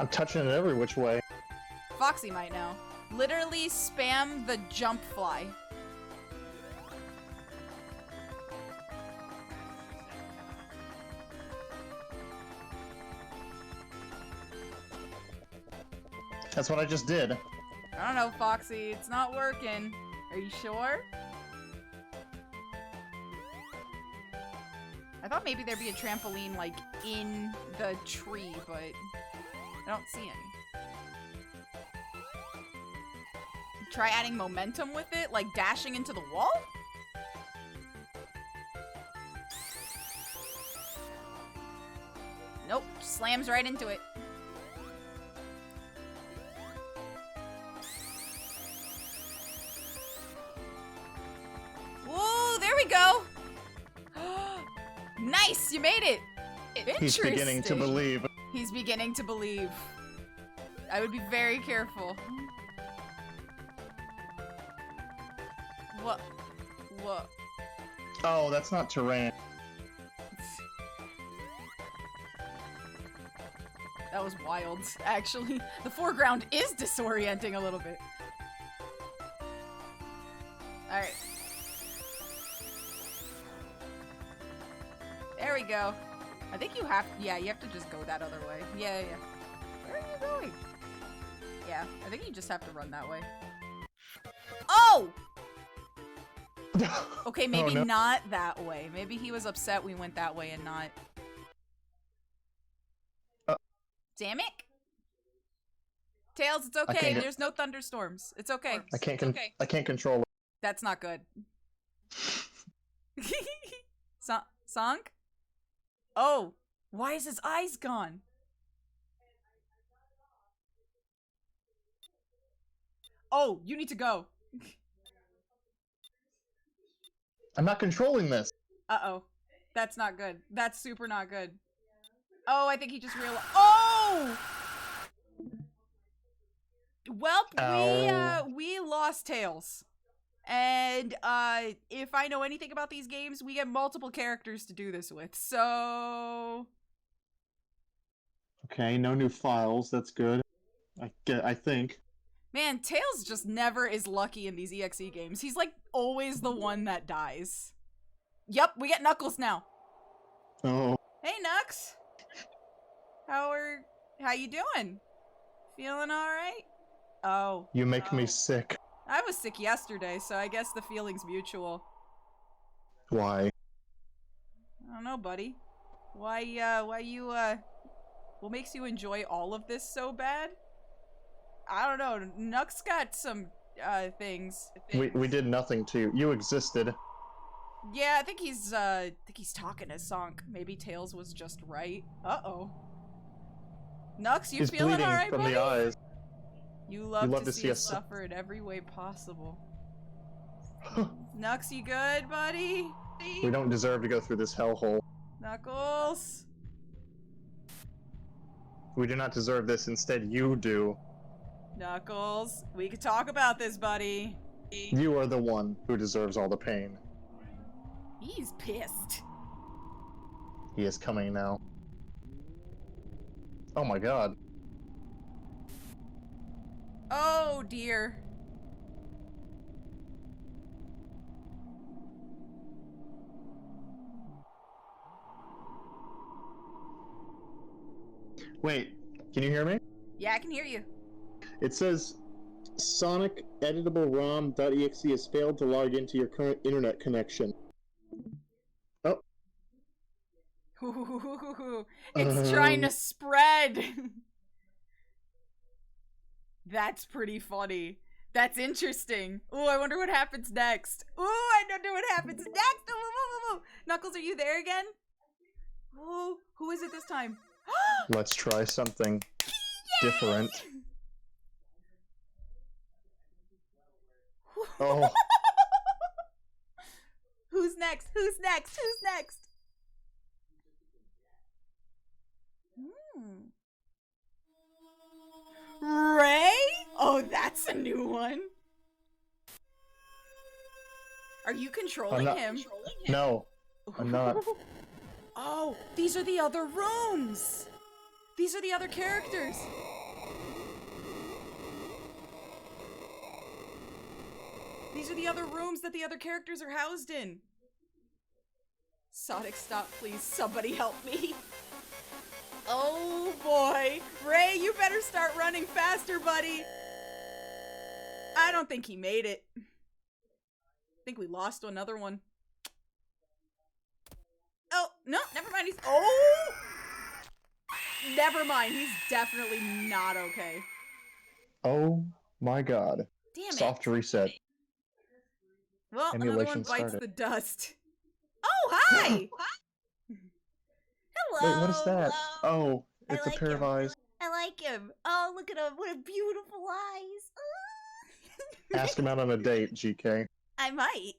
I'm touching it every which way. Foxy might know. Literally spam the jump fly. That's what I just did. I don't know, Foxy. It's not working. Are you sure? I thought maybe there'd be a trampoline, like, in the tree, but I don't see any. Try adding momentum with it, like dashing into the wall? Nope, slams right into it. Whoa, there we go! Nice, you made it! He's beginning to believe. He's beginning to believe. I would be very careful. What? What? Oh, that's not terrain. That was wild, actually. The foreground is disorienting a little bit. Alright. There we go. I think you have, yeah, you have to just go that other way. Yeah. Where are you going? Yeah, I think you just have to run that way. Oh! Okay, maybe not that way. Maybe he was upset we went that way and not. Damn it! Tails, it's okay. There's no thunderstorms. It's okay. I can't control it. That's not good. Song? Oh, why is his eyes gone? Oh, you need to go. I'm not controlling this. Uh-oh. That's not good. That's super not good. Oh, I think he just realized. Oh! Well, we lost Tails. And, if I know anything about these games, we get multiple characters to do this with, so... Okay, no new files, that's good. I think. Man, Tails just never is lucky in these EXE games. He's, like, always the one that dies. Yup, we get Knuckles now. Oh. Hey, Nux! How you doing? Feeling alright? Oh. You make me sick. I was sick yesterday, so I guess the feeling's mutual. Why? I don't know, buddy. Why you, what makes you enjoy all of this so bad? I don't know. Nux got some, things. We did nothing to you. You existed. Yeah, I think he's talking to Sonk. Maybe Tails was just right. Uh-oh. Nux, you feeling alright, buddy? He's bleeding from the eyes. You love to see us suffer in every way possible. Nux, you good, buddy? We don't deserve to go through this hellhole. Knuckles! We do not deserve this, instead you do. Knuckles, we could talk about this, buddy. You are the one who deserves all the pain. He's pissed. He is coming now. Oh my god. Oh dear. Wait, can you hear me? Yeah, I can hear you. It says Sonic editable ROM.exe has failed to log into your current internet connection. Oh. It's trying to spread. That's pretty funny. That's interesting. Ooh, I wonder what happens next. Ooh, I wonder what happens next. Ooh. Knuckles, are you there again? Ooh, who is it this time? Let's try something different. Oh, Who's next? Who's next? Who's next? Ray? Oh, that's a new one. Are you controlling him? no, I'm not. Oh, these are the other rooms. These are the other characters. These are the other rooms that the other characters are housed in. Sonic, stop, please. Somebody help me. Oh boy. Ray, you better start running faster, buddy. I don't think he made it. I think we lost another one. Oh, no, never mind. He's... Oh! Never mind. He's definitely not okay. Oh my god. Damn it. Soft reset. Well, another Emulation one bites started. the dust. Oh, hi! Hello. Wait, what is that? Hello. Oh, it's I a like pair of him. eyes. I like him. Oh, look at him. What a beautiful eyes. Ask him out on a date, GK. I might.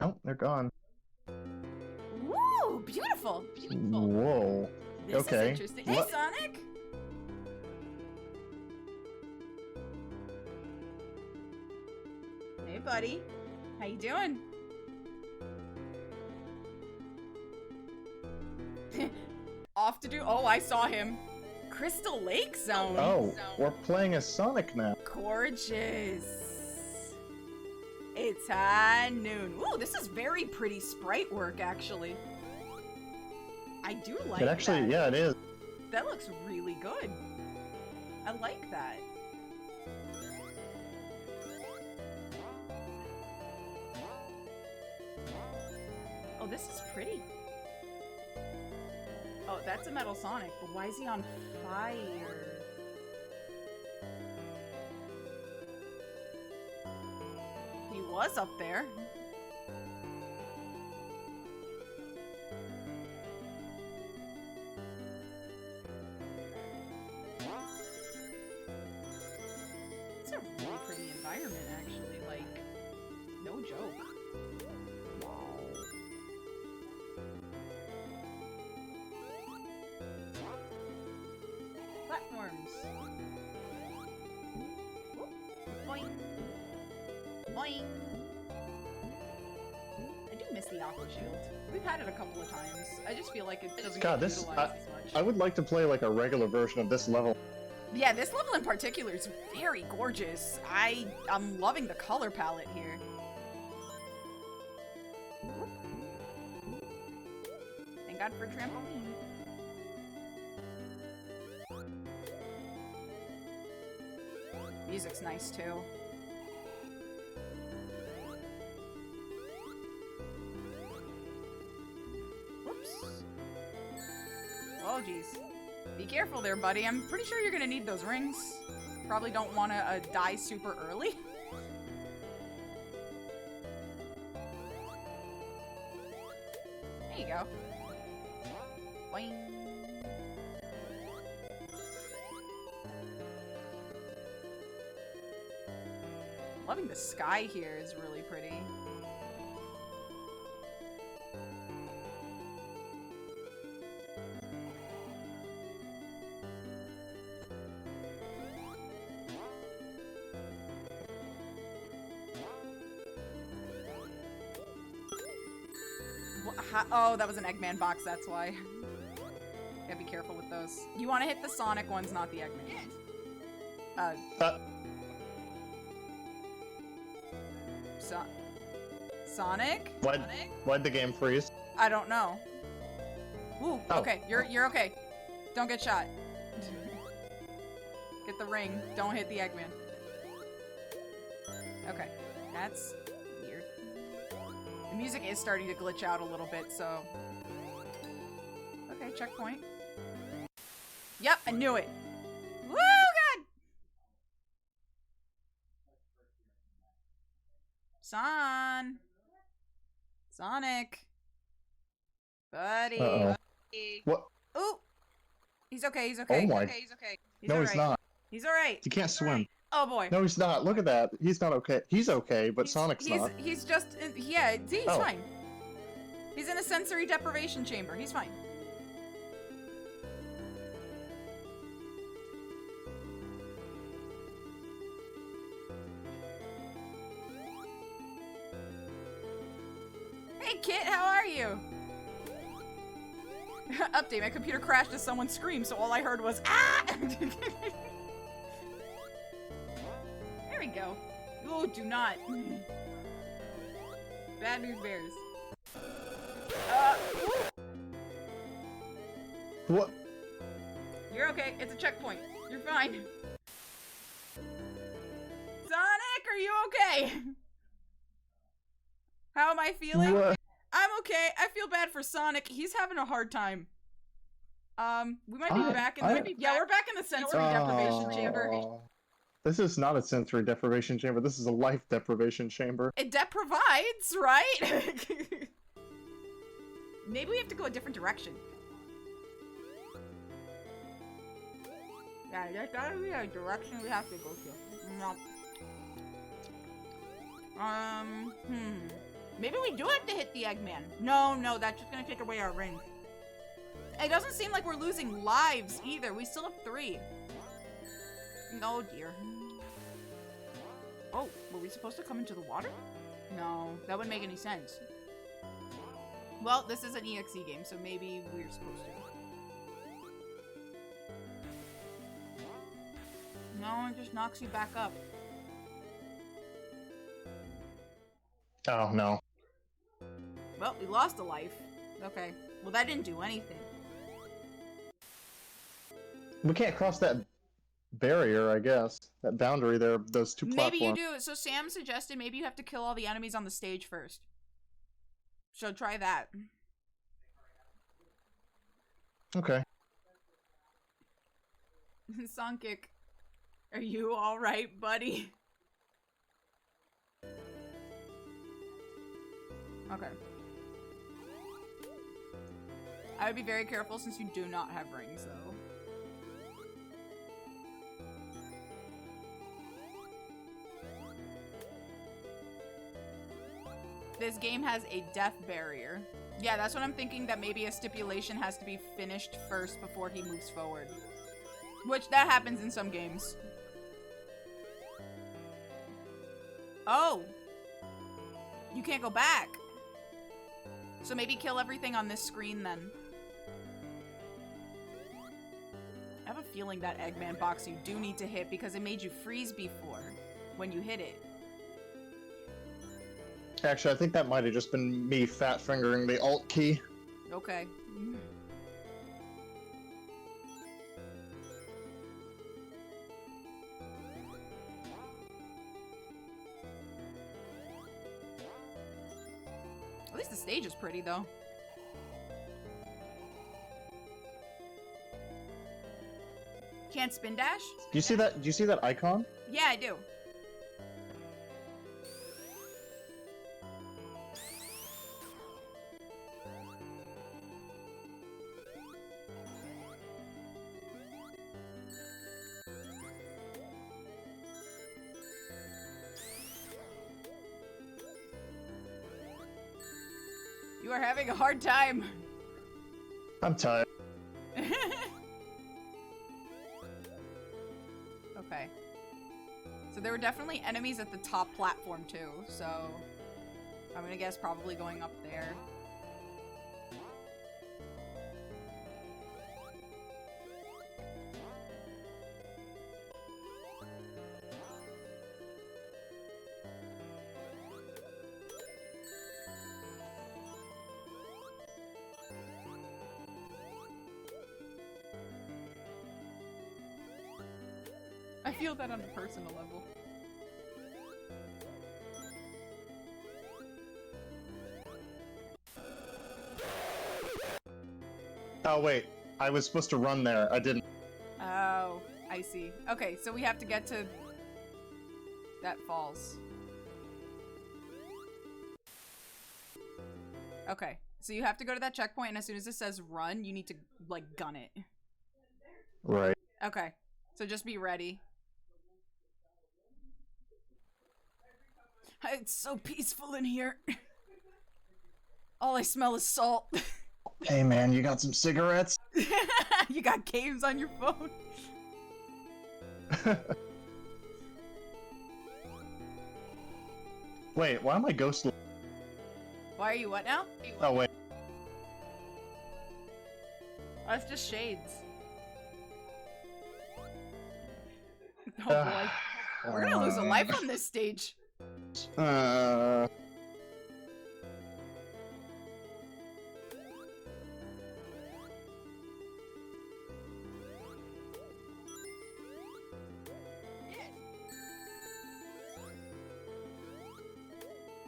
Oh, they're gone. Woo, beautiful. Beautiful. Whoa. This Okay. is interesting. Hey, What? Sonic. Hey, buddy. How you doing? Off to do... Oh, I saw him. Crystal Lake Zone. Oh, we're playing as Sonic now. Gorgeous. It's high noon. Ooh, this is very pretty sprite work, actually. I do like It actually, that. yeah, it is. That looks really good. I like that. Oh, this is pretty. Oh, that's a Metal Sonic, but why is he on fire? He was up there. It's a really pretty environment, actually. Like, no joke. Platforms. Boing. Boing. I do miss the Aqua Shield. We've had it a couple of times. I just feel like it doesn't God, get this utilized as much. I would like to play like a regular version of this level. Yeah, this level in particular is very gorgeous. I'm loving the color palette here. Thank God for trampoline. Music's nice too. Whoops. Oh geez. Be careful there, buddy. I'm pretty sure you're gonna need those rings. Probably don't want to die super early. There you go. Boing. Loving the sky here is really pretty. Oh, that was an Eggman box, that's why. Gotta be careful with those. You want to hit the Sonic ones, not the Eggman ones. Sonic? Why'd the game freeze? I don't know. Ooh, Oh. okay, you're okay. Don't get shot. Get the ring. Don't hit the Eggman. Okay, that's weird. The music is starting to glitch out a little bit, so... Okay, checkpoint. Yep, I knew it. Woo, God! Sonic. Buddy. Uh-oh. What? Ooh! He's okay, he's okay. Oh my... He's No, all he's right. not. He's alright. He can't swim. Oh boy. No, he's not. Look at that. He's not okay. He's okay, but Sonic's not. He's just, yeah, he's Oh. fine. He's in a sensory deprivation chamber. He's fine. Hey Kit, how are you? Update, my computer crashed as someone screamed, so all I heard was, ah! There we go. Oh, do not. Bad news bears. What? You're okay. It's a checkpoint. You're fine. Sonic, are you okay? How am I feeling? What? I'm okay. I feel bad for Sonic. He's having a hard time. We might be back in the... Yeah, we're back in the sensory deprivation chamber. This is not a sensory deprivation chamber. This is a life deprivation chamber. It deprovides, right? Maybe we have to go a different direction. Yeah, there's gotta be a direction we have to go to. Maybe we do have to hit the Eggman. No, that's just gonna take away our ring. It doesn't seem like we're losing lives either. We still have 3. Oh dear. Oh, were we supposed to come into the water? No, that wouldn't make any sense. Well, this is an EXE game, so maybe we're supposed to. No, it just knocks you back up. Oh, no. Well, we lost a life. Okay. Well, that didn't do anything. We can't cross that barrier, I guess. That boundary there, those 2 platforms. Maybe you do. So Sam suggested maybe you have to kill all the enemies on the stage first. So try that. Okay. Songkick, are you alright, buddy? Okay. I would be very careful since you do not have rings, though. This game has a death barrier. Yeah, that's what I'm thinking, that maybe a stipulation has to be finished first before he moves forward. Which, that happens in some games. Oh! You can't go back! So maybe kill everything on this screen then. I have a feeling that Eggman box you do need to hit because it made you freeze before when you hit it. Actually, I think that might have just been me fat fingering the Alt key. Okay. At least the stage is pretty, though. Can't spin dash? Do you see that? Do you see that icon? Yeah, I do. You are having a hard time. I'm tired. Okay. So there were definitely enemies at the top platform too, so I'm gonna guess probably going up there. I feel that on a personal level. Oh wait, I was supposed to run there. I didn't. Oh, I see. Okay, so we have to get to that falls. Okay, so you have to go to that checkpoint, and as soon as it says run, you need to, like, gun it. Right. Okay. So just be ready. It's so peaceful in here. All I smell is salt. Hey man, you got some cigarettes? You got games on your phone. Wait, why am I ghost? Why are you what now? Oh wait. Oh, it's just shades. Oh boy. We're gonna lose a life on this stage.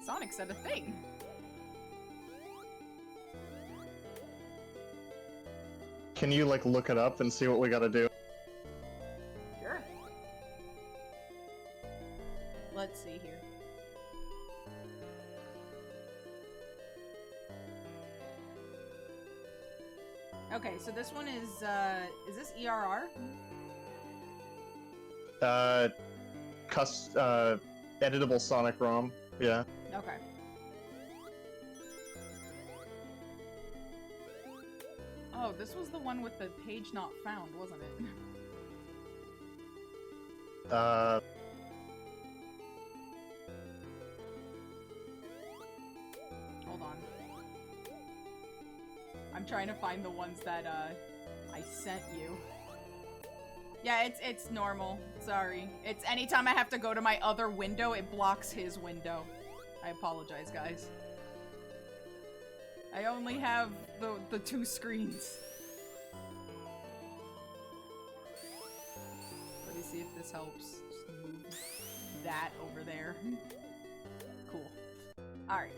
Sonic said a thing. Can you like look it up and see what we gotta do? Sure. Let's see here. Okay, so this one is this ERR? Editable Sonic ROM. Yeah. Okay. Oh, this was the one with the page not found, wasn't it? Hold on. I'm trying to find the ones that, I sent you. Yeah, it's normal. Sorry. It's anytime I have to go to my other window, it blocks his window. I apologize, guys. I only have the two screens. Let me see if this helps. Just move that over there. Cool. Alright.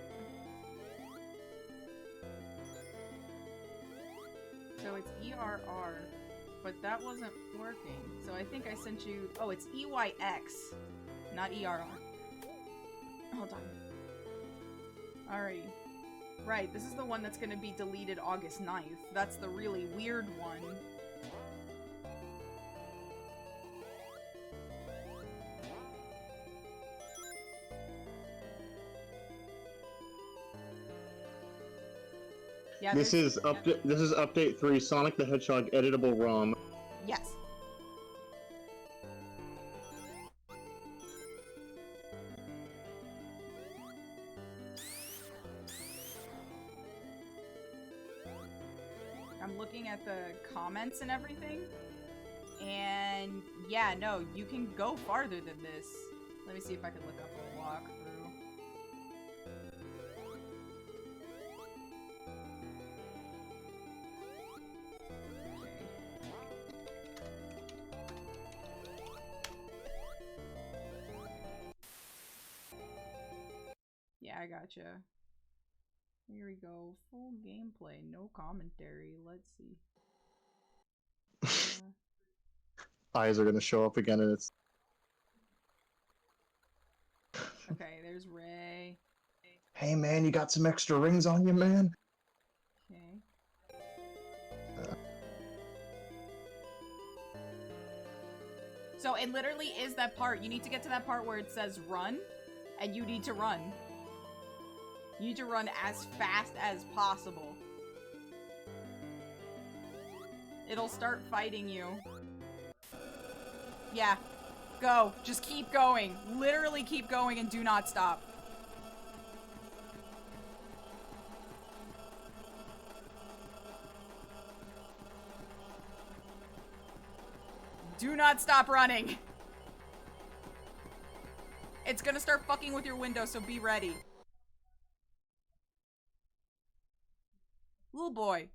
So it's ERR, but that wasn't working. So I think I sent you... Oh, it's EYX, not ERR. Hold on. Alrighty. Right, this is the one that's gonna be deleted August 9th. That's the really weird one. Yeah, This is update 3, Sonic the Hedgehog editable ROM. Yes. I'm looking at the comments and everything, and yeah, no, you can go farther than this. Let me see if I can look up a walkthrough. Yeah, I gotcha. Here we go. Full gameplay, no commentary. Let's see. Eyes are gonna show up again, and it's... Okay, there's Ray. Hey man, you got some extra rings on you, man? Okay. So it literally is that part. You need to get to that part where it says run, and you need to run. You need to run as fast as possible. It'll start fighting you. Yeah. Go. Just keep going. Literally keep going and do not stop. Do not stop running. It's gonna start fucking with your window, so be ready. Little boy.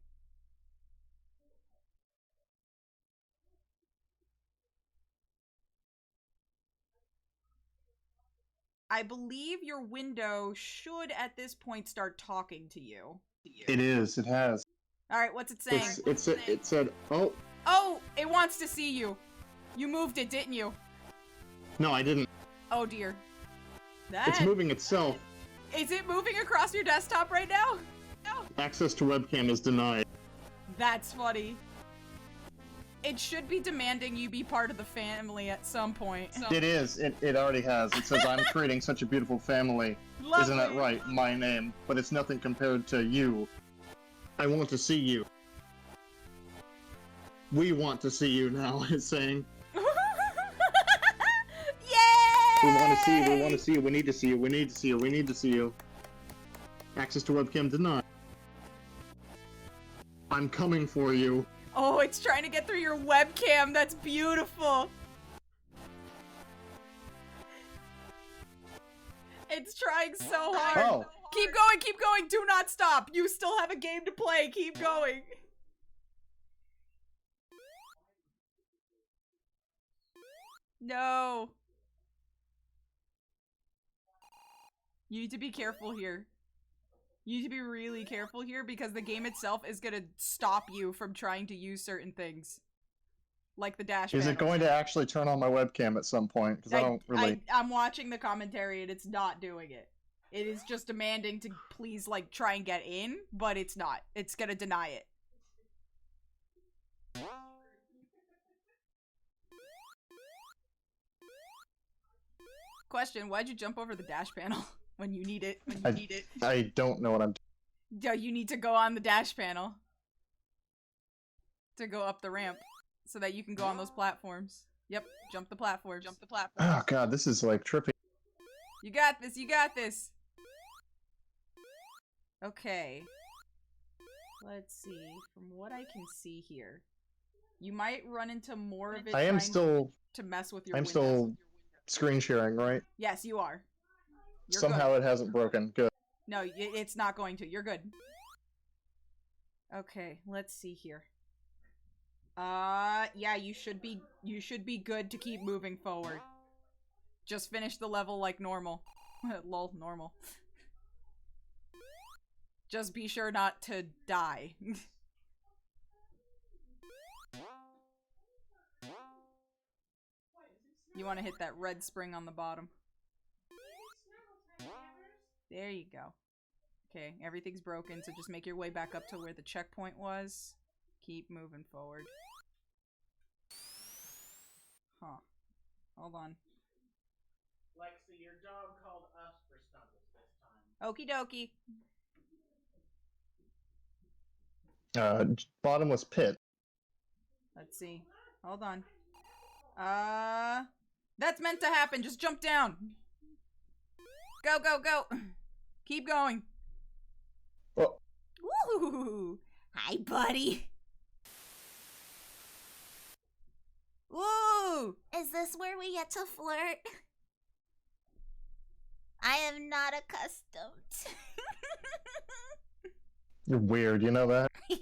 I believe your window should at this point start talking to you. It is, it has. Alright, what's it saying? It said, oh. Oh, it wants to see you. You moved it, didn't you? No, I didn't. Oh dear. It's moving itself. Is it moving across your desktop right now? No. Access to webcam is denied. That's funny. It should be demanding you be part of the family at some point. It is. It already has. It says, I'm creating such a beautiful family. Lovely. Isn't that right? My name. But it's nothing compared to you. I want to see you. We want to see you now, it's saying. Yay! We want to see you. We want to see you. We need to see you. We need to see you. We need to see you. Access to webcam denied. I'm coming for you. Oh, it's trying to get through your webcam. That's beautiful. It's trying so hard. Oh. Keep going, keep going. Do not stop. You still have a game to play. Keep going. No. You need to be careful here. You need to be really careful here because the game itself is gonna stop you from trying to use certain things. Like the dash Is panel. it going to actually turn on my webcam at some point? Because I don't really... I'm watching the commentary and it's not doing it. It is just demanding to please, like, try and get in, but it's not. It's gonna deny it. Question, why'd you jump over the dash panel when you need it? I don't know what I'm doing. Yeah, you need to go on the dash panel to go up the ramp so that you can go on those platforms. Yep, jump the platforms. Jump the platforms. Oh god, this is like trippy. You got this, you got this. Okay. Let's see. From what I can see here, you might run into more of it. I am still... to mess with your I'm windows. still screen sharing, right? Yes, you are. You're Somehow good. it hasn't broken. Good. No, it's not going to. You're good. Okay, let's see here. Yeah, you should be good to keep moving forward. Just finish the level like normal. Lol, normal. Just be sure not to die. You want to hit that red spring on the bottom. There you go. Okay, everything's broken, so just make your way back up to where the checkpoint was. Keep moving forward. Huh. Hold on. Lexi, your dog called us for snuggles this time. Okie dokie. Bottomless pit. Let's see. Hold on. That's meant to happen. Just jump down. Go, go, go. Keep going. Oh. Woo! Hi, buddy. Woo! Is this where we get to flirt? I am not accustomed. You're weird, you know that? He's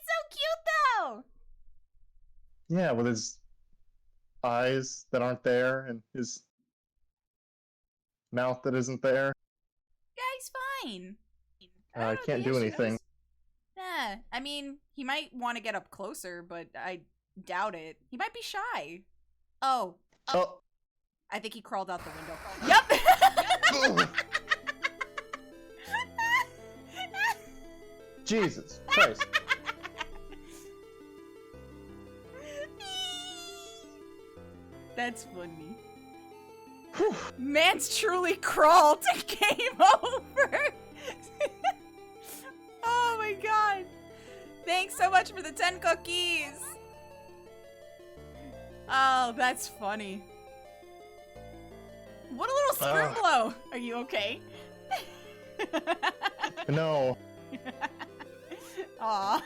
so cute though! Yeah, with his eyes that aren't there and his mouth that isn't there. Yeah, he's fine. I don't know can't the do issue anything. is. Yeah, I mean, he might want to get up closer, but I doubt it. He might be shy. Oh, Oh. I think he crawled out the window. Yep! Jesus Christ. That's funny. Man's truly crawled to game over. Oh my god. Thanks so much for the 10 cookies. Oh, that's funny. What a little scrimblow. Are you okay? No. Aw.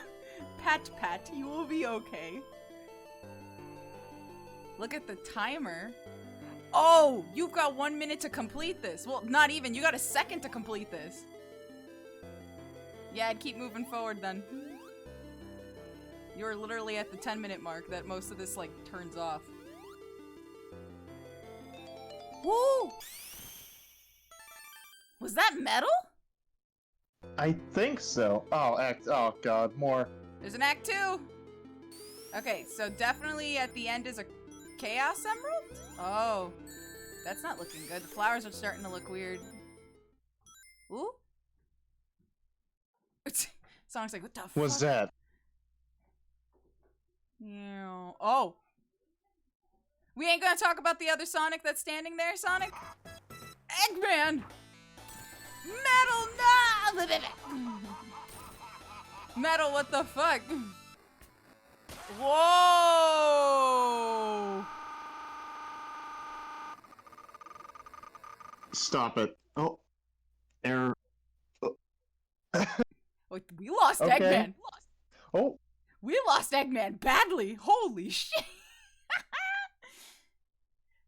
Pat, you will be okay. Look at the timer. Oh, you've got 1 minute to complete this. Well, not even. You got a second to complete this. Yeah, I'd keep moving forward then. You're literally at the 10-minute mark that most of this, like, turns off. Woo! Was that metal? I think so. Oh god, more. There's an act 2. Okay, so definitely at the end is a Chaos Emerald? Oh, that's not looking good. The flowers are starting to look weird. Ooh. Sonic's like, what the fuck? What's that? Ew. Oh. We ain't gonna talk about the other Sonic that's standing there, Sonic? Eggman! Metal, no! Metal, what the fuck? Whoa! Stop it. Oh. Error. Wait, we lost Okay. Eggman. Oh. We lost Eggman badly. Holy shit.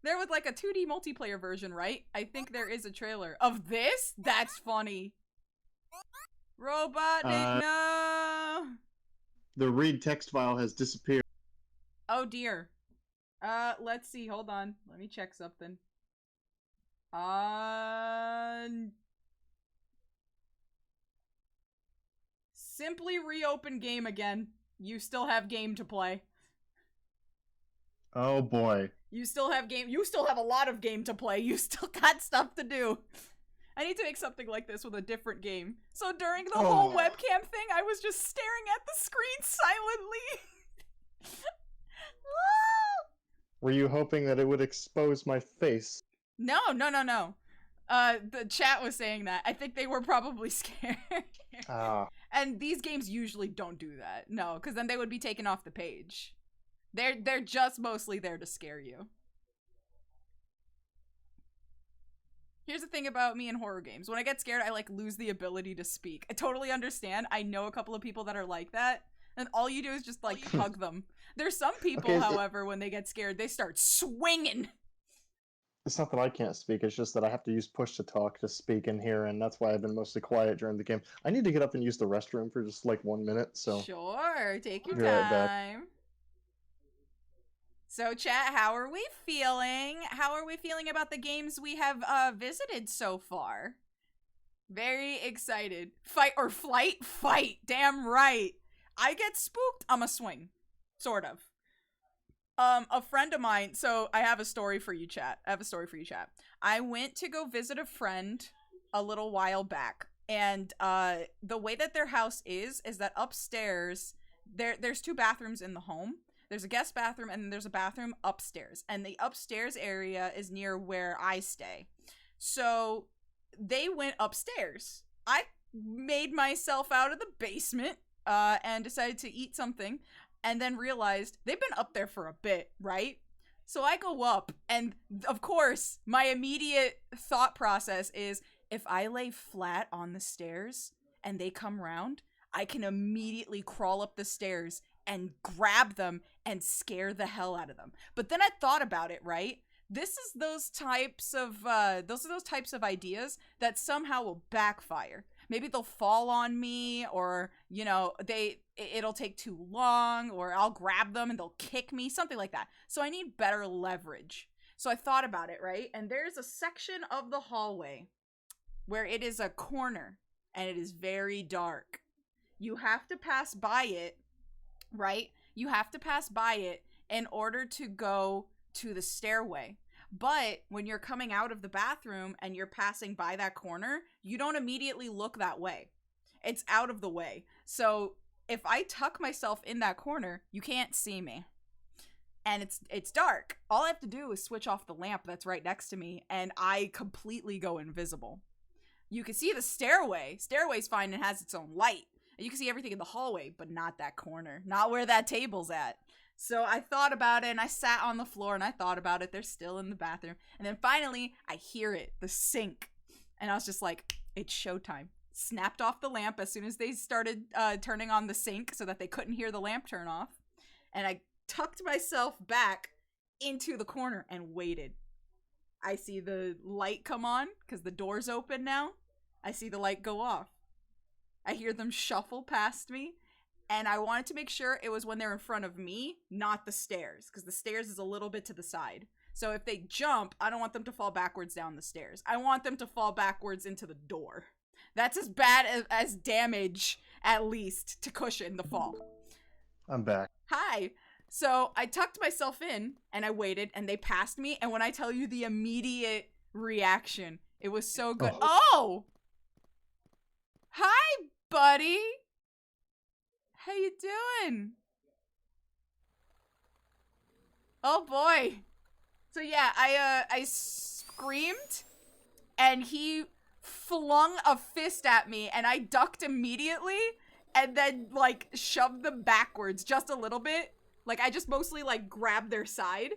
There was like a 2D multiplayer version, right? I think there is a trailer of this. That's funny. Robotnik, no. The read text file has disappeared. Oh dear. Let's see. Hold on. Let me check something. Simply reopen game again. You still have game to play. Oh boy. You still have game. You still have a lot of game to play. You still got stuff to do. I need to make something like this with a different game. So during the whole webcam thing, I was just staring at the screen silently. Were you hoping that it would expose my face? No. The chat was saying that. I think they were probably scared. And these games usually don't do that. No, because then they would be taken off the page. They're just mostly there to scare you. Here's the thing about me in horror games. When I get scared, I like lose the ability to speak. I totally understand. I know a couple of people that are like that. And all you do is just like hug them. There's some people, however, when they get scared, they start swinging. It's not that I can't speak, it's just that I have to use push to talk to speak in here, and that's why I've been mostly quiet during the game. I need to get up and use the restroom for just like 1 minute, so... Sure, take your Be right back. time. So chat, how are we feeling? How are we feeling about the games we have visited so far? Very excited. Fight or flight? Fight. Damn right. I get spooked, I'm a swing. Sort of. A friend of mine, so I have a story for you, chat. I went to go visit a friend a little while back, and the way that their house is that upstairs, there's 2 bathrooms in the home. There's a guest bathroom, and then there's a bathroom upstairs, and the upstairs area is near where I stay. So they went upstairs. I made myself out of the basement and decided to eat something. And then realized they've been up there for a bit, right? So I go up, and of course, my immediate thought process is, if I lay flat on the stairs and they come round, I can immediately crawl up the stairs and grab them and scare the hell out of them. But then I thought about it, right? This is those types of ideas that somehow will backfire. Maybe they'll fall on me, or, you know, it'll take too long, or I'll grab them and they'll kick me, something like that. So I need better leverage. So I thought about it, right? And there's a section of the hallway where it is a corner and it is very dark. You have to pass by it, right? You have to pass by it in order to go to the stairway. But when you're coming out of the bathroom and you're passing by that corner, you don't immediately look that way. It's out of the way. So if I tuck myself in that corner, you can't see me. And it's dark. All I have to do is switch off the lamp that's right next to me, and I completely go invisible. You can see the stairway. Stairway's fine and has its own light. You can see everything in the hallway, but not that corner. Not where that table's at. So I thought about it, and I sat on the floor, and I thought about it. They're still in the bathroom. And then finally, I hear it, the sink. And I was just like, it's showtime. Snapped off the lamp as soon as they started turning on the sink so that they couldn't hear the lamp turn off. And I tucked myself back into the corner and waited. I see the light come on, because the door's open now. I see the light go off. I hear them shuffle past me. And I wanted to make sure it was when they're in front of me, not the stairs, because the stairs is a little bit to the side. So if they jump, I don't want them to fall backwards down the stairs. I want them to fall backwards into the door. That's as bad as damage, at least, to cushion the fall. I'm back. Hi. So I tucked myself in, and I waited, and they passed me, and when I tell you the immediate reaction, it was so good. Oh! Hi, buddy! How you doing? Oh boy. So yeah, I screamed, and he flung a fist at me, and I ducked immediately, and then like shoved them backwards just a little bit. Like I just mostly like grabbed their side,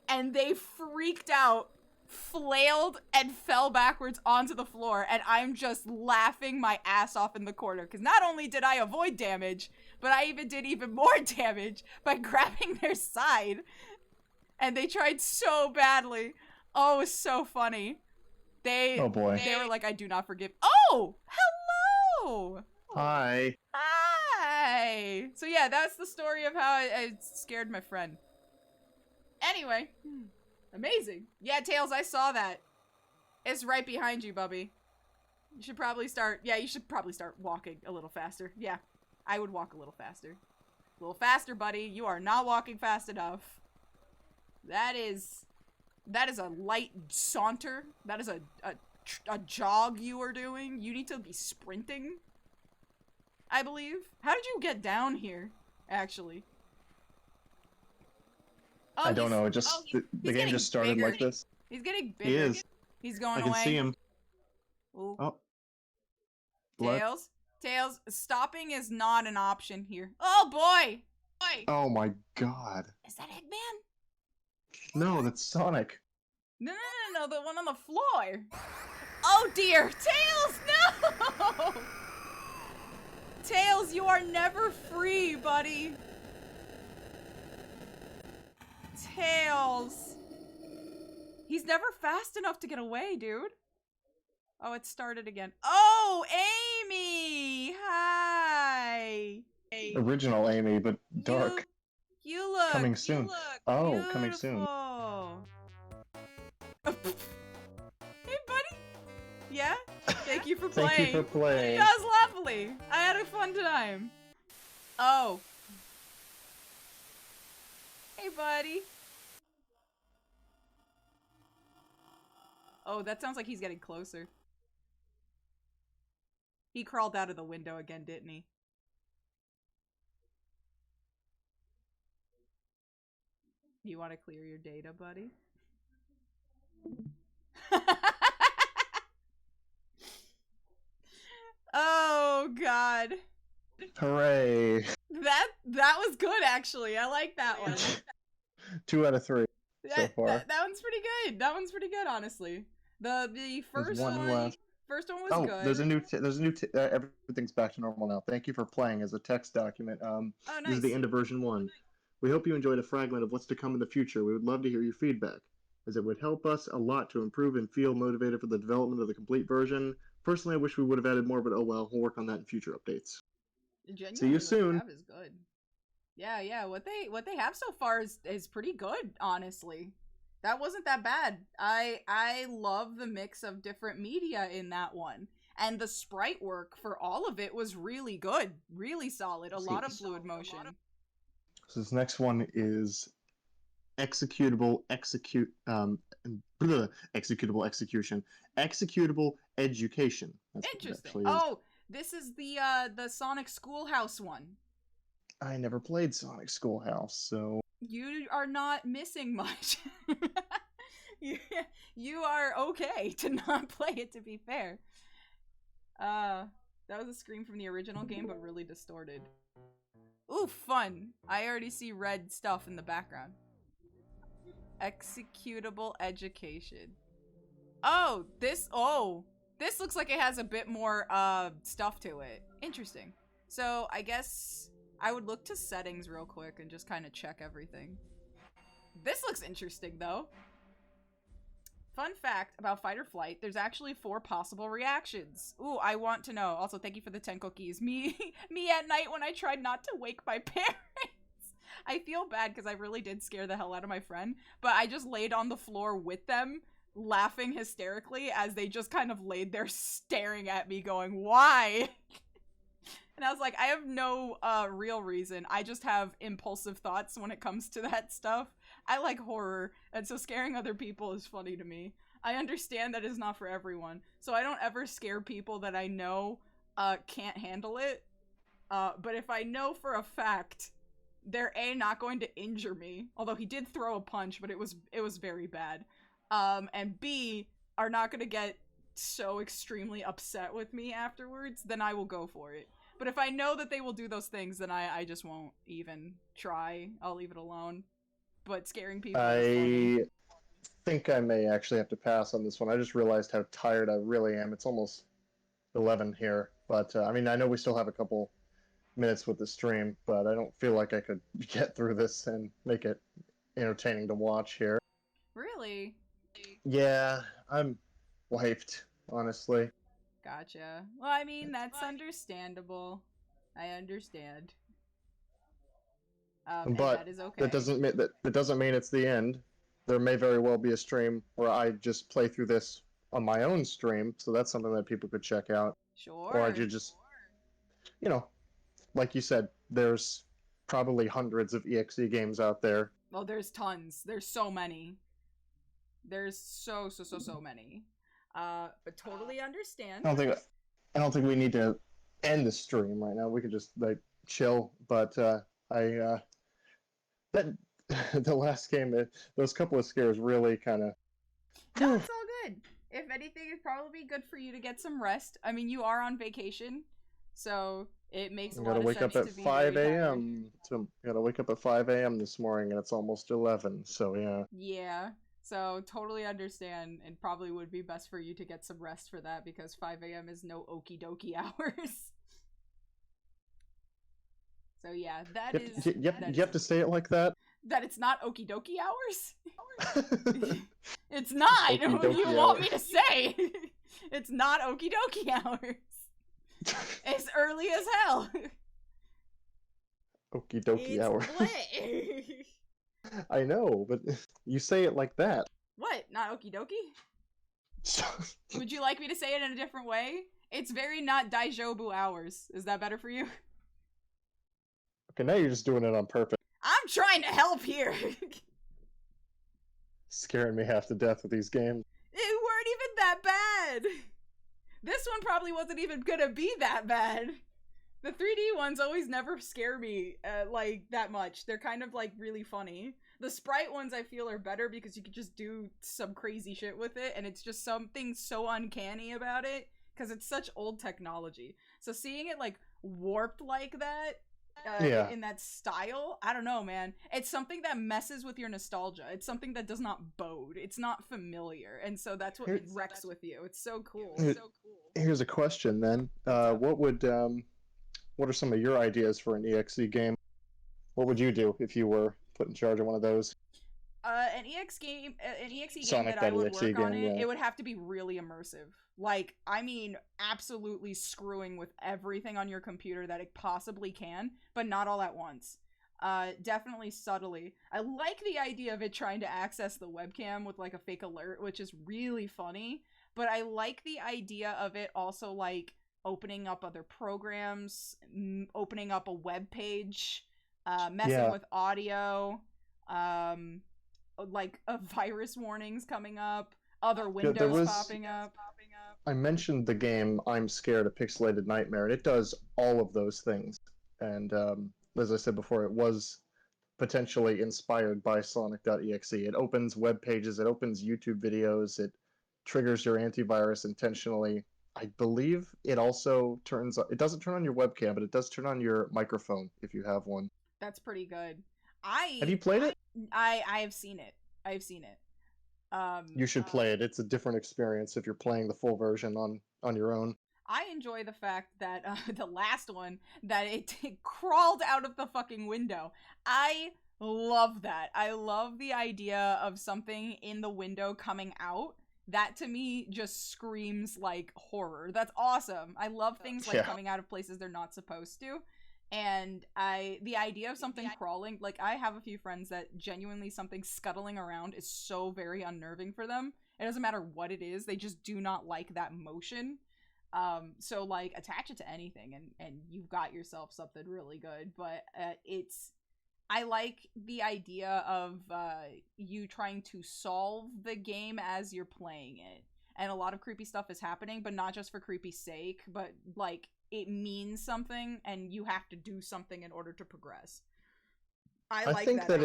and they freaked out, flailed, and fell backwards onto the floor, and I'm just laughing my ass off in the corner, because not only did I avoid damage, but I even did even more damage by grabbing their side. And they tried so badly. Oh, it was so funny. Oh boy. They were like, I do not forgive. Oh, hello. Hi. Hi. So yeah, that's the story of how I scared my friend. Anyway, amazing. Yeah, Tails, I saw that. It's right behind you, Bubby. You should probably start, walking a little faster. Yeah, I would walk a little faster. A little faster, buddy. You are not walking fast enough. That is a light saunter. That is a jog you are doing. You need to be sprinting, I believe. How did you get down here, actually? Oh, I don't know. It just the game just started bigger. like this. He's getting bigger. He is. He's going I away. can see him. Ooh. Oh. Blood. Tails, stopping is not an option here. Oh boy! Oh my god. Is that Eggman? No, that's Sonic. No, the one on the floor. Oh dear, Tails, no! Tails, you are never free, buddy. Tails. He's never fast enough to get away, dude. Oh, it started again. Oh, Amy! Hi! Original Amy, but dark. You look. Coming soon. Oh, beautiful. coming soon. Hey, buddy. Yeah? Thank you for playing. Thank you for playing. That was lovely. I had a fun time. Oh. Hey, buddy. Oh, that sounds like he's getting closer. He crawled out of the window again, didn't he? You want to clear your data, buddy? Oh, God. Hooray. That was good, actually. I like that one. 2 out of 3 so far. That one's pretty good. That one's pretty good, honestly. The first one left. First one was good. There's a new everything's back to normal now. Thank you for playing as a text document. Oh, nice. This is the end of version 1. We hope you enjoyed a fragment of what's to come in the future. We would love to hear your feedback, as it would help us a lot to improve and feel motivated for the development of the complete version. Personally, I wish we would have added more, but oh well, we'll work on that in future updates. Genuinely, See you soon. What they have is good. Yeah. What they have so far is pretty good, honestly. That wasn't that bad. I love the mix of different media in that one. And the sprite work for all of it was really good. Really solid. A lot of fluid motion. So this next one is executable execution. Executable education. That's interesting. Oh, this is the Sonic Schoolhouse one. I never played Sonic Schoolhouse, so you are not missing much. you are okay to not play it, to be fair. That was a scream from the original game, but really distorted. Ooh, fun. I already see red stuff in the background. Executable education. Oh, this looks like it has a bit more stuff to it. Interesting. So I guess I would look to settings real quick and just kind of check everything. This looks interesting though. Fun fact about fight or flight, there's actually 4 possible reactions. Ooh, I want to know. Also, thank you for the 10 cookies. Me at night when I tried not to wake my parents. I feel bad because I really did scare the hell out of my friend, but I just laid on the floor with them, laughing hysterically as they just kind of laid there staring at me going, why? And I was like, I have no real reason. I just have impulsive thoughts when it comes to that stuff. I like horror, and so scaring other people is funny to me. I understand that it's not for everyone, so I don't ever scare people that I know can't handle it. But if I know for a fact they're not going to injure me, although he did throw a punch, but it was very bad. And B, are not gonna get so extremely upset with me afterwards, then I will go for it. But if I know that they will do those things, then I just won't even try. I'll leave it alone. But scaring people is funny. I think I may actually have to pass on this one. I just realized how tired I really am. It's almost 11 here, but I mean, I know we still have a couple minutes with the stream, but I don't feel like I could get through this and make it entertaining to watch here. Really? Yeah, I'm wiped, honestly. Gotcha. Well, I mean, that's understandable. I understand. And But that is okay. that doesn't mean it's the end. There may very well be a stream where I just play through this on my own stream, so that's something that people could check out. Sure. Or I could just, you know, like you said, there's probably hundreds of EXE games out there. Well, there's tons. There's so many. There's so many. But totally understand. I don't think we need to end the stream right now. We could just like chill. But that the last game, those couple of scares really kind of. No, it's all good. If anything, it'd probably be good for you to get some rest. I mean, you are on vacation, so it makes a lot of sense to be gotta wake up at 5 a.m. Gotta wake up at 5 a.m. this morning, and it's almost 11. So yeah. Yeah. So totally understand, and probably would be best for you to get some rest for that, because 5 a.m. is no okie dokie hours. So yeah, You have to say it like that. That it's not okie dokie hours? It's not! What do you Okie-dokie want hours. me to say? It's not okie dokie hours. It's early as hell. Okie dokie It's hour. what? I know, but you say it like that. What? Not okie dokie? Would you like me to say it in a different way? It's very not daijobu hours. Is that better for you? Okay, now you're just doing it on purpose. I'm trying to help here. Scaring me half to death with these games. It weren't even that bad. This one probably wasn't even gonna be that bad. The 3D ones always never scare me like that much. They're kind of like really funny. The sprite ones I feel are better because you could just do some crazy shit with it, and it's just something so uncanny about it because it's such old technology. So seeing it like warped like that in that style, I don't know, man. It's something that messes with your nostalgia. It's something that does not bode. It's not familiar, and so that's what it wrecks with you. It's so cool. Here's a question then. What are some of your ideas for an EXE game? What would you do if you were put in charge of one of those? An EXE game Sonic that I would .exe work on game, it, yeah. it would have to be really immersive. Like, I mean, absolutely screwing with everything on your computer that it possibly can, but not all at once. Definitely subtly. I like the idea of it trying to access the webcam with like a fake alert, which is really funny, but I like the idea of it also like opening up other programs, opening up a web page, messing with audio, like virus warnings coming up, other windows popping up. I mentioned the game I'm Scared: A Pixelated Nightmare, and it does all of those things. And as I said before, it was potentially inspired by Sonic.exe. It opens web pages, it opens YouTube videos, it triggers your antivirus intentionally. I believe it also it doesn't turn on your webcam, but it does turn on your microphone if you have one. That's pretty good. Have you played it? I have seen it. I've seen it. You should play it. It's a different experience if you're playing the full version on your own. I enjoy the fact that the last one, that it crawled out of the fucking window. I love that. I love the idea of something in the window coming out. That to me just screams like horror. That's awesome. I love things like coming out of places they're not supposed to. And the idea of something crawling, like I have a few friends that genuinely something scuttling around is so very unnerving for them. It doesn't matter what it is, they just do not like that motion. So like attach it to anything and you've got yourself something really good. But I like the idea of you trying to solve the game as you're playing it. And a lot of creepy stuff is happening, but not just for creepy sake, but like it means something and you have to do something in order to progress. I think that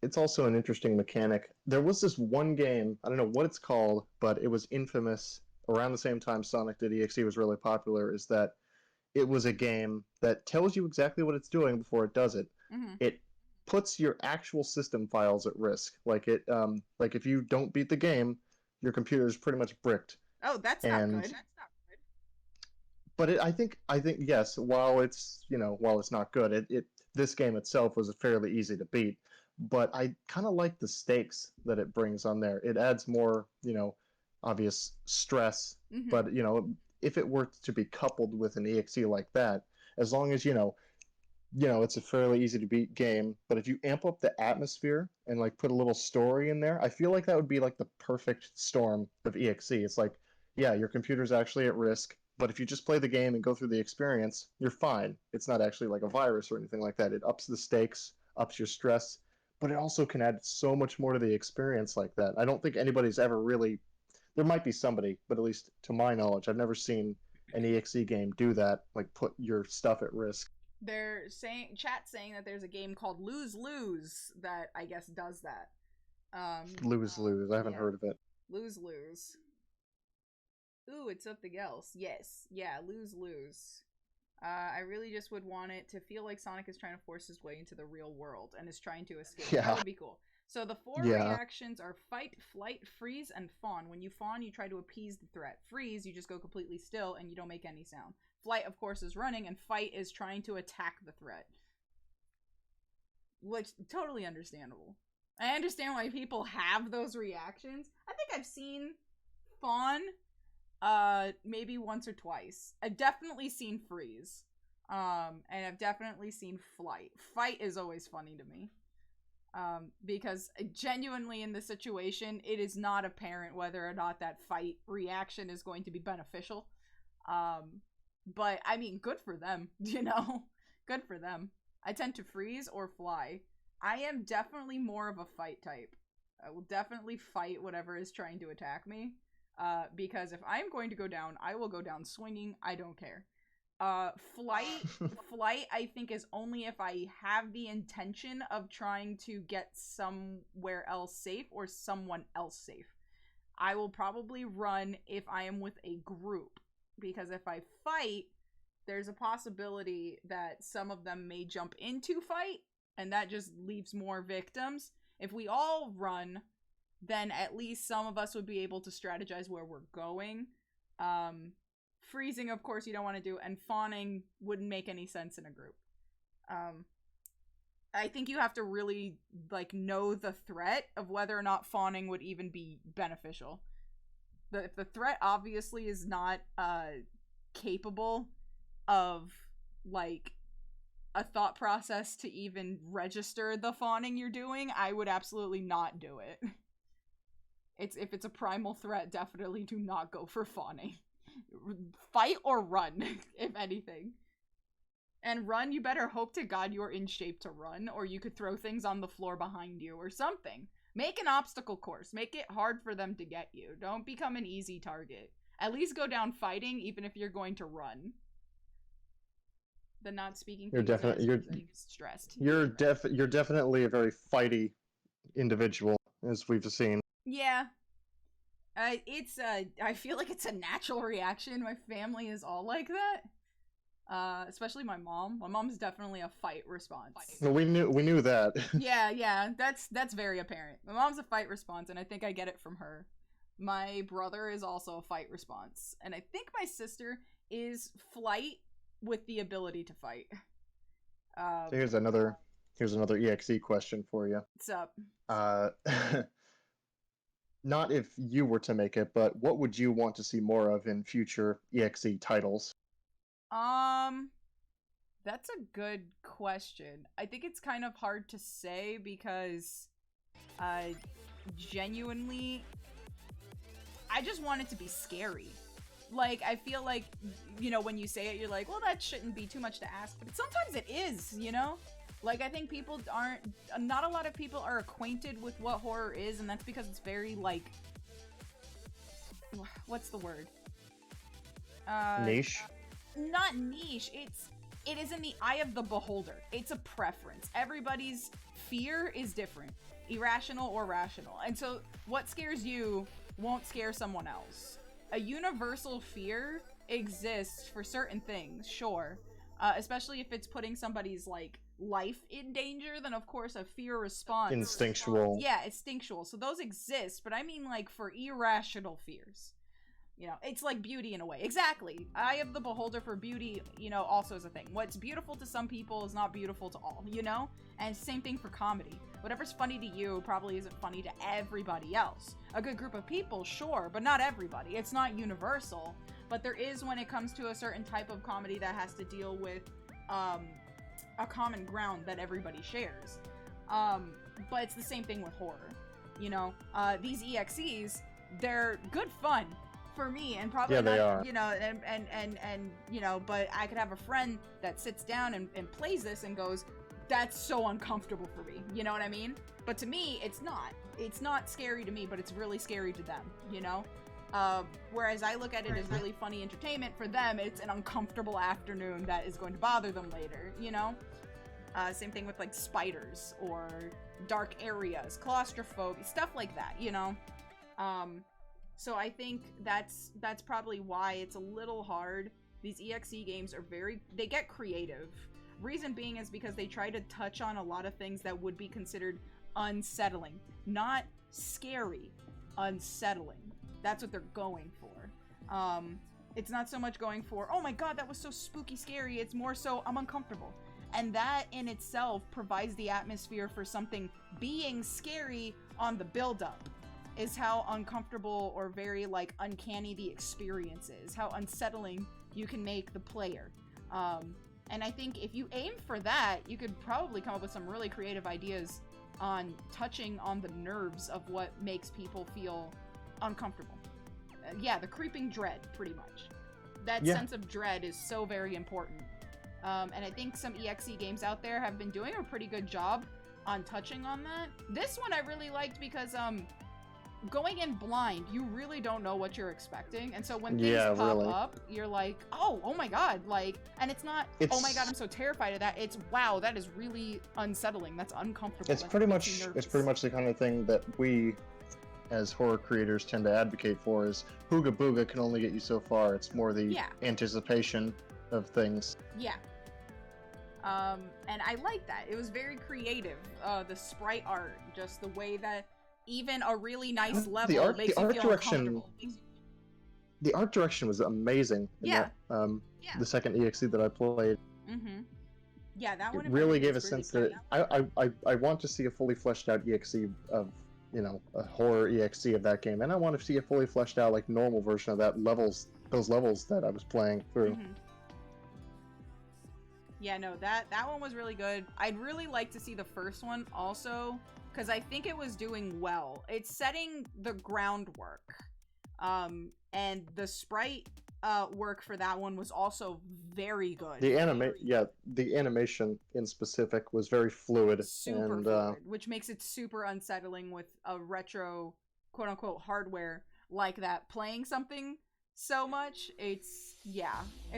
it's also an interesting mechanic. There was this one game, I don't know what it's called, but it was infamous around the same time Sonic.Exe was really popular, is that it was a game that tells you exactly what it's doing before it does it. Mm-hmm. It puts your actual system files at risk. Like if you don't beat the game, your computer is pretty much bricked. Oh, that's not good. But I think yes, while it's not good, this game itself was fairly easy to beat. But I kind of like the stakes that it brings on there. It adds more, obvious stress. Mm-hmm. But if it were to be coupled with an EXE like that, as long as it's a fairly easy to beat game, but if you amp up the atmosphere and like put a little story in there, I feel like that would be like the perfect storm of EXE. It's like, yeah, your computer's actually at risk, but if you just play the game and go through the experience, you're fine. It's not actually like a virus or anything like that. It ups the stakes, ups your stress, but it also can add so much more to the experience like that. I don't think anybody's ever really, there might be somebody, but at least to my knowledge, I've never seen an EXE game do that, like put your stuff at risk. They're saying that there's a game called Lose Lose that I guess does that. Lose Lose. I haven't heard of it. Lose Lose. Ooh, it's something else. Yes. Yeah, Lose Lose. I really just would want it to feel like Sonic is trying to force his way into the real world and is trying to escape. Yeah. That would be cool. So the 4 reactions are fight, flight, freeze, and fawn. When you fawn, you try to appease the threat. Freeze, you just go completely still and you don't make any sound. Flight, of course, is running, and fight is trying to attack the threat. Which, totally understandable. I understand why people have those reactions. I think I've seen fawn maybe once or twice. I've definitely seen freeze. And I've definitely seen flight. Fight is always funny to me. Because genuinely in this situation, it is not apparent whether or not that fight reaction is going to be beneficial. But, I mean, good for them, Good for them. I tend to freeze or fly. I am definitely more of a fight type. I will definitely fight whatever is trying to attack me. Because if I'm going to go down, I will go down swinging. I don't care. Flight, I think, is only if I have the intention of trying to get somewhere else safe or someone else safe. I will probably run if I am with a group. Because if I fight, there's a possibility that some of them may jump into fight, and that just leaves more victims. If we all run, then at least some of us would be able to strategize where we're going. Freezing, of course, you don't want to do, and fawning wouldn't make any sense in a group. I think you have to really, know the threat of whether or not fawning would even be beneficial. If the threat obviously is not capable of a thought process to even register the fawning you're doing, I would absolutely not do it. If it's a primal threat, definitely do not go for fawning. Fight or run, if anything. And run, you better hope to God you're in shape to run, or you could throw things on the floor behind you or something. Make an obstacle course. Make it hard for them to get you. Don't become an easy target. At least go down fighting, even if you're going to run. The not speaking. You're stressed. You're definitely a very fighty individual, as we've seen. Yeah. I feel like it's a natural reaction. My family is all like that. Especially my mom. My mom's definitely a fight response. Well, we knew that. Yeah, that's very apparent. My mom's a fight response, and I think I get it from her. My brother is also a fight response, and I think my sister is flight with the ability to fight. So here's another EXE question for you. What's up? Not if you were to make it, but what would you want to see more of in future EXE titles? That's a good question. I think it's kind of hard to say because, genuinely, I just want it to be scary. I feel like, when you say it, you're like, well, that shouldn't be too much to ask, but sometimes it is, I think not a lot of people are acquainted with what horror is, and that's because it's very, what's the word? Niche? Not niche, it is in the eye of the beholder. It's a preference. Everybody's fear is different, irrational or rational. And so what scares you won't scare someone else. A universal fear exists for certain things, sure. Especially if it's putting somebody's, like, life in danger, then of course a fear response. Instinctual. Yeah, instinctual. So those exist, but I mean, like, for irrational fears. You know, it's like beauty in a way. Exactly. Eye of the beholder for beauty, you know, also is a thing. What's beautiful to some people is not beautiful to all, you know? And same thing for comedy. Whatever's funny to you probably isn't funny to everybody else. A good group of people, sure, but not everybody. It's not universal. But there is when it comes to a certain type of comedy that has to deal with a common ground that everybody shares. But it's the same thing with horror. You know, these EXEs, they're good fun for me, and probably Yeah, not, they are. you know, and you know, but I could have a friend that sits down and plays this and goes, that's so uncomfortable for me, you know what I mean? But to me, it's not scary to me, but it's really scary to them, you know? Whereas I look at it as really funny entertainment, for them it's an uncomfortable afternoon that is going to bother them later, you know? Same thing with like spiders or dark areas, claustrophobia, stuff like that, you know? So I think that's probably why it's a little hard. These EXE games are they get creative. Reason being is because they try to touch on a lot of things that would be considered unsettling. Not scary, unsettling. That's what they're going for. It's not so much going for, oh my god, that was so spooky scary. It's more so, I'm uncomfortable. And that in itself provides the atmosphere for something being scary on the build-up. Is how uncomfortable or very, like, uncanny the experience is. How unsettling you can make the player. And I think if you aim for that, you could probably come up with some really creative ideas on touching on the nerves of what makes people feel uncomfortable. Yeah, the creeping dread, pretty much. That sense of dread is so very important. And I think some EXE games out there have been doing a pretty good job on touching on that. This one I really liked because, going in blind, you really don't know what you're expecting, and so when things pop up, you're like, oh my god, like, and it's not, oh my god, I'm so terrified of that. It's, wow, that is really unsettling. That's uncomfortable. It's pretty much the kind of thing that we, as horror creators, tend to advocate for. Is Hooga Booga can only get you so far. It's more the anticipation of things. Yeah. And I like that. It was very creative. The sprite art, just the way that even a really nice level makes you feel uncomfortable. The art direction was amazing. Yeah. The second EXE that I played. Mm-hmm. Yeah, that one. It really gave a sense that I want to see a fully fleshed out EXE of, you know, a horror EXE of that game, and I want to see a fully fleshed out, like, normal version of those levels that I was playing through. Mm-hmm. Yeah, no, that one was really good. I'd really like to see the first one also, because I think it was doing well. It's setting the groundwork. And the sprite work for that one was also very good. The animation in specific was very fluid. Super fluid, which makes it super unsettling with a retro, quote-unquote, hardware like that playing something so much. It's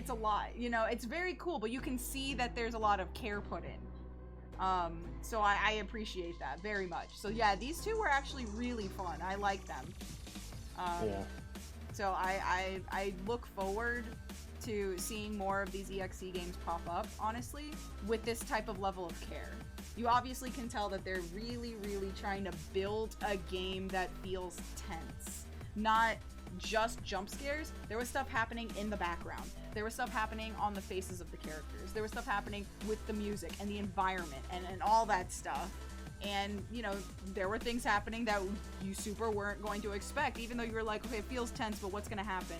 a lot. You know, it's very cool, but you can see that there's a lot of care put in. So I appreciate that very much. So yeah, these two were actually really fun. I like them. So I look forward to seeing more of these EXE games pop up, honestly, with this type of level of care. You obviously can tell that they're really, really trying to build a game that feels tense. Not just jump scares. There was stuff happening in the background. There was stuff happening on the faces of the characters. There was stuff happening with the music and the environment and all that stuff. And, you know, there were things happening that you super weren't going to expect, even though you were like, okay, it feels tense, but what's going to happen?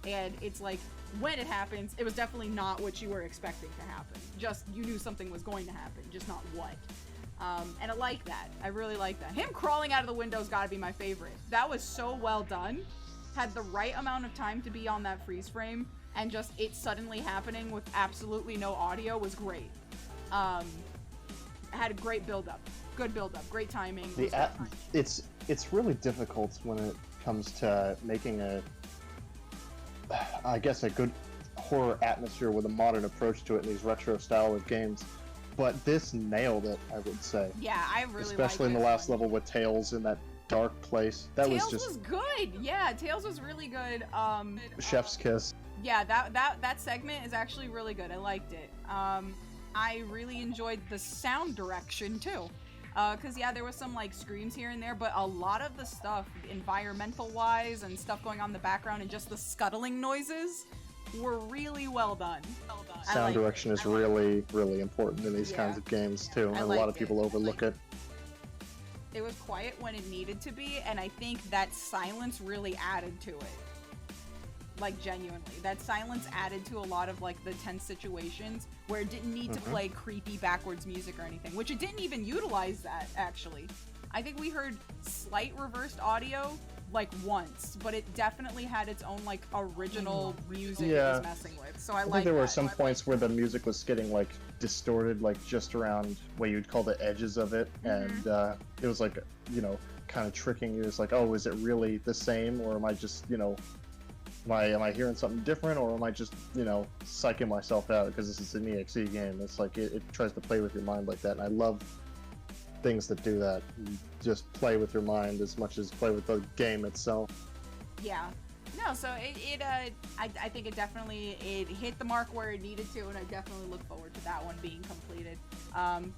And it's like, when it happens, it was definitely not what you were expecting to happen. Just, you knew something was going to happen, just not what. And I like that. I really like that. Him crawling out of the window's gotta be my favorite. That was so well done. Had the right amount of time to be on that freeze frame, and just it suddenly happening with absolutely no audio was great. Had a great build-up. Good build-up. Great timing. It's really difficult when it comes to making a good horror atmosphere with a modern approach to it in these retro style of games. But this nailed it, I would say. Yeah, I really especially in the last level with Tails in that dark place. That Tails was just was good. Yeah, Tails was really good. chef's kiss. Yeah, that segment is actually really good. I liked it. I really enjoyed the sound direction too. Cause yeah, there was some like screams here and there, but a lot of the stuff, environmental wise and stuff going on in the background and just the scuttling noises were really well done. Sound direction is really, really important in these kinds of games too, and a lot of people overlook it. It was quiet when it needed to be, and I think that silence really added to it. Like, genuinely. That silence added to a lot of, like, the tense situations where it didn't need to play creepy backwards music or anything, which it didn't even utilize that, actually. I think we heard slight reversed audio, like, once, but it definitely had its own, like, original music it was messing with, so I like that. I think there were some points where the music was getting, like, distorted, like, just around what you'd call the edges of it, and it was, like, you know, kind of tricking you. It's like, oh, is it really the same, or am I just, you know, am I hearing something different, or am I just, you know, psyching myself out because this is an EXE game? It's like, it tries to play with your mind like that, and I love things that do that. You just play with your mind as much as play with the game itself. Yeah. No, so I think it definitely, it hit the mark where it needed to, and I definitely look forward to that one being completed.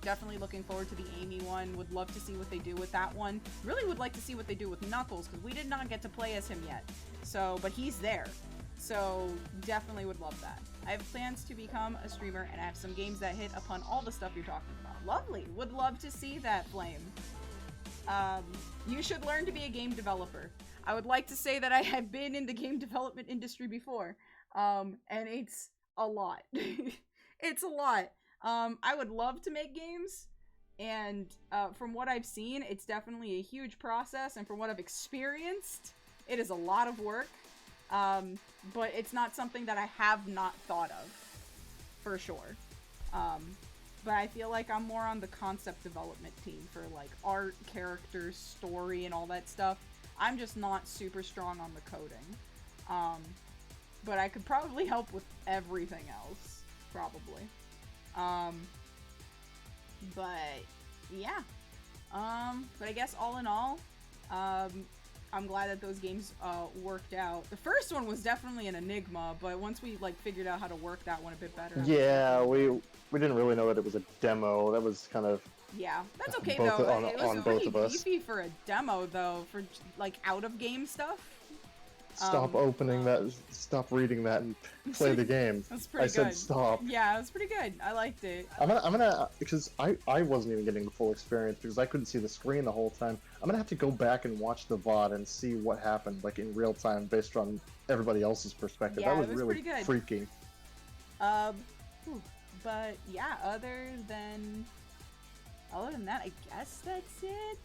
Definitely looking forward to the Amy one. Would love to see what they do with that one. Really would like to see what they do with Knuckles, because we did not get to play as him yet. So, but he's there. So, definitely would love that. I have plans to become a streamer, and I have some games that hit upon all the stuff you're talking about. Lovely. Would love to see that, Flame. You should learn to be a game developer. I would like to say that I have been in the game development industry before, and it's a lot. It's a lot. I would love to make games, and from what I've seen, it's definitely a huge process, and from what I've experienced, it is a lot of work, but it's not something that I have not thought of, for sure. But I feel like I'm more on the concept development team for, like, art, characters, story, and all that stuff. I'm just not super strong on the coding. But I could probably help with everything else, probably. But, yeah. But I guess all in all, I'm glad that those games worked out. The first one was definitely an enigma, but once we like figured out how to work that one a bit better. Yeah, we didn't really know that it was a demo. That was kind of that's okay both though. on It was both pretty of us. beefy for a demo though, for like out of game stuff. Stop opening that. Stop reading that and play the game. That's pretty I said good. stop. Yeah, it was pretty good. I liked it. I'm gonna because I wasn't even getting the full experience because I couldn't see the screen the whole time. I'm gonna have to go back and watch the VOD and see what happened like in real time based on everybody else's perspective. Yeah, that was it was really pretty good. freaky. But yeah, other than that, I guess that's it.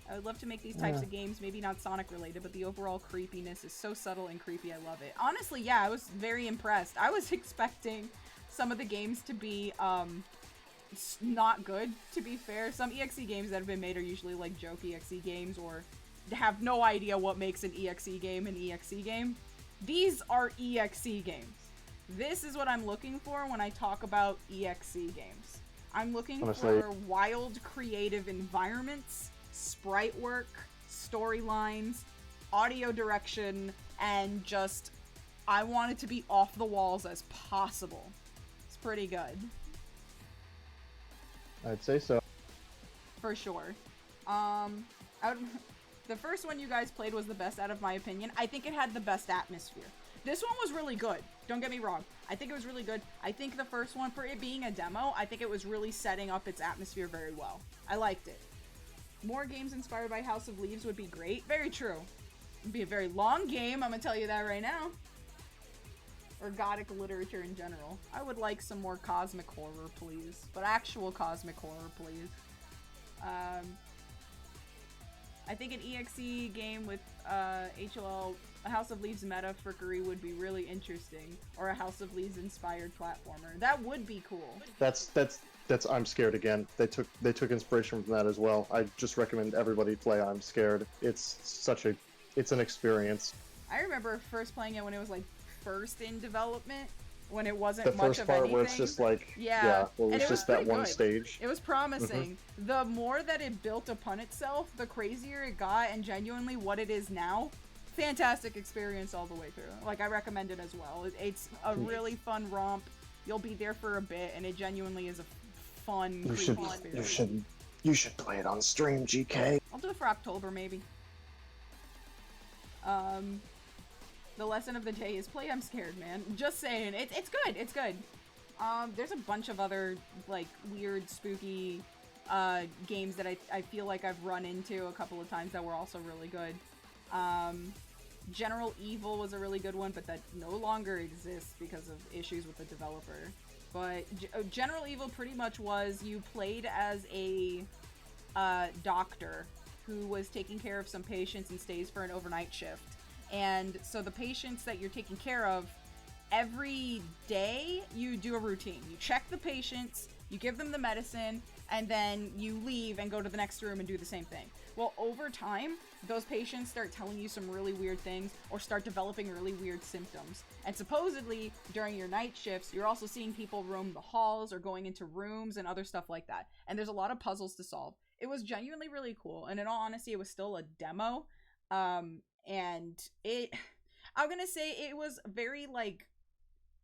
I would love to make these types of games, maybe not Sonic related, but the overall creepiness is so subtle and creepy. I love it. Honestly, yeah, I was very impressed. I was expecting some of the games to be not good, to be fair. Some EXE games that have been made are usually like joke EXE games or have no idea what makes an EXE game an EXE game. These are EXE games. This is what I'm looking for when I talk about EXE games. I'm looking for wild, creative environments, sprite work, storylines, audio direction, and just, I want it to be off the walls as possible. It's pretty good. I'd say so. For sure. The first one you guys played was the best out of my opinion. I think it had the best atmosphere. This one was really good. Don't get me wrong. I think it was really good. I think the first one, for it being a demo, I think it was really setting up its atmosphere very well. I liked it. More games inspired by House of Leaves would be great. Very true. It'd be a very long game, I'm gonna tell you that right now. Or Gothic literature in general. I would like some more cosmic horror, please. But actual cosmic horror, please. I think an EXE game with HLL, a House of Leaves meta frickery would be really interesting. Or a House of Leaves inspired platformer. That would be cool. That's I'm Scared again. They took inspiration from that as well. I just recommend everybody play I'm Scared. It's an experience. I remember first playing it when it was like first in development, when it wasn't The much first of part anything. where it's just like, Yeah. well, And it's it was just that pretty one good. stage. It was promising. The more that it built upon itself, the crazier it got, and genuinely what it is now, fantastic experience all the way through. Like, I recommend it as well. It's a really fun romp. You'll be there for a bit, and it genuinely is a fun, creepy experience. You should play it on stream, GK. I'll do it for October, maybe. The lesson of the day is play I'm Scared, man. Just saying. It's good. It's good. There's a bunch of other, like, weird, spooky, games that I feel like I've run into a couple of times that were also really good. General Evil was a really good one, but that no longer exists because of issues with the developer. But General Evil pretty much was you played as a doctor who was taking care of some patients and stays for an overnight shift. And so the patients that you're taking care of, every day you do a routine. You check the patients, you give them the medicine, and then you leave and go to the next room and do the same thing. Well, over time, those patients start telling you some really weird things or start developing really weird symptoms. And supposedly, during your night shifts, you're also seeing people roam the halls or going into rooms and other stuff like that. And there's a lot of puzzles to solve. It was genuinely really cool. And in all honesty, it was still a demo. And I'm gonna say it was very, like,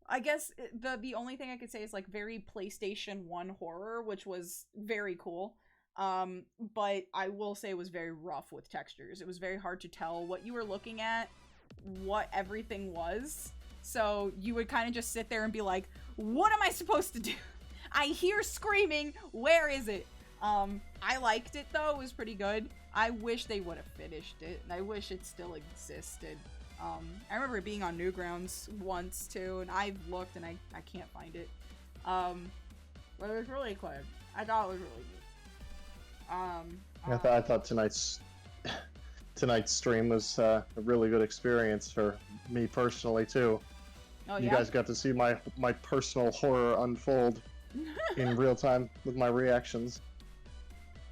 I guess the only thing I could say is, like, very PlayStation 1 horror, which was very cool. But I will say it was very rough with textures. It was very hard to tell what you were looking at, what everything was. So you would kind of just sit there and be like, what am I supposed to do? I hear screaming, where is it? I liked it though, it was pretty good. I wish they would have finished it, and I wish it still existed. I remember it being on Newgrounds once too, and I've looked and I can't find it. But it was really good. I thought it was really good. I thought tonight's stream was a really good experience for me personally too. Oh, you yeah? guys got to see my personal horror unfold in real time with my reactions.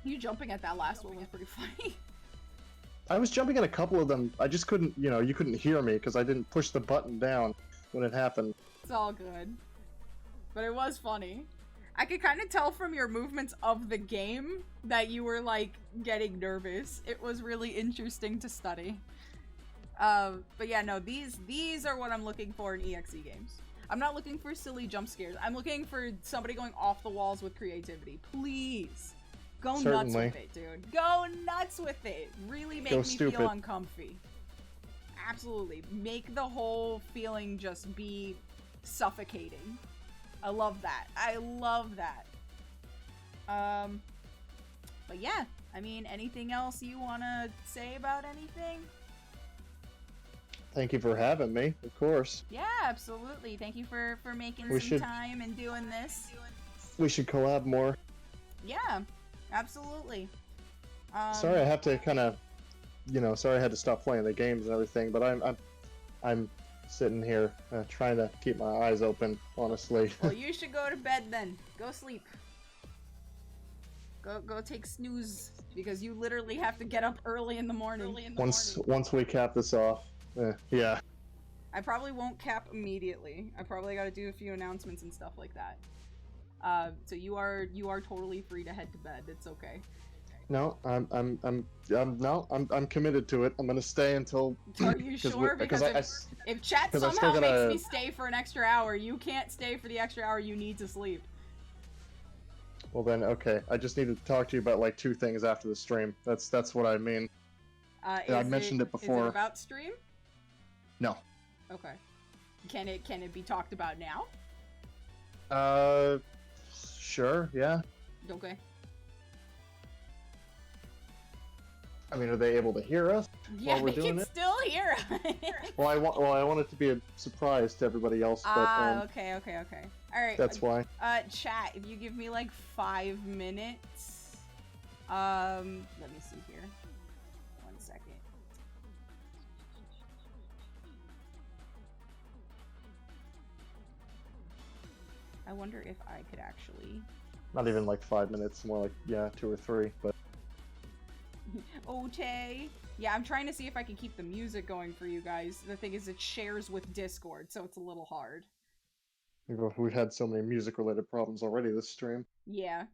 You jumping at that last one was pretty funny. I was jumping at a couple of them. I just couldn't, you couldn't hear me because I didn't push the button down when it happened. It's all good. But it was funny. I could kind of tell from your movements of the game that you were, like, getting nervous. It was really interesting to study. But yeah, no, these are what I'm looking for in EXE games. I'm not looking for silly jump scares. I'm looking for somebody going off the walls with creativity. Please. Go nuts with it, dude. Go nuts with it. Really make me feel uncomfy. Absolutely. Make the whole feeling just be suffocating. I love that. I love that. But yeah, I mean, anything else you want to say about anything? Thank you for having me, of course. Yeah, absolutely. Thank you for making time and doing this. We should collab more. Yeah, absolutely. Sorry I have to kind of, sorry I had to stop playing the games and everything, but I'm sitting here trying to keep my eyes open, honestly. Well, you should go to bed then. Go sleep. Go take snooze, because you literally have to get up early in the morning. Once we cap this off, yeah. I probably won't cap immediately. I probably got to do a few announcements and stuff like that. So you are totally free to head to bed. It's okay. No, I'm committed to it. I'm gonna stay until. Are you sure? Because if chat somehow makes me stay for an extra hour, you can't stay for the extra hour you need to sleep. Well then, okay. I just need to talk to you about like 2 things after the stream. That's what I mean. I mentioned it before. Is it about stream? No. Okay. Can it be talked about now? Sure. Yeah. Okay. I mean, are they able to hear us? Yeah, while we're they doing can it? still hear us. Well, I want it to be a surprise to everybody else. But, okay. All right. That's why. Chat, if you give me like 5 minutes. Let me see here. 1 second. I wonder if I could actually. Not even like 5 minutes, more like 2 or 3. But Ote. Yeah, I'm trying to see if I can keep the music going for you guys. The thing is, it shares with Discord, so it's a little hard. We've had so many music-related problems already this stream. Yeah.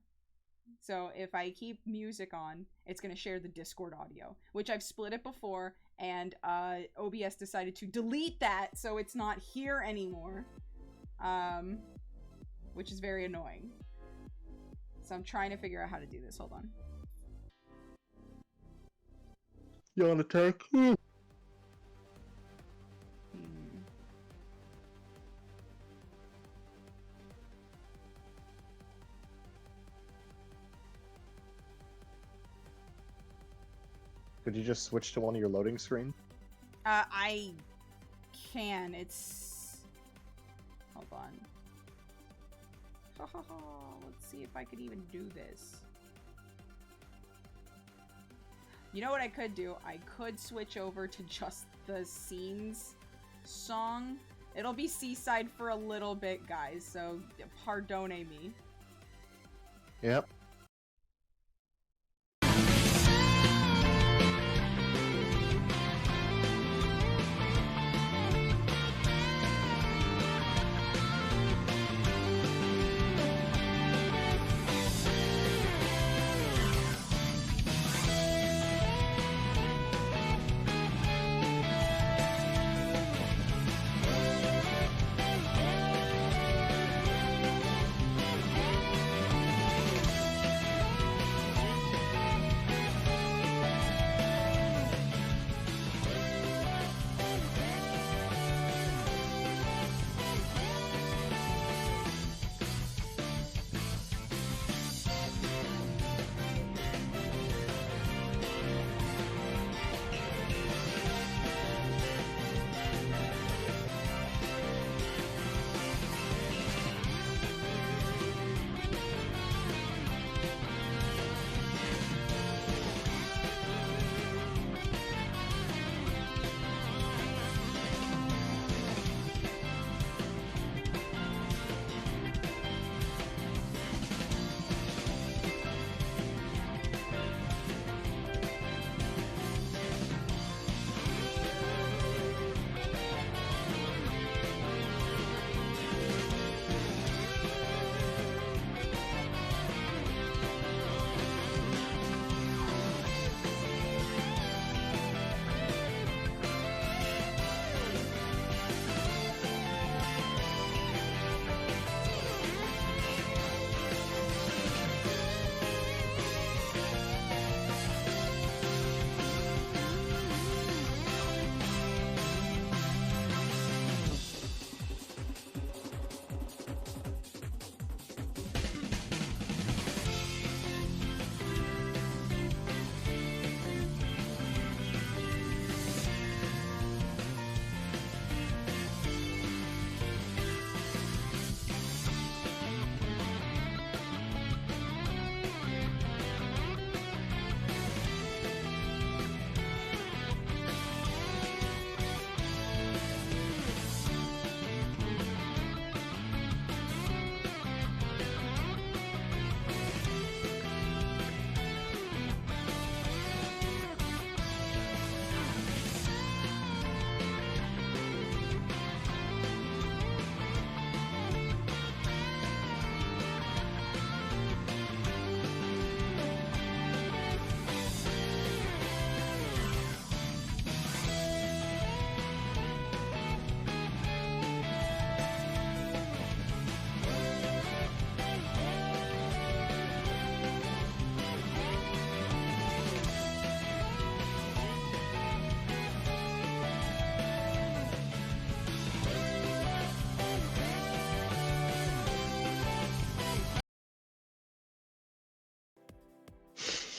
So if I keep music on, it's going to share the Discord audio, which I've split it before, and OBS decided to delete that, so it's not here anymore. Which is very annoying. So I'm trying to figure out how to do this. Hold on. You on attack? Could you just switch to one of your loading screens? I can. It's... Hold on. Let's see if I could even do this. You know what I could do? I could switch over to just the scenes song. It'll be Seaside for a little bit, guys, so pardone me. Yep.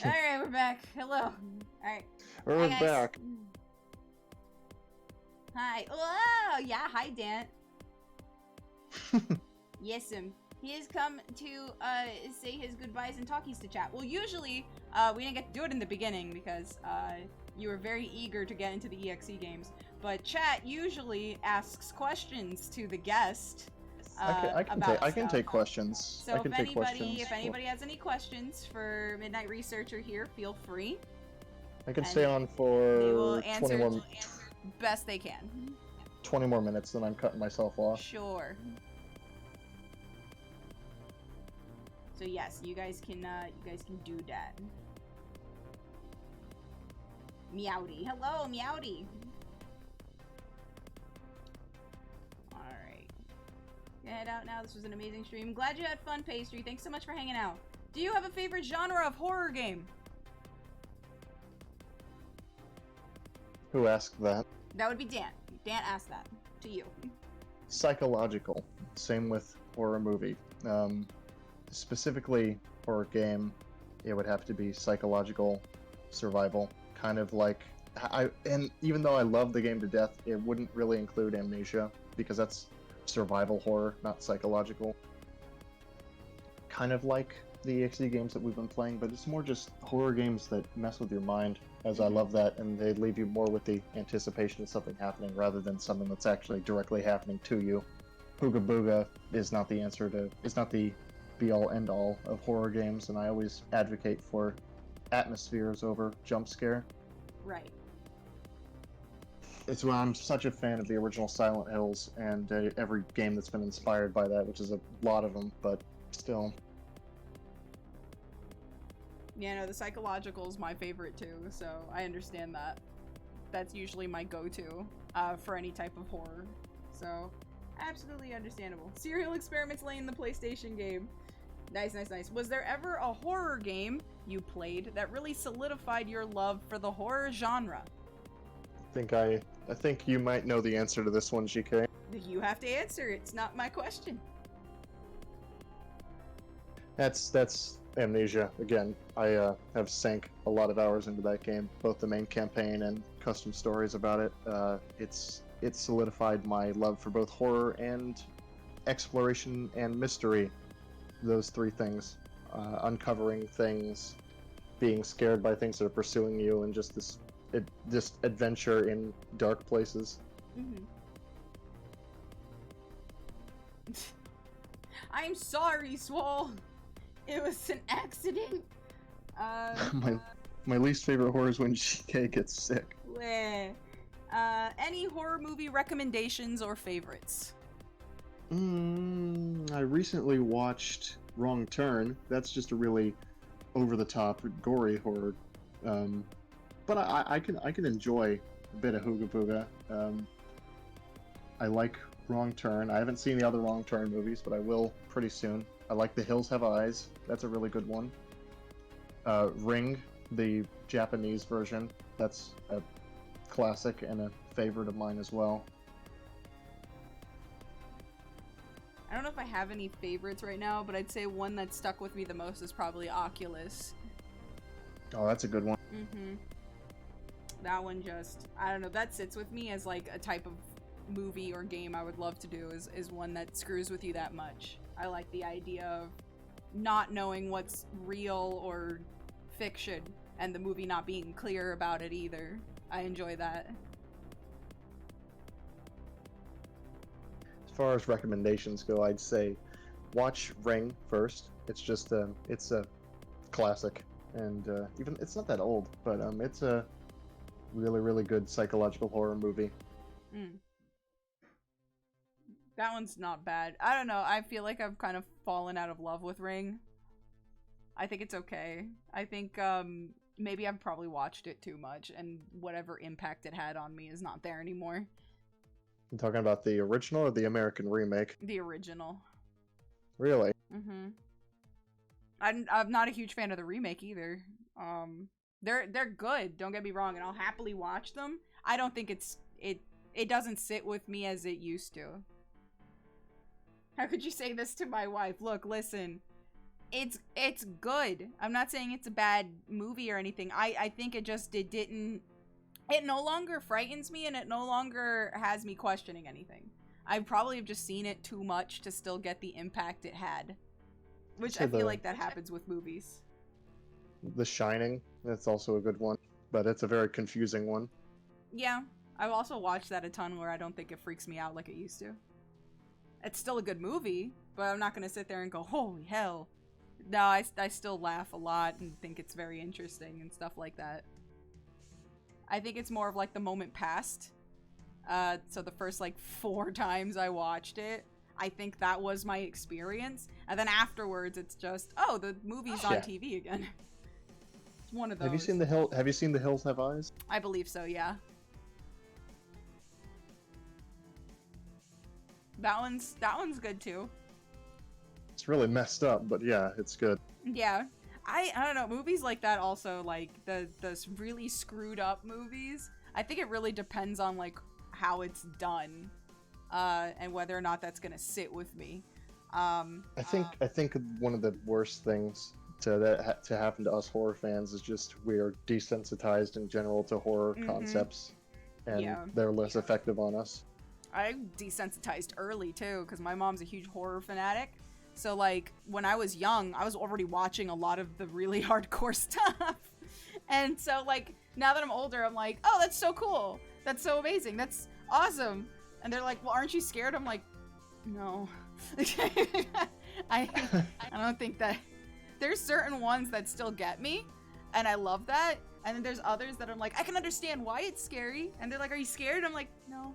Alright, we're back. Hello. Alright. We're Hi, guys. back. Hi. Oh, yeah. Hi, Dan. Yes, he has come to say his goodbyes and talkies to chat. Well, usually we didn't get to do it in the beginning because you were very eager to get into the EXE games. But chat usually asks questions to the guest. I can take questions. So I can if take questions. anybody has any questions for MidnightResearcher here, feel free. I can And stay on they will for answer 20 more, best they can. 20 more minutes, then I'm cutting myself off. Sure. So yes, you guys can do that. Meowdy. Hello, Meowdy. Alright. Head out now. This was an amazing stream. Glad you had fun, Pastry. Thanks so much for hanging out. Do you have a favorite genre of horror game? Who asked that? That would be Dan. Dan asked that to you. Psychological. Same with horror movie. Specifically horror game, it would have to be psychological survival. Kind of like and even though I love the game to death, it wouldn't really include Amnesia because that's survival horror, not psychological. Kind of like the EXE games that we've been playing, but it's more just horror games that mess with your mind, as I love that, and they leave you more with the anticipation of something happening rather than something that's actually directly happening to you. Booga Booga is not the answer to, is not the be-all end-all of horror games, and I always advocate for atmospheres over jump scare. Right. It's why I'm such a fan of the original Silent Hills and every game that's been inspired by that, which is a lot of them, but still. Yeah, no, the psychological is my favorite too, so I understand that. That's usually my go-to for any type of horror. So, absolutely understandable. Serial Experiments Lane, the PlayStation game. Nice, nice, nice. Was there ever a horror game you played that really solidified your love for the horror genre? I think you might know the answer to this one, GK. You have to answer. It's not my question. That's Amnesia. Again, I have sank a lot of hours into that game, both the main campaign and custom stories about it. It solidified my love for both horror and exploration and mystery. Those three things. Uncovering things, being scared by things that are pursuing you, and just this adventure in dark places. Mm-hmm. I'm sorry, Swole. It was an accident. My least favorite horror is when GK gets sick. Bleh. Any horror movie recommendations or favorites? I recently watched Wrong Turn. That's just a really over-the-top, gory horror. But I can enjoy a bit of Hooga Booga. I like Wrong Turn. I haven't seen the other Wrong Turn movies, but I will pretty soon. I like The Hills Have Eyes. That's a really good one. Ring, the Japanese version. That's a classic and a favorite of mine as well. I don't know if I have any favorites right now, but I'd say one that stuck with me the most is probably Oculus. Oh, that's a good one. Mm-hmm. That one just, I don't know, that sits with me as like a type of movie or game I would love to do, is one that screws with you that much. I like the idea of not knowing what's real or fiction, and the movie not being clear about it either. I enjoy that. As far as recommendations go, I'd say watch Ring first. It's just it's a classic, and even it's not that old, but it's a really, really good psychological horror movie. That one's not bad. I don't know, I feel like I've kind of fallen out of love with Ring. I think it's okay. I think maybe I've probably watched it too much, and whatever impact it had on me is not there anymore. You talking about the original or the American remake? The original. Really? Mm-hmm. I'm not a huge fan of the remake either. They're good, don't get me wrong, and I'll happily watch them. I don't think it doesn't sit with me as it used to. How could you say this to my wife? Look, listen. It's good. I'm not saying it's a bad movie or anything. I think it no longer frightens me, and it no longer has me questioning anything. I probably have just seen it too much to still get the impact it had. Which I feel like that happens with movies. The Shining, that's also a good one, but it's a very confusing one. Yeah, I've also watched that a ton where I don't think it freaks me out like it used to. It's still a good movie, but I'm not gonna sit there and go, holy hell. No, I still laugh a lot and think it's very interesting and stuff like that. I think it's more of like the moment passed. So the first like 4 times I watched it, I think that was my experience. And then afterwards, it's just, oh, the movie's on TV again. It's one of those. Have you seen The Hills Have Eyes? I believe so, yeah. That one's good too. It's really messed up, but yeah, it's good. Yeah. I don't know, movies like that also, like the really screwed up movies, I think it really depends on like how it's done, and whether or not that's gonna sit with me. I think one of the worst things to happen to us horror fans is just we are desensitized in general to horror concepts, and they're less effective on us. I desensitized early too, because my mom's a huge horror fanatic. So like when I was young, I was already watching a lot of the really hardcore stuff. And so like now that I'm older, I'm like, oh, that's so cool. That's so amazing. That's awesome. And they're like, well, aren't you scared? I'm like, no. I don't think that. There's certain ones that still get me, and I love that. And then there's others that I'm like, I can understand why it's scary. And they're like, are you scared? I'm like, no.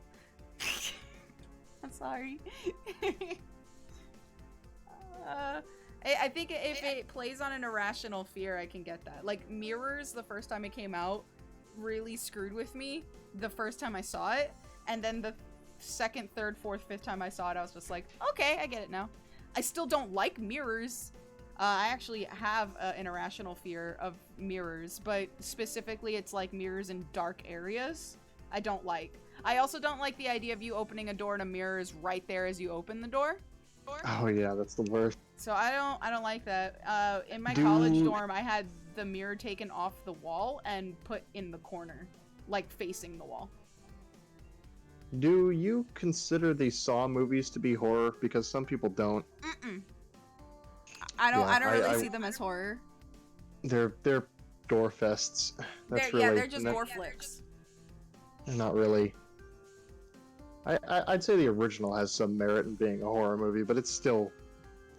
I'm sorry. I think if it plays on an irrational fear, I can get that. Like Mirrors, the first time it came out, really screwed with me the first time I saw it, and then the second, third, fourth, fifth time I saw it, I was just like, okay, I get it now. I still don't like mirrors. I actually have an irrational fear of mirrors, but specifically it's like mirrors in dark areas. I don't like. I also don't like the idea of you opening a door and a mirror is right there as you open the door. Oh yeah, that's the worst. So I don't like that. In my college dorm, I had the mirror taken off the wall and put in the corner, like facing the wall. Do you consider these Saw movies to be horror? Because some people don't. I don't really see them as horror. They're gore fests. They're just gore flicks. Not really. I'd say the original has some merit in being a horror movie, but it's still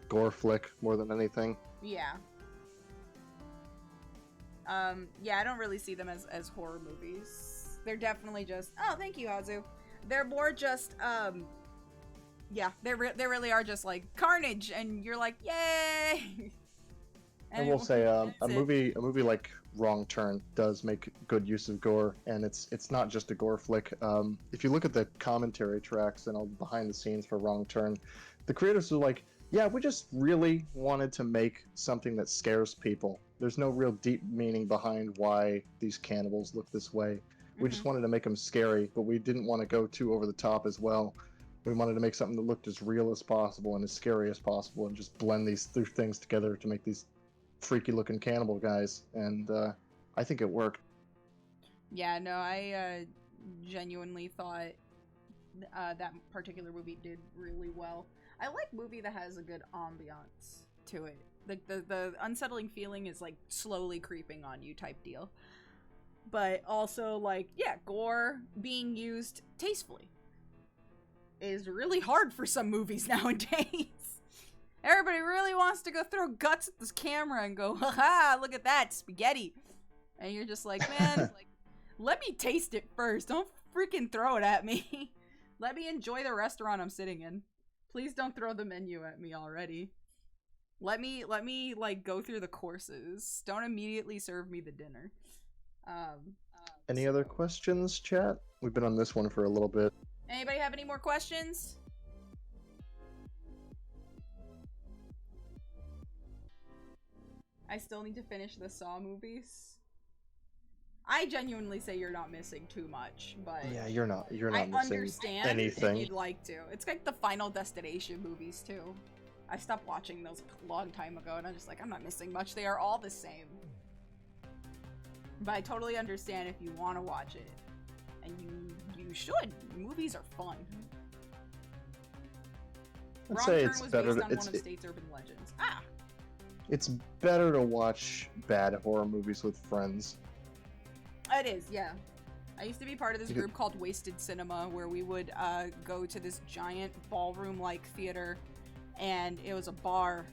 gore flick more than anything. Yeah. Yeah, I don't really see them as horror movies. They're definitely just, oh, thank you, Azu. They're more just, yeah, they really are just like carnage, and you're like, yay! I will say, a movie like Wrong Turn does make good use of gore, and it's not just a gore flick. If you look at the commentary tracks and all the behind the scenes for Wrong Turn, the creators are like, yeah, we just really wanted to make something that scares people. There's no real deep meaning behind why these cannibals look this way. We just wanted to make them scary, but we didn't want to go too over the top as well. We wanted to make something that looked as real as possible and as scary as possible, and just blend these two things together to make these freaky looking cannibal guys, and I think it worked. Yeah, no, I genuinely thought that particular movie did really well. I like movie that has a good ambiance to it. The unsettling feeling is like slowly creeping on you type deal. But also like, yeah, gore being used tastefully is really hard for some movies nowadays. Everybody really wants to go throw guts at this camera and go, haha, look at that, spaghetti. And you're just like, man, let me taste it first. Don't freaking throw it at me. Let me enjoy the restaurant I'm sitting in. Please don't throw the menu at me already. Let me like go through the courses. Don't immediately serve me the dinner. Any other questions, chat? We've been on this one for a little bit. Anybody have any more questions? I still need to finish the Saw movies. I genuinely say you're not missing too much, but yeah, you're not missing understand anything. If you'd like to. It's like the Final Destination movies too. I stopped watching those a long time ago, and I'm just like, I'm not missing much. They are all the same. But I totally understand if you want to watch it, and you should. Movies are fun. I'd Wrong say Turn it's was better. based on one of State's urban legends. Ah. It's better to watch bad horror movies with friends. It is, yeah. I used to be part of this group called Wasted Cinema, where we would go to this giant ballroom-like theater, and it was a bar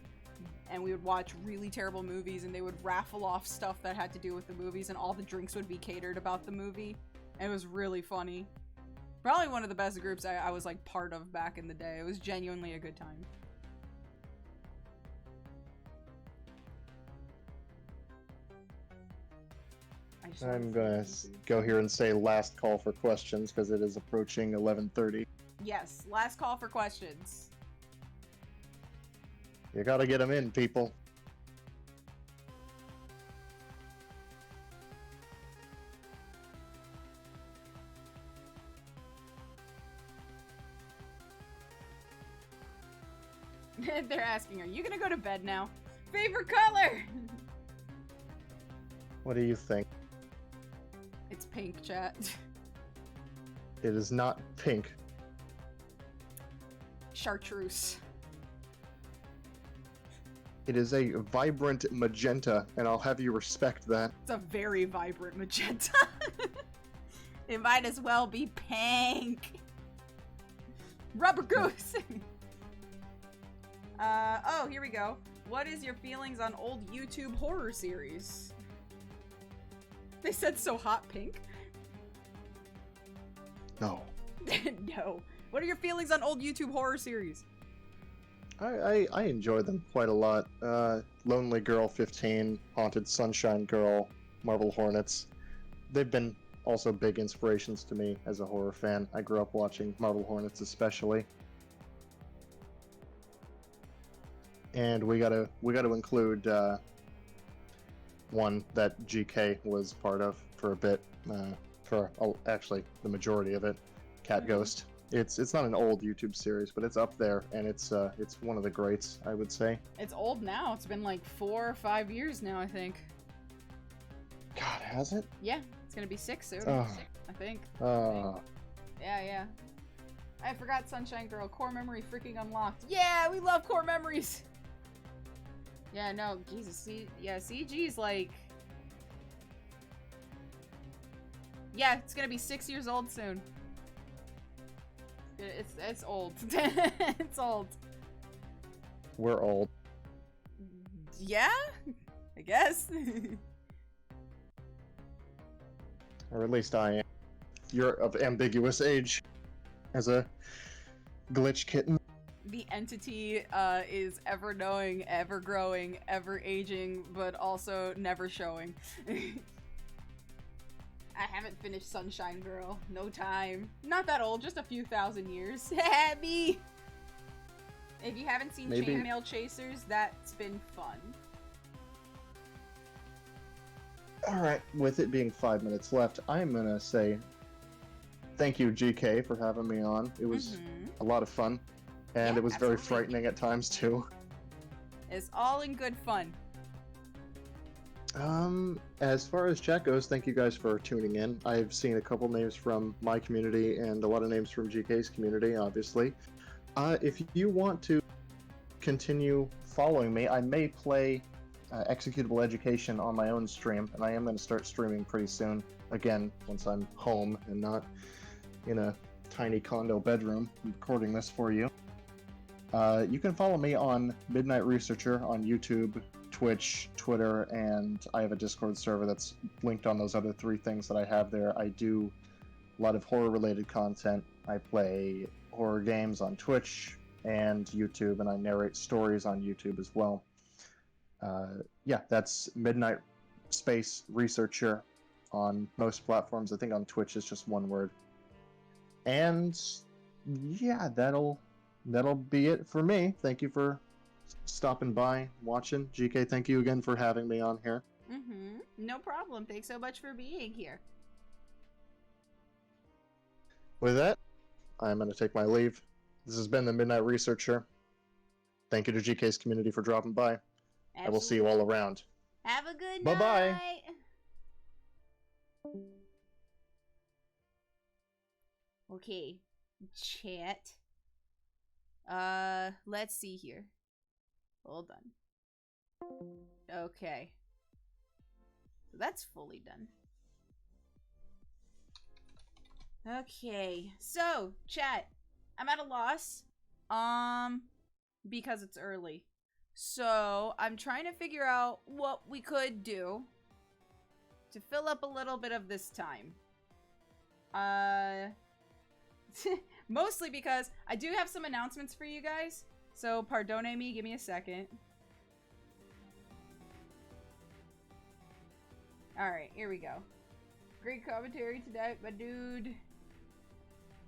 and we would watch really terrible movies, and they would raffle off stuff that had to do with the movies, and all the drinks would be catered about the movie. And it was really funny. Probably one of the best groups I was like part of back in the day. It was genuinely a good time. I'm gonna go here and say last call for questions because it is approaching 11:30. Yes, last call for questions. You gotta get them in, people. They're asking, are you gonna go to bed now? Favorite color? What do you think? It's pink, chat. It is not pink. Chartreuse. It is a vibrant magenta, and I'll have you respect that. It's a very vibrant magenta. It might as well be pink. Rubber goose. Oh, here we go. What is your feelings on old YouTube horror series? They said so hot pink. No. No. What are your feelings on old YouTube horror series? I enjoy them quite a lot. Lonely Girl 15, Haunted Sunshine Girl, Marble Hornets. They've been also big inspirations to me as a horror fan. I grew up watching Marble Hornets especially. And we gotta include one that GK was part of for a bit, actually the majority of it, Cat Ghost. It's not an old YouTube series, but it's up there, and it's one of the greats, I would say. It's old now. It's been like 4 or 5 years now, I think. God, has it? Yeah, it's gonna be 6 soon. Oh. I think. Oh. Yeah. I forgot Sunshine Girl. Core memory freaking unlocked. Yeah, we love core memories. Yeah, no, Jesus, CG's like... Yeah, it's gonna be 6 years old soon. It's old. It's old. We're old. Yeah? I guess. Or at least I am. You're of ambiguous age. As a glitch kitten. The entity is ever knowing, ever growing, ever aging, but also never showing. I haven't finished Sunshine Girl. No time. Not that old, just a few thousand years. Me! If you haven't seen Chainmail Chasers, that's been fun. Alright, with it being 5 minutes left, I'm gonna say thank you, GK, for having me on. It was a lot of fun. And Yeah, it was very absolutely. frightening at times, too. It's all in good fun. As far as chat goes, thank you guys for tuning in. I've seen a couple names from my community and a lot of names from GK's community, obviously. If you want to continue following me, I may play Executable Education on my own stream, and I am going to start streaming pretty soon. Again, once I'm home and not in a tiny condo bedroom recording this for you. You can follow me on MidnightResearcher on YouTube, Twitch, Twitter, and I have a Discord server that's linked on those other 3 things that I have there. I do a lot of horror-related content. I play horror games on Twitch and YouTube, and I narrate stories on YouTube as well. Yeah, that's Midnight Space Researcher on most platforms. I think on Twitch it's just one word. And yeah, that'll be it for me. Thank you for stopping by, watching. GK, thank you again for having me on here. No problem. Thanks so much for being here. With that, I'm going to take my leave. This has been the Midnight Researcher. Thank you to GK's community for dropping by. I will see you all around. Have a good Bye-bye. night. Okay, chat. Let's see here. Hold on. Okay. So that's fully done. Okay, so, chat. I'm at a loss. Because it's early. So I'm trying to figure out what we could do to fill up a little bit of this time. Mostly because I do have some announcements for you guys. So pardone me, give me a second. Alright, here we go. Great commentary today, my dude.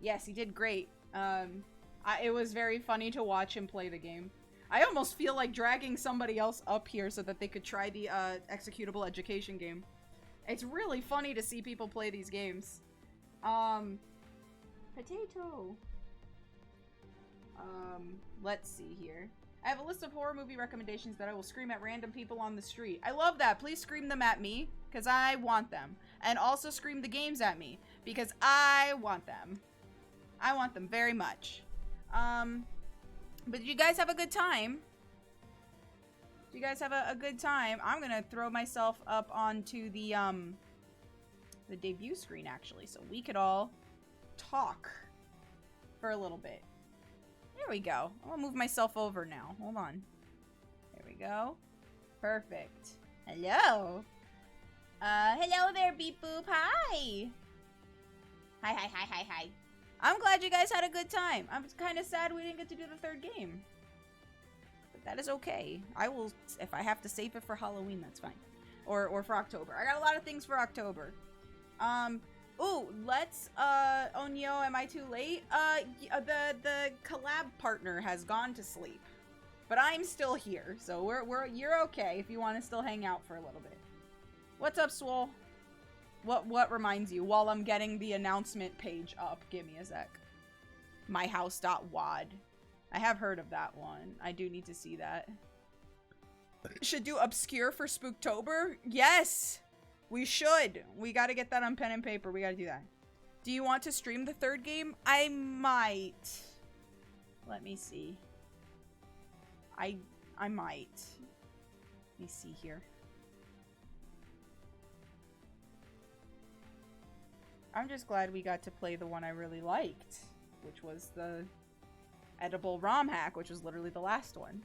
Yes, he did great. It was very funny to watch him play the game. I almost feel like dragging somebody else up here so that they could try the executable education game. It's really funny to see people play these games. Potato. Let's see here. I have a list of horror movie recommendations that I will scream at random people on the street. I love that. Please scream them at me, because I want them. And also scream the games at me, because I want them. I want them very much. But did you guys have a good time? Did you guys have a good time? I'm gonna throw myself up onto the debut screen, actually, so we could all talk for a little bit. There we go. I'm gonna move myself over now. Hold on. There we go. Perfect. Hello. Hello there, Beep Boop. Hi. Hi. I'm glad you guys had a good time. I'm kind of sad we didn't get to do the third game. But that is okay. I will, if I have to save it for Halloween, that's fine. Or for October. I got a lot of things for October. Ooh, let's, oh no, am I too late? The collab partner has gone to sleep. But I'm still here, so you're okay if you want to still hang out for a little bit. What's up, Swole? What reminds you? While I'm getting the announcement page up, give me a sec. myhouse.wad. I have heard of that one. I do need to see that. Should do obscure for Spooktober? Yes! We should. We gotta get that on pen and paper. We gotta do that. Do you want to stream the third game? I might. Let me see. I might. Let me see here. I'm just glad we got to play the one I really liked, which was the edible ROM hack, which was literally the last one.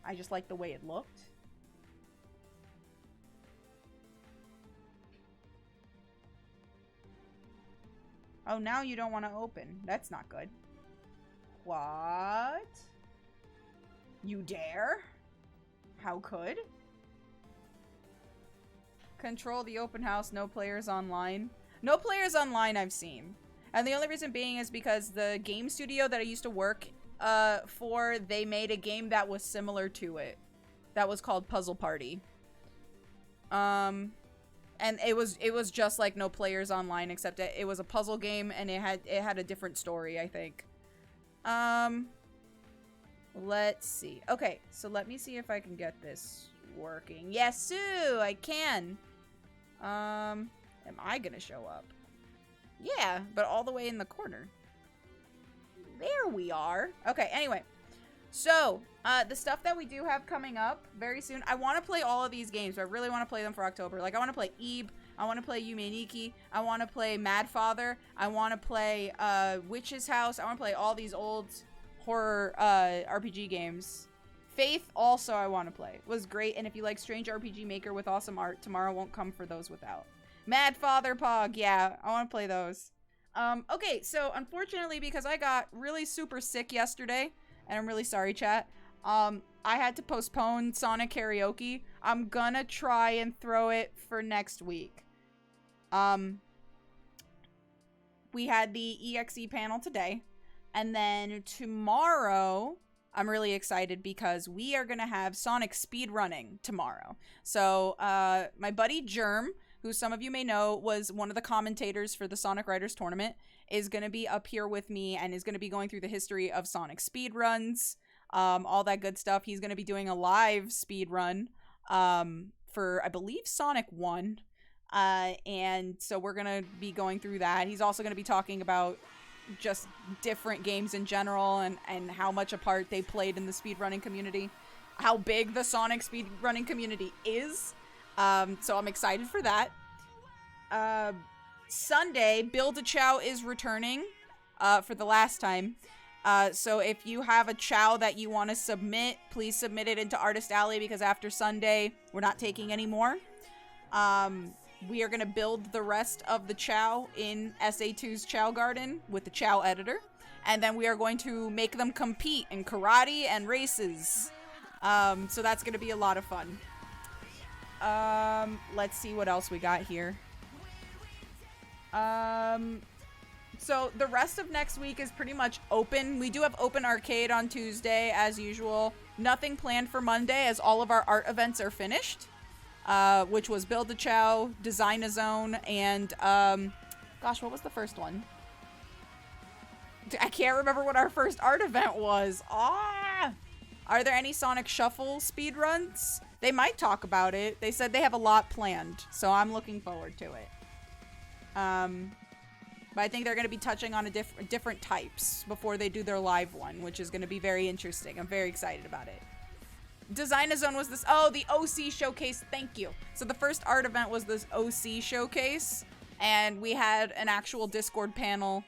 I just liked the way it looked. Oh, now you don't want to open. That's not good. What? You dare? How could? Control the open house, no players online. No players online I've seen. And the only reason being is because the game studio that I used to work for, they made a game that was similar to it. That was called Puzzle Party. And it was just like no players online, except it was a puzzle game and it had a different story, I think. Let's see. Okay, so let me see if I can get this working. Yes, Sue, I can. Am I gonna show up? Yeah, but all the way in the corner. There we are. Okay, anyway. So, the stuff that we do have coming up very soon. I want to play all of these games, but I really want to play them for October. Like, I want to play Ebe. I want to play Yume Nikki. I want to play Mad Father. I want to play Witch's House. I want to play all these old horror RPG games. Faith also I want to play. It was great, and if you like Strange RPG Maker with awesome art, tomorrow won't come for those without. Mad Father Pog, yeah, I want to play those. Okay, so unfortunately, because I got really super sick yesterday, and I'm really sorry, chat, I had to postpone Sonic Karaoke. I'm gonna try and throw it for next week. We had the EXE panel today, and then tomorrow, I'm really excited because we are gonna have Sonic speedrunning tomorrow. So, my buddy Germ, who some of you may know was one of the commentators for the Sonic Riders tournament, is going to be up here with me and is going to be going through the history of Sonic speedruns, all that good stuff. He's going to be doing a live speedrun for, I believe, Sonic 1. And so we're going to be going through that. He's also going to be talking about just different games in general and how much a part they played in the speedrunning community, how big the Sonic speedrunning community is. So I'm excited for that. Sunday, Bill DeChow is returning, for the last time. So if you have a chow that you want to submit, please submit it into Artist Alley, because after Sunday, we're not taking any more. We are going to build the rest of the chow in SA2's Chow Garden with the chow editor. And then we are going to make them compete in karate and races. So that's going to be a lot of fun. Let's see what else we got here. So the rest of next week is pretty much open. We do have open arcade on Tuesday, as usual. Nothing planned for Monday, as all of our art events are finished. Which was Build a Chow, Design a Zone, and, gosh, what was the first one? I can't remember what our first art event was. Are there any Sonic Shuffle speedruns? They might talk about it. They said they have a lot planned, so I'm looking forward to it. But I think they're going to be touching on different types before they do their live one, which is going to be very interesting. I'm very excited about it. Design a Zone was this, the OC showcase, thank you. So the first art event was this OC showcase, and we had an actual Discord panel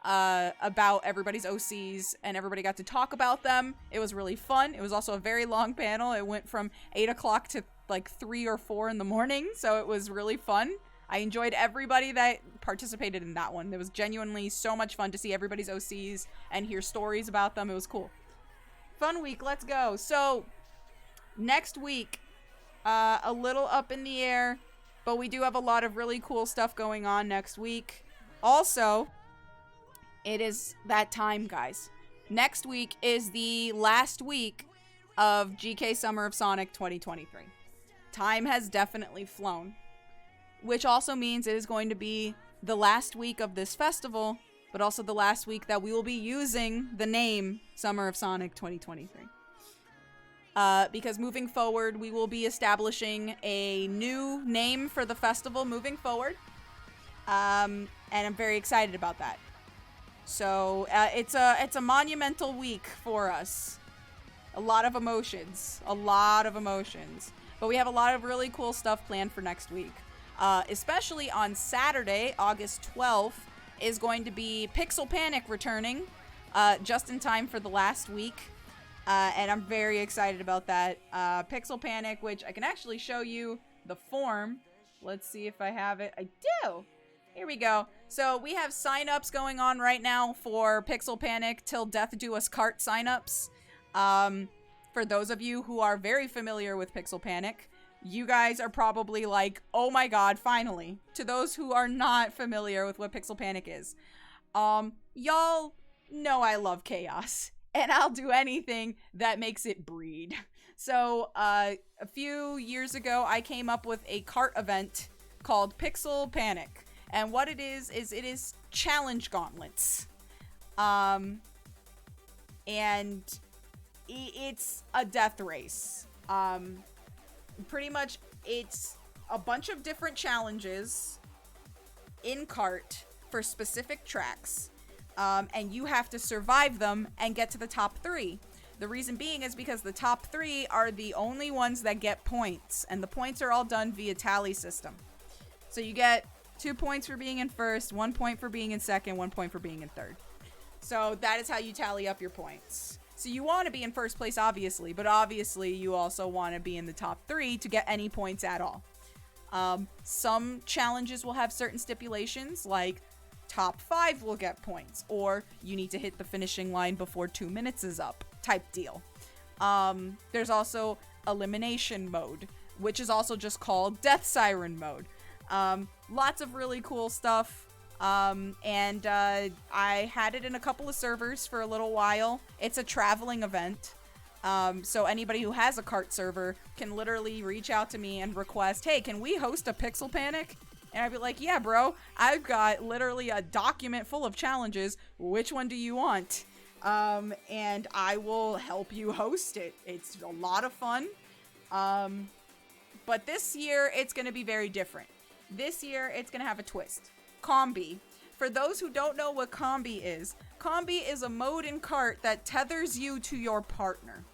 about everybody's OCs, and everybody got to talk about them. It was really fun. It was also a very long panel. It went from 8 o'clock to like 3 or 4 in the morning, so it was really fun. I enjoyed everybody that participated in that one. It was genuinely so much fun to see everybody's OCs and hear stories about them. It was cool. Fun week, let's go. So, next week, a little up in the air, but we do have a lot of really cool stuff going on next week. Also, it is that time, guys. Next week is the last week of GK Summer of Sonic 2023. Time has definitely flown, which also means it is going to be the last week of this festival, but also the last week that we will be using the name Summer of Sonic 2023. Because moving forward, we will be establishing a new name for the festival moving forward. And I'm very excited about that. So, it's a monumental week for us. A lot of emotions. But we have a lot of really cool stuff planned for next week. Especially on Saturday, August 12th, is going to be Pixel Panic returning, just in time for the last week. And I'm very excited about that. Pixel Panic, which I can actually show you the form. Let's see if I have it. I do! Here we go. So we have signups going on right now for Pixel Panic Till Death Do Us Cart signups. For those of you who are very familiar with Pixel Panic, you guys are probably like, oh my god, finally. To those who are not familiar with what Pixel Panic is, y'all know I love chaos, and I'll do anything that makes it breed. So, a few years ago, I came up with a cart event called Pixel Panic, and what it is it is challenge gauntlets. And it's a death race. Pretty much, it's a bunch of different challenges in cart for specific tracks, and you have to survive them and get to the top 3. The reason being is because the top 3 are the only ones that get points, and the points are all done via tally system. So you get 2 points for being in first, 1 point for being in second, 1 point for being in third. So that is how you tally up your points. So you want to be in first place, obviously, but obviously you also want to be in the top 3 to get any points at all. Some challenges will have certain stipulations, like top 5 will get points, or you need to hit the finishing line before 2 minutes is up, type deal. There's also elimination mode, which is also just called Death Siren mode. Lots of really cool stuff. I had it in a couple of servers for a little while. It's a traveling event. So anybody who has a cart server can literally reach out to me and request, hey, can we host a Pixel Panic? And I'd be like, yeah, bro, I've got literally a document full of challenges. Which one do you want? And I will help you host it. It's a lot of fun. But this year, it's going to be very different. This year, it's going to have a twist. Combi. For those who don't know what Combi is a mode in cart that tethers you to your partner.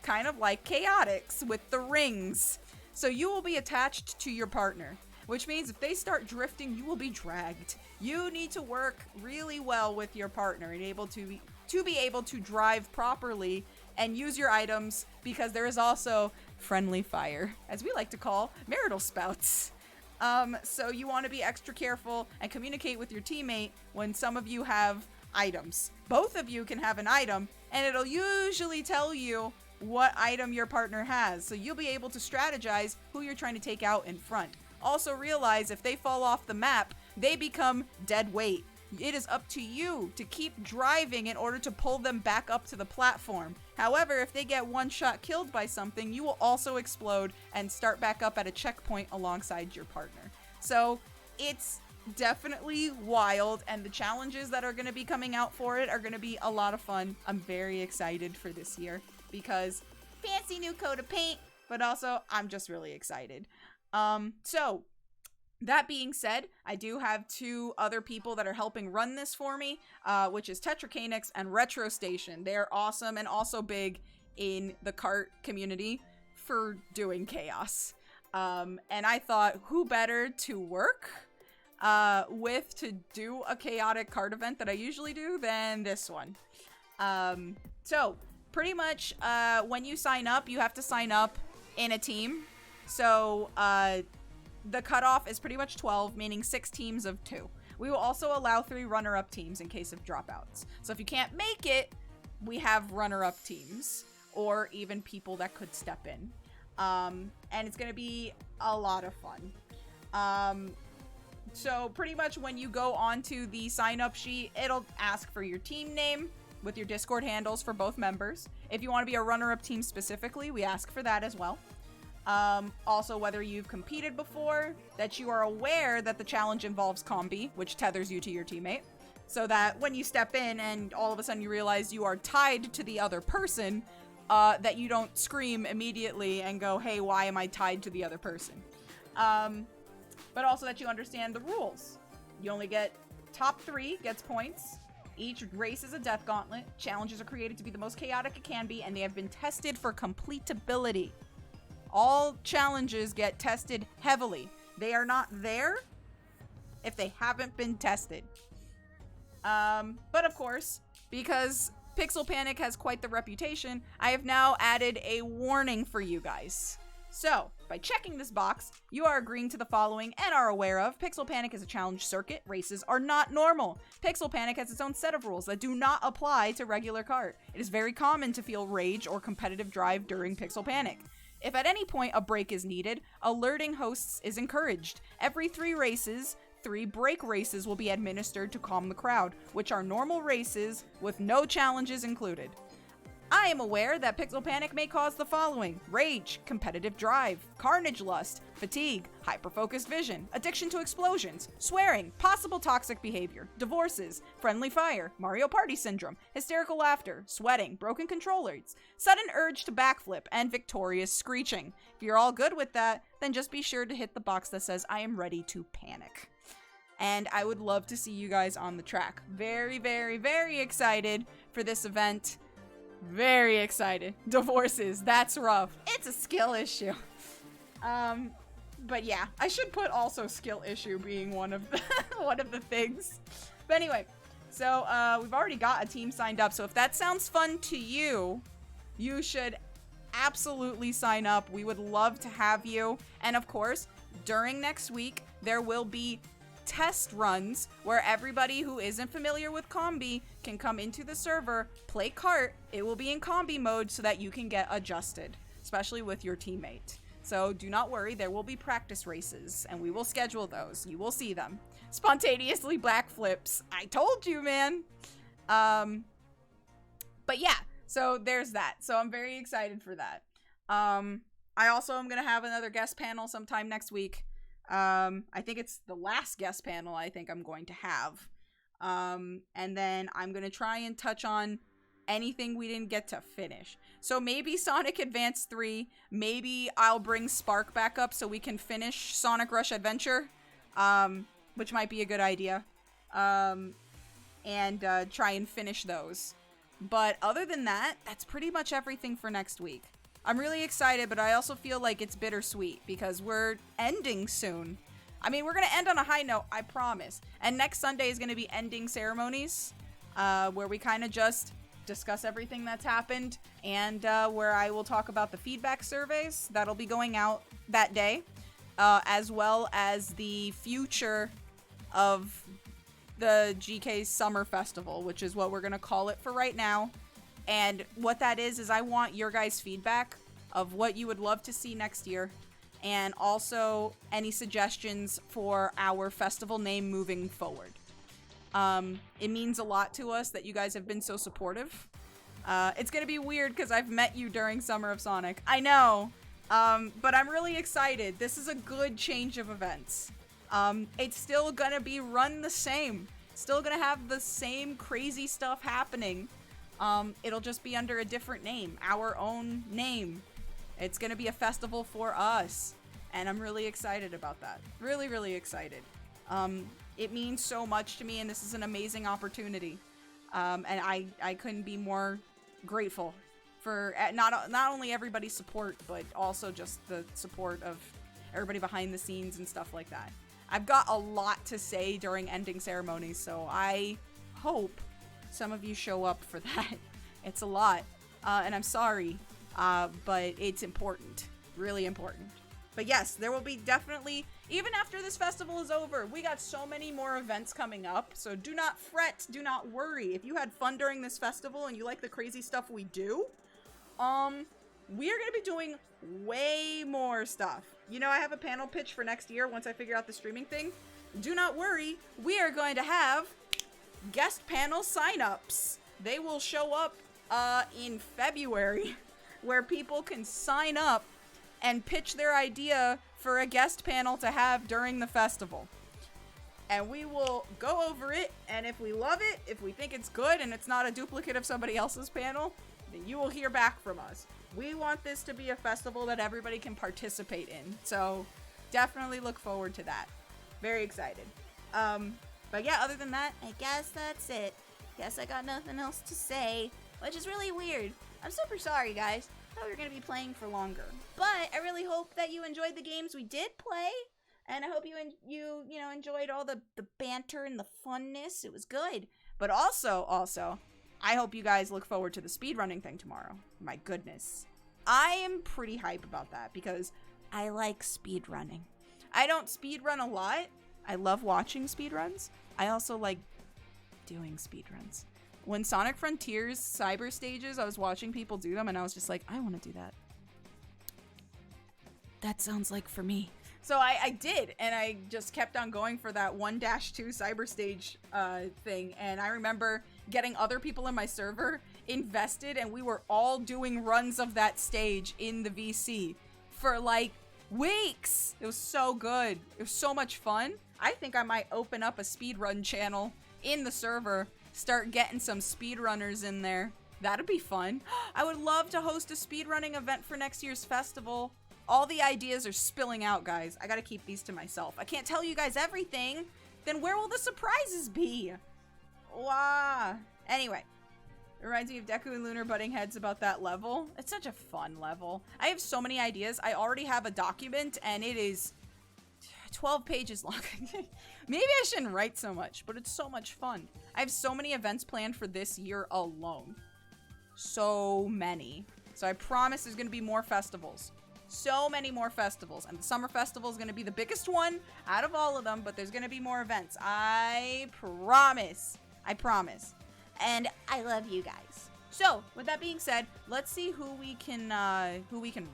Kind of like Chaotix with the rings. So you will be attached to your partner, which means if they start drifting, you will be dragged. You need to work really well with your partner and able to to be able to drive properly and use your items, because there is also friendly fire, as we like to call marital spouts. So you want to be extra careful and communicate with your teammate when some of you have items. Both of you can have an item, and it'll usually tell you what item your partner has, so you'll be able to strategize who you're trying to take out in front. Also realize if they fall off the map, they become dead weight. It is up to you to keep driving in order to pull them back up to the platform. However, if they get one shot killed by something, you will also explode and start back up at a checkpoint alongside your partner. So it's definitely wild, and the challenges that are going to be coming out for it are going to be a lot of fun. I'm very excited for this year because fancy new coat of paint, but also I'm just really excited. So that being said, I do have two other people that are helping run this for me, which is Tetracanix and Retro Station. They're awesome and also big in the cart community for doing chaos. And I thought, who better to work with to do a chaotic cart event that I usually do than this one. So pretty much when you sign up, you have to sign up in a team. So the cutoff is pretty much 12, meaning 6 teams of 2. We will also allow 3 runner-up teams in case of dropouts. So if you can't make it, we have runner-up teams or even people that could step in. And it's going to be a lot of fun. So pretty much when you go onto the sign-up sheet, it'll ask for your team name with your Discord handles for both members. If you want to be a runner-up team specifically, we ask for that as well. Also, whether you've competed before, that you are aware that the challenge involves combi, which tethers you to your teammate, so that when you step in and all of a sudden you realize you are tied to the other person, that you don't scream immediately and go, hey, why am I tied to the other person? But also that you understand the rules. You only get top 3 gets points. Each race is a death gauntlet. Challenges are created to be the most chaotic it can be, and they have been tested for completability. All challenges get tested heavily. They are not there if they haven't been tested. But of course, because Pixel Panic has quite the reputation, I have now added a warning for you guys. So, by checking this box, you are agreeing to the following and are aware of: Pixel Panic is a challenge circuit. Races are not normal. Pixel Panic has its own set of rules that do not apply to regular kart. It is very common to feel rage or competitive drive during Pixel Panic. If at any point a break is needed, alerting hosts is encouraged. Every 3 races, 3 break races will be administered to calm the crowd, which are normal races with no challenges included. I am aware that Pixel Panic may cause the following: rage, competitive drive, carnage lust, fatigue, hyper-focused vision, addiction to explosions, swearing, possible toxic behavior, divorces, friendly fire, Mario Party syndrome, hysterical laughter, sweating, broken controllers, sudden urge to backflip, and victorious screeching. If you're all good with that, then just be sure to hit the box that says I am ready to panic. And I would love to see you guys on the track. Very, very, very excited for this event. Very excited. Divorces, that's rough. It's a skill issue. But yeah, I should put also skill issue being one of the one of the things. But anyway, so we've already got a team signed up. So if that sounds fun to you, you should absolutely sign up. We would love to have you. And of course, during next week, there will be test runs where everybody who isn't familiar with combi can come into the server, play kart. It will be in combi mode so that you can get adjusted, especially with your teammate. So do not worry, there will be practice races and we will schedule those. You will see them. Spontaneously backflips. I told you, man. But yeah, so there's that. So I'm very excited for that. I also am going to have another guest panel sometime next week. I think it's the last guest panel I think I'm going to have. And then I'm going to try and touch on anything we didn't get to finish. So maybe Sonic Advance 3, maybe I'll bring Spark back up so we can finish Sonic Rush Adventure, which might be a good idea. And try and finish those. But other than that, that's pretty much everything for next week. I'm really excited, but I also feel like it's bittersweet because we're ending soon. I mean, we're going to end on a high note, I promise. And next Sunday is going to be ending ceremonies, where we kind of just discuss everything that's happened, and where I will talk about the feedback surveys that'll be going out that day, as well as the future of the GK Summer Festival, which is what we're going to call it for right now. And what that is I want your guys' feedback of what you would love to see next year, and also any suggestions for our festival name moving forward. It means a lot to us that you guys have been so supportive. It's gonna be weird because I've met you during Summer of Sonic. I know, but I'm really excited. This is a good change of events. It's still gonna be run the same. Still gonna have the same crazy stuff happening. It'll just be under a different name, our own name. It's gonna be a festival for us, and I'm really excited about that. Really, really excited. It means so much to me, and this is an amazing opportunity. And I couldn't be more grateful for not only everybody's support, but also just the support of everybody behind the scenes and stuff like that. I've got a lot to say during ending ceremonies, so I hope some of you show up for that. It's a lot, and I'm sorry, but it's important, really important. But yes, there will be definitely, even after this festival is over, we got so many more events coming up, so do not fret, do not worry. If you had fun during this festival and you like the crazy stuff we do, we are going to be doing way more stuff. You know, I have a panel pitch for next year once I figure out the streaming thing. Do not worry, we are going to have guest panel signups. They will show up in February, where people can sign up and pitch their idea for a guest panel to have during the festival. And we will go over it, and if we love it, if we think it's good and it's not a duplicate of somebody else's panel, then you will hear back from us. We want this to be a festival that everybody can participate in, so definitely look forward to that. Very excited. But yeah, other than that, I guess that's it. Guess I got nothing else to say, which is really weird. I'm super sorry, guys. I thought we were going to be playing for longer. But I really hope that you enjoyed the games we did play. And I hope you enjoyed all the banter and the funness. It was good. But also, I hope you guys look forward to the speedrunning thing tomorrow. My goodness. I am pretty hype about that because I like speedrunning. I don't speedrun a lot. I love watching speedruns. I also like doing speedruns. When Sonic Frontiers cyber stages, I was watching people do them and I was just like, I want to do that. That sounds like for me. So I did, and I just kept on going for that 1-2 cyber stage thing. And I remember getting other people in my server invested, and we were all doing runs of that stage in the VC for like weeks. It was so good. It was so much fun. I think I might open up a speedrun channel in the server, start getting some speedrunners in there. That'd be fun. I would love to host a speedrunning event for next year's festival. All the ideas are spilling out, guys. I gotta keep these to myself. I can't tell you guys everything. Then where will the surprises be? Wah. Anyway, it reminds me of Deku and Lunar butting heads about that level. It's such a fun level. I have so many ideas. I already have a document, and it is 12 pages long. Maybe I shouldn't write so much, but it's so much fun. I have so many events planned for this year alone. So many. So I promise there's going to be more festivals. So many more festivals. And the Summer Festival is going to be the biggest one out of all of them, but there's going to be more events. I promise. I promise. And I love you guys. So, with that being said, let's see who we can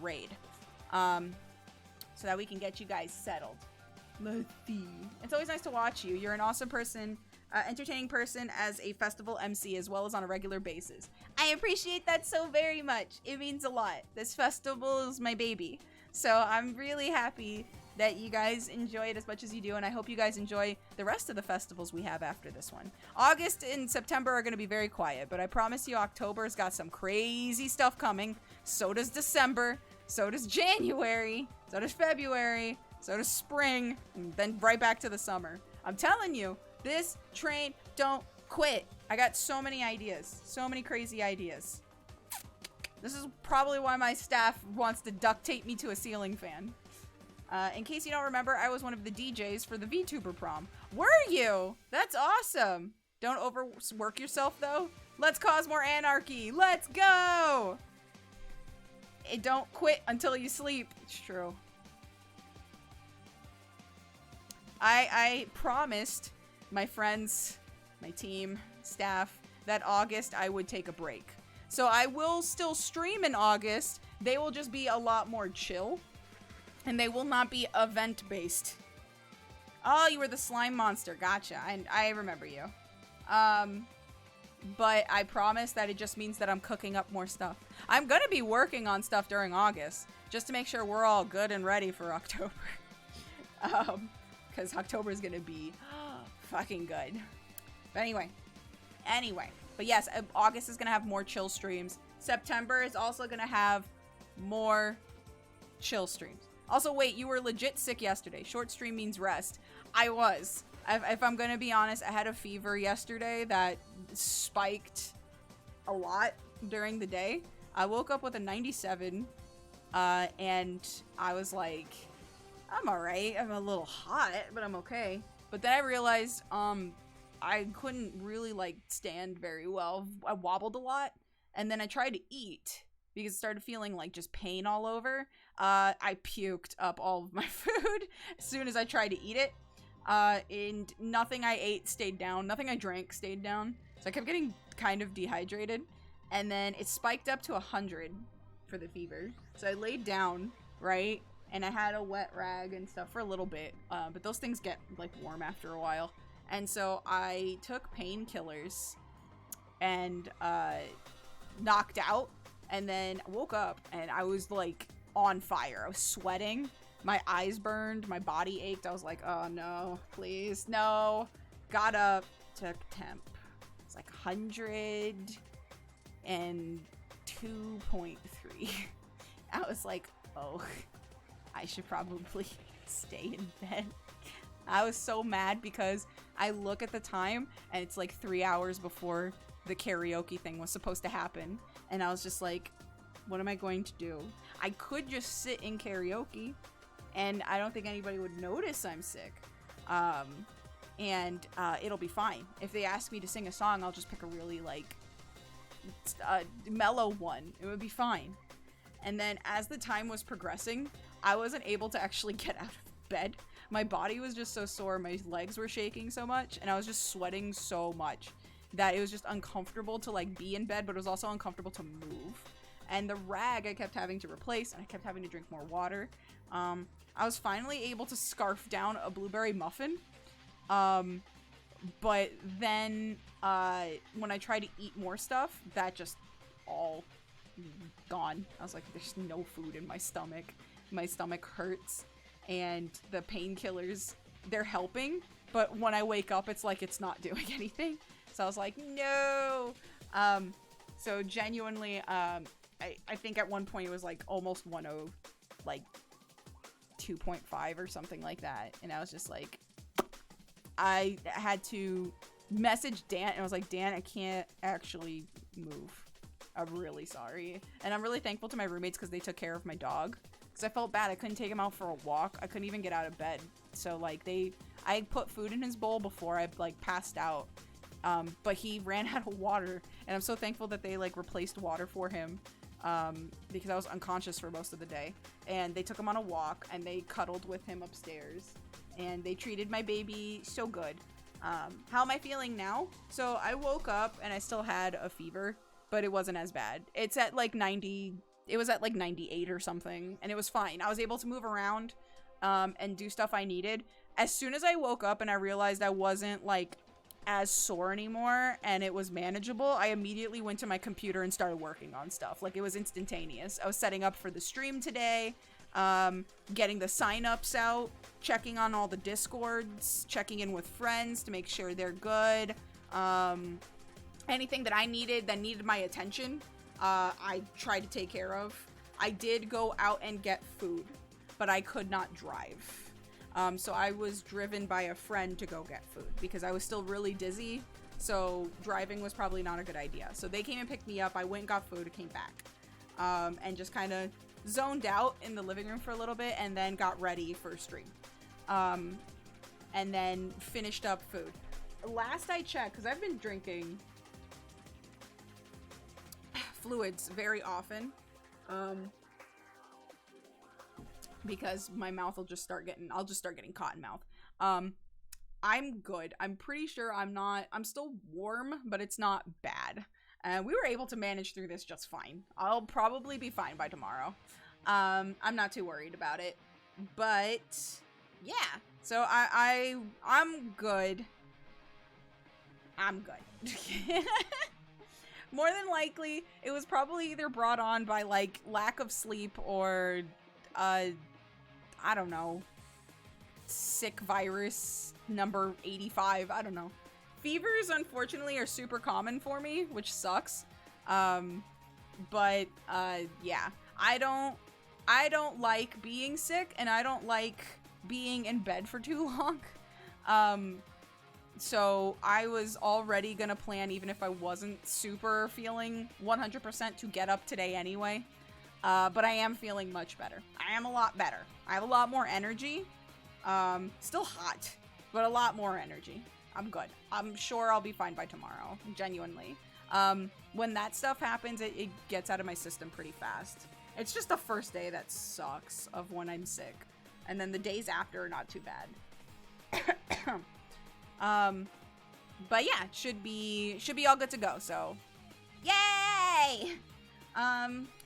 raid. So that we can get you guys settled. Let's see. It's always nice to watch you. You're an awesome person, entertaining person as a festival MC as well as on a regular basis. I appreciate that so very much. It means a lot. This festival is my baby. So I'm really happy that you guys enjoy it as much as you do, and I hope you guys enjoy the rest of the festivals we have after this one. August and September are going to be very quiet, but I promise you October's got some crazy stuff coming. So does December. So does January. So does February. So does spring, and then right back to the summer. I'm telling you, this train don't quit. I got so many ideas, so many crazy ideas. This is probably why my staff wants to duct tape me to a ceiling fan. In case you don't remember, I was one of the DJs for the VTuber prom. Were you? That's awesome. Don't overwork yourself though. Let's cause more anarchy. Let's go. Don't quit until you sleep. It's true. I promised my friends, my team, staff, that August I would take a break. So I will still stream in August. They will just be a lot more chill. And they will not be event-based. Oh, you were the slime monster. Gotcha. I remember you. But I promise that it just means that I'm cooking up more stuff. I'm gonna be working on stuff during August, just to make sure we're all good and ready for October. Because October is gonna be fucking good. But anyway. But yes, August is gonna have more chill streams. September is also gonna have more chill streams. Also, wait, you were legit sick yesterday. Short stream means rest. I was. If I'm gonna be honest, I had a fever yesterday that spiked a lot during the day. I woke up with a 97, and I was like, I'm alright. I'm a little hot, but I'm okay. But then I realized, I couldn't really, like, stand very well. I wobbled a lot, and then I tried to eat because it started feeling like just pain all over. I puked up all of my food as soon as I tried to eat it. And nothing I ate stayed down. Nothing I drank stayed down. So I kept getting kind of dehydrated. And then it spiked up to 100 for the fever. So I laid down, right? And I had a wet rag and stuff for a little bit. But those things get, like, warm after a while. And so I took painkillers and knocked out. And then woke up and I was, like, on fire. I was sweating. My eyes burned. My body ached. I was like, oh, no. Please. No. Got up. Took temp. It's like 102.3. I was like, oh, I should probably stay in bed. I was so mad because I look at the time and it's like 3 hours before the karaoke thing was supposed to happen. And I was just like, what am I going to do? I could just sit in karaoke and I don't think anybody would notice I'm sick. And it'll be fine. If they ask me to sing a song, I'll just pick a really, like, mellow one. It would be fine. And then as the time was progressing, I wasn't able to actually get out of bed. My body was just so sore. My legs were shaking so much and I was just sweating so much that it was just uncomfortable to, like, be in bed, but it was also uncomfortable to move. And the rag I kept having to replace, and I kept having to drink more water. I was finally able to scarf down a blueberry muffin. But then when I tried to eat more stuff, that just all gone. I was like, there's no food in my stomach. My stomach hurts. And the painkillers, they're helping. But when I wake up, it's like it's not doing anything. So I was like, no. So genuinely, I think at one point it was like almost 10, like 2.5 or something like that. And I was just like, I had to message Dan and I was like, Dan, I can't actually move. I'm really sorry. And I'm really thankful to my roommates because they took care of my dog. Because I felt bad. I couldn't take him out for a walk. I couldn't even get out of bed. So like I put food in his bowl before I like passed out. But he ran out of water, and I'm so thankful that they like replaced water for him, because I was unconscious for most of the day. And they took him on a walk, and they cuddled with him upstairs, and they treated my baby so good. How am I feeling now? So I woke up, and I still had a fever, but it wasn't as bad. It's at like 90. It was at like 98 or something, and it was fine. I was able to move around, and do stuff I needed. As soon as I woke up and I realized I wasn't like as sore anymore and it was manageable, I immediately went to my computer and started working on stuff. Like, it was instantaneous. I was setting up for the stream today, getting the signups out, checking on all the discords, checking in with friends to make sure they're good. Anything that I needed that needed my attention, I tried to take care of. I did go out and get food, but I could not drive. So I was driven by a friend to go get food because I was still really dizzy. So driving was probably not a good idea. So they came and picked me up. I went and got food and came back. And just kind of zoned out in the living room for a little bit and then got ready for stream. And then finished up food. Last I checked, because I've been drinking fluids very often. Because my mouth will just start getting, I'll just start getting cotton mouth. I'm good. I'm pretty sure I'm still warm, but it's not bad. And we were able to manage through this just fine. I'll probably be fine by tomorrow. I'm not too worried about it. But yeah, so I'm good. I'm good. More than likely, it was probably either brought on by like lack of sleep or I don't know, sick virus number 85. I don't know. Fevers, unfortunately, are super common for me, which sucks. But yeah, I don't like being sick, and I don't like being in bed for too long. So I was already gonna plan, even if I wasn't super feeling 100% to get up today anyway. But I am feeling much better. I am a lot better. I have a lot more energy. Still hot, but a lot more energy. I'm good. I'm sure I'll be fine by tomorrow, genuinely. When that stuff happens, it gets out of my system pretty fast. It's just the first day that sucks of when I'm sick. And then the days after are not too bad. But yeah, should be all good to go, so yay!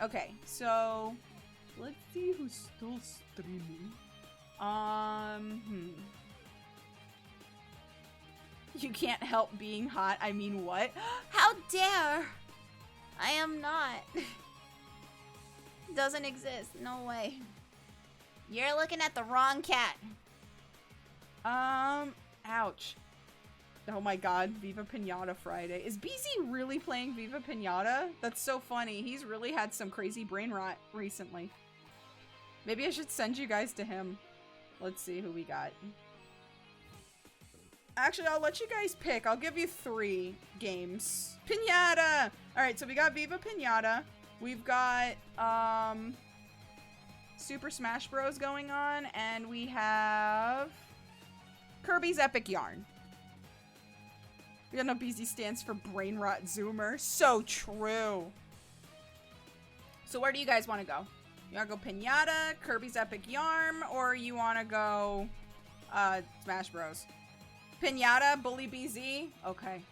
Okay, so let's see who's still streaming. You can't help being hot. I mean, what? How dare! I am not. Doesn't exist. No way. You're looking at the wrong cat. Ouch. Oh my god, Viva Pinata Friday. Is BZ really playing Viva Pinata? That's so funny. He's really had some crazy brain rot recently. Maybe I should send you guys to him. Let's see who we got. Actually, I'll let you guys pick. I'll give you 3 games. Pinata! Alright, so we got Viva Pinata. We've got, Super Smash Bros. Going on. And we have Kirby's Epic Yarn. We don't know BZ stands for Brain Rot Zoomer. So true. So where do you guys want to go? You want to go Pinata, Kirby's Epic Yarn, or you want to go, Smash Bros? Pinata, Bully BZ? Okay.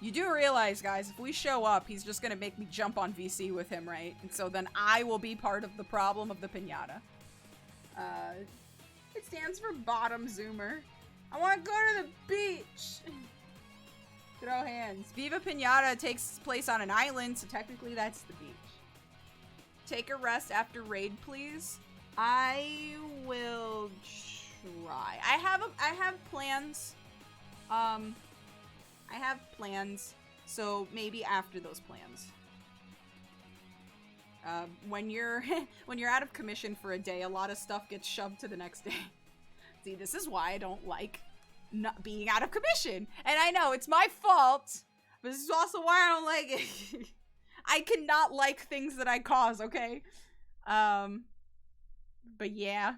You do realize, guys, if we show up, he's just gonna make me jump on VC with him, right? And so then I will be part of the problem of the Pinata. It stands for Bottom Zoomer. I want to go to the beach! Throw hands. Viva Pinata takes place on an island, so technically that's the beach. Take a rest after raid, please. I will try. I have plans. I have plans, so maybe after those plans. When you're out of commission for a day, a lot of stuff gets shoved to the next day. See, this is why I don't like not being out of commission. And I know it's my fault, but this is also why I don't like it. I cannot like things that I cause, okay? But yeah.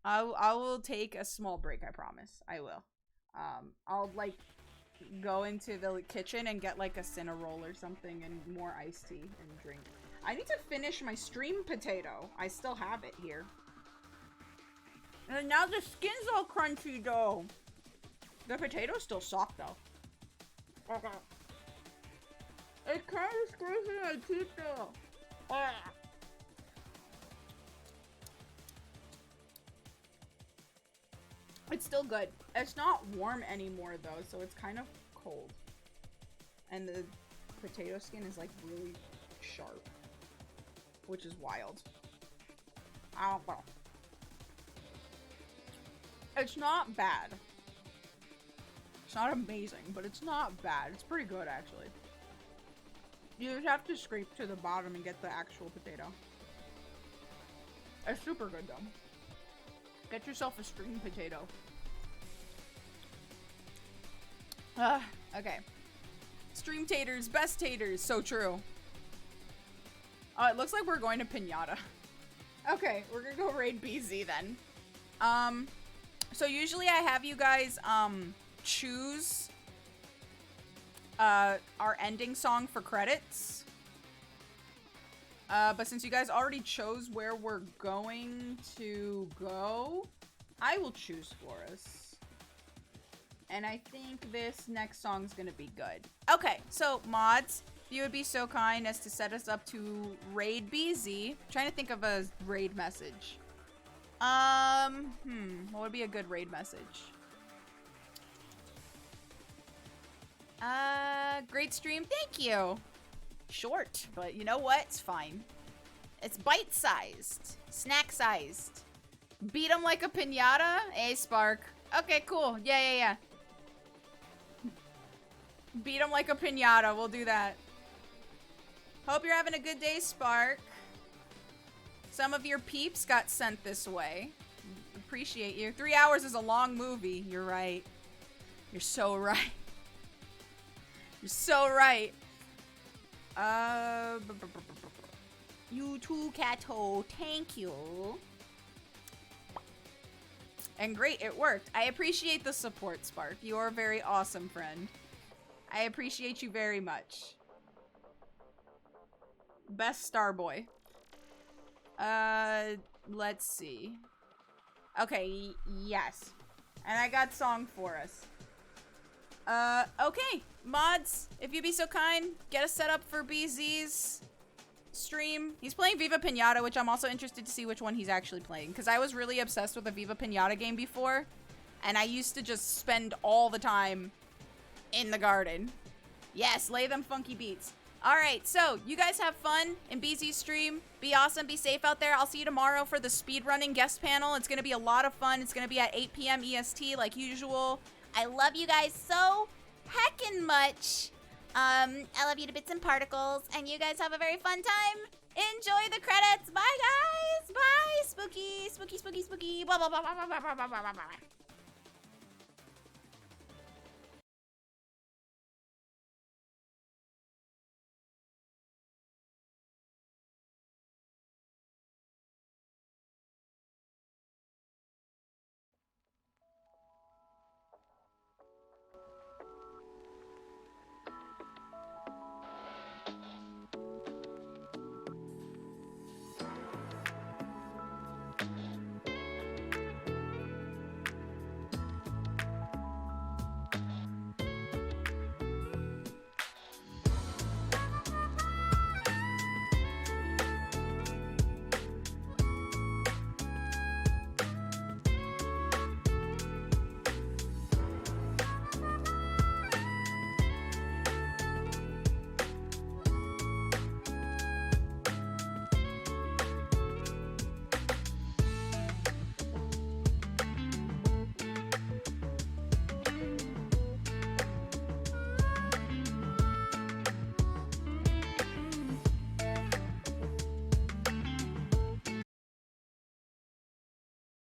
I will take a small break, I promise. I will. I'll like go into the kitchen and get like a Cinnarol or something and more iced tea and drink. I need to finish my stream potato. I still have it here. And now the skin's all crunchy though. The potato's still soft though. Okay. It's kind of squishy my teeth though. It's still good. It's not warm anymore though, so it's kind of cold. And the potato skin is like really sharp, which is wild. I don't know. It's not bad. It's not amazing, but it's not bad. It's pretty good actually. You just have to scrape to the bottom and get the actual potato. It's super good though. Get yourself a string potato. Okay. Stream taters, best taters, so true. Oh, it looks like we're going to Pinata. Okay, we're gonna go raid BZ then. So usually I have you guys, choose, our ending song for credits. But since you guys already chose where we're going to go, I will choose for us. And I think this next song's gonna be good. Okay, so mods, if you would be so kind as to set us up to raid BZ. Trying to think of a raid message. What would be a good raid message? Great stream, thank you. Short, but you know what? It's fine. It's bite-sized, snack-sized. Beat him like a piñata? Hey, Spark. Okay, cool. Yeah. Beat him like a piñata. We'll do that. Hope you're having a good day, Spark. Some of your peeps got sent this way. Appreciate you. 3 hours is a long movie. You're right. You're so right. You're so right. You too, Kato. Thank you. And great, it worked. I appreciate the support, Spark. You are a very awesome friend. I appreciate you very much. Best Starboy. Let's see. Okay, yes. And I got song for us. Okay. Mods, if you'd be so kind, get us set up for BZ's stream. He's playing Viva Pinata, which I'm also interested to see which one he's actually playing. Because I was really obsessed with the Viva Pinata game before. And I used to just spend all the time in the garden. Yes, lay them funky beats. Alright, so you guys have fun in BZ's stream. Be awesome, be safe out there. I'll see you tomorrow for the speedrunning guest panel. It's going to be a lot of fun. It's going to be at 8 p.m. EST like usual. I love you guys so heckin' much. I love you to bits and particles. And you guys have a very fun time. Enjoy the credits. Bye, guys. Bye. Spooky, spooky, spooky, spooky. Blah, blah, blah, blah, blah, blah, blah, blah, blah.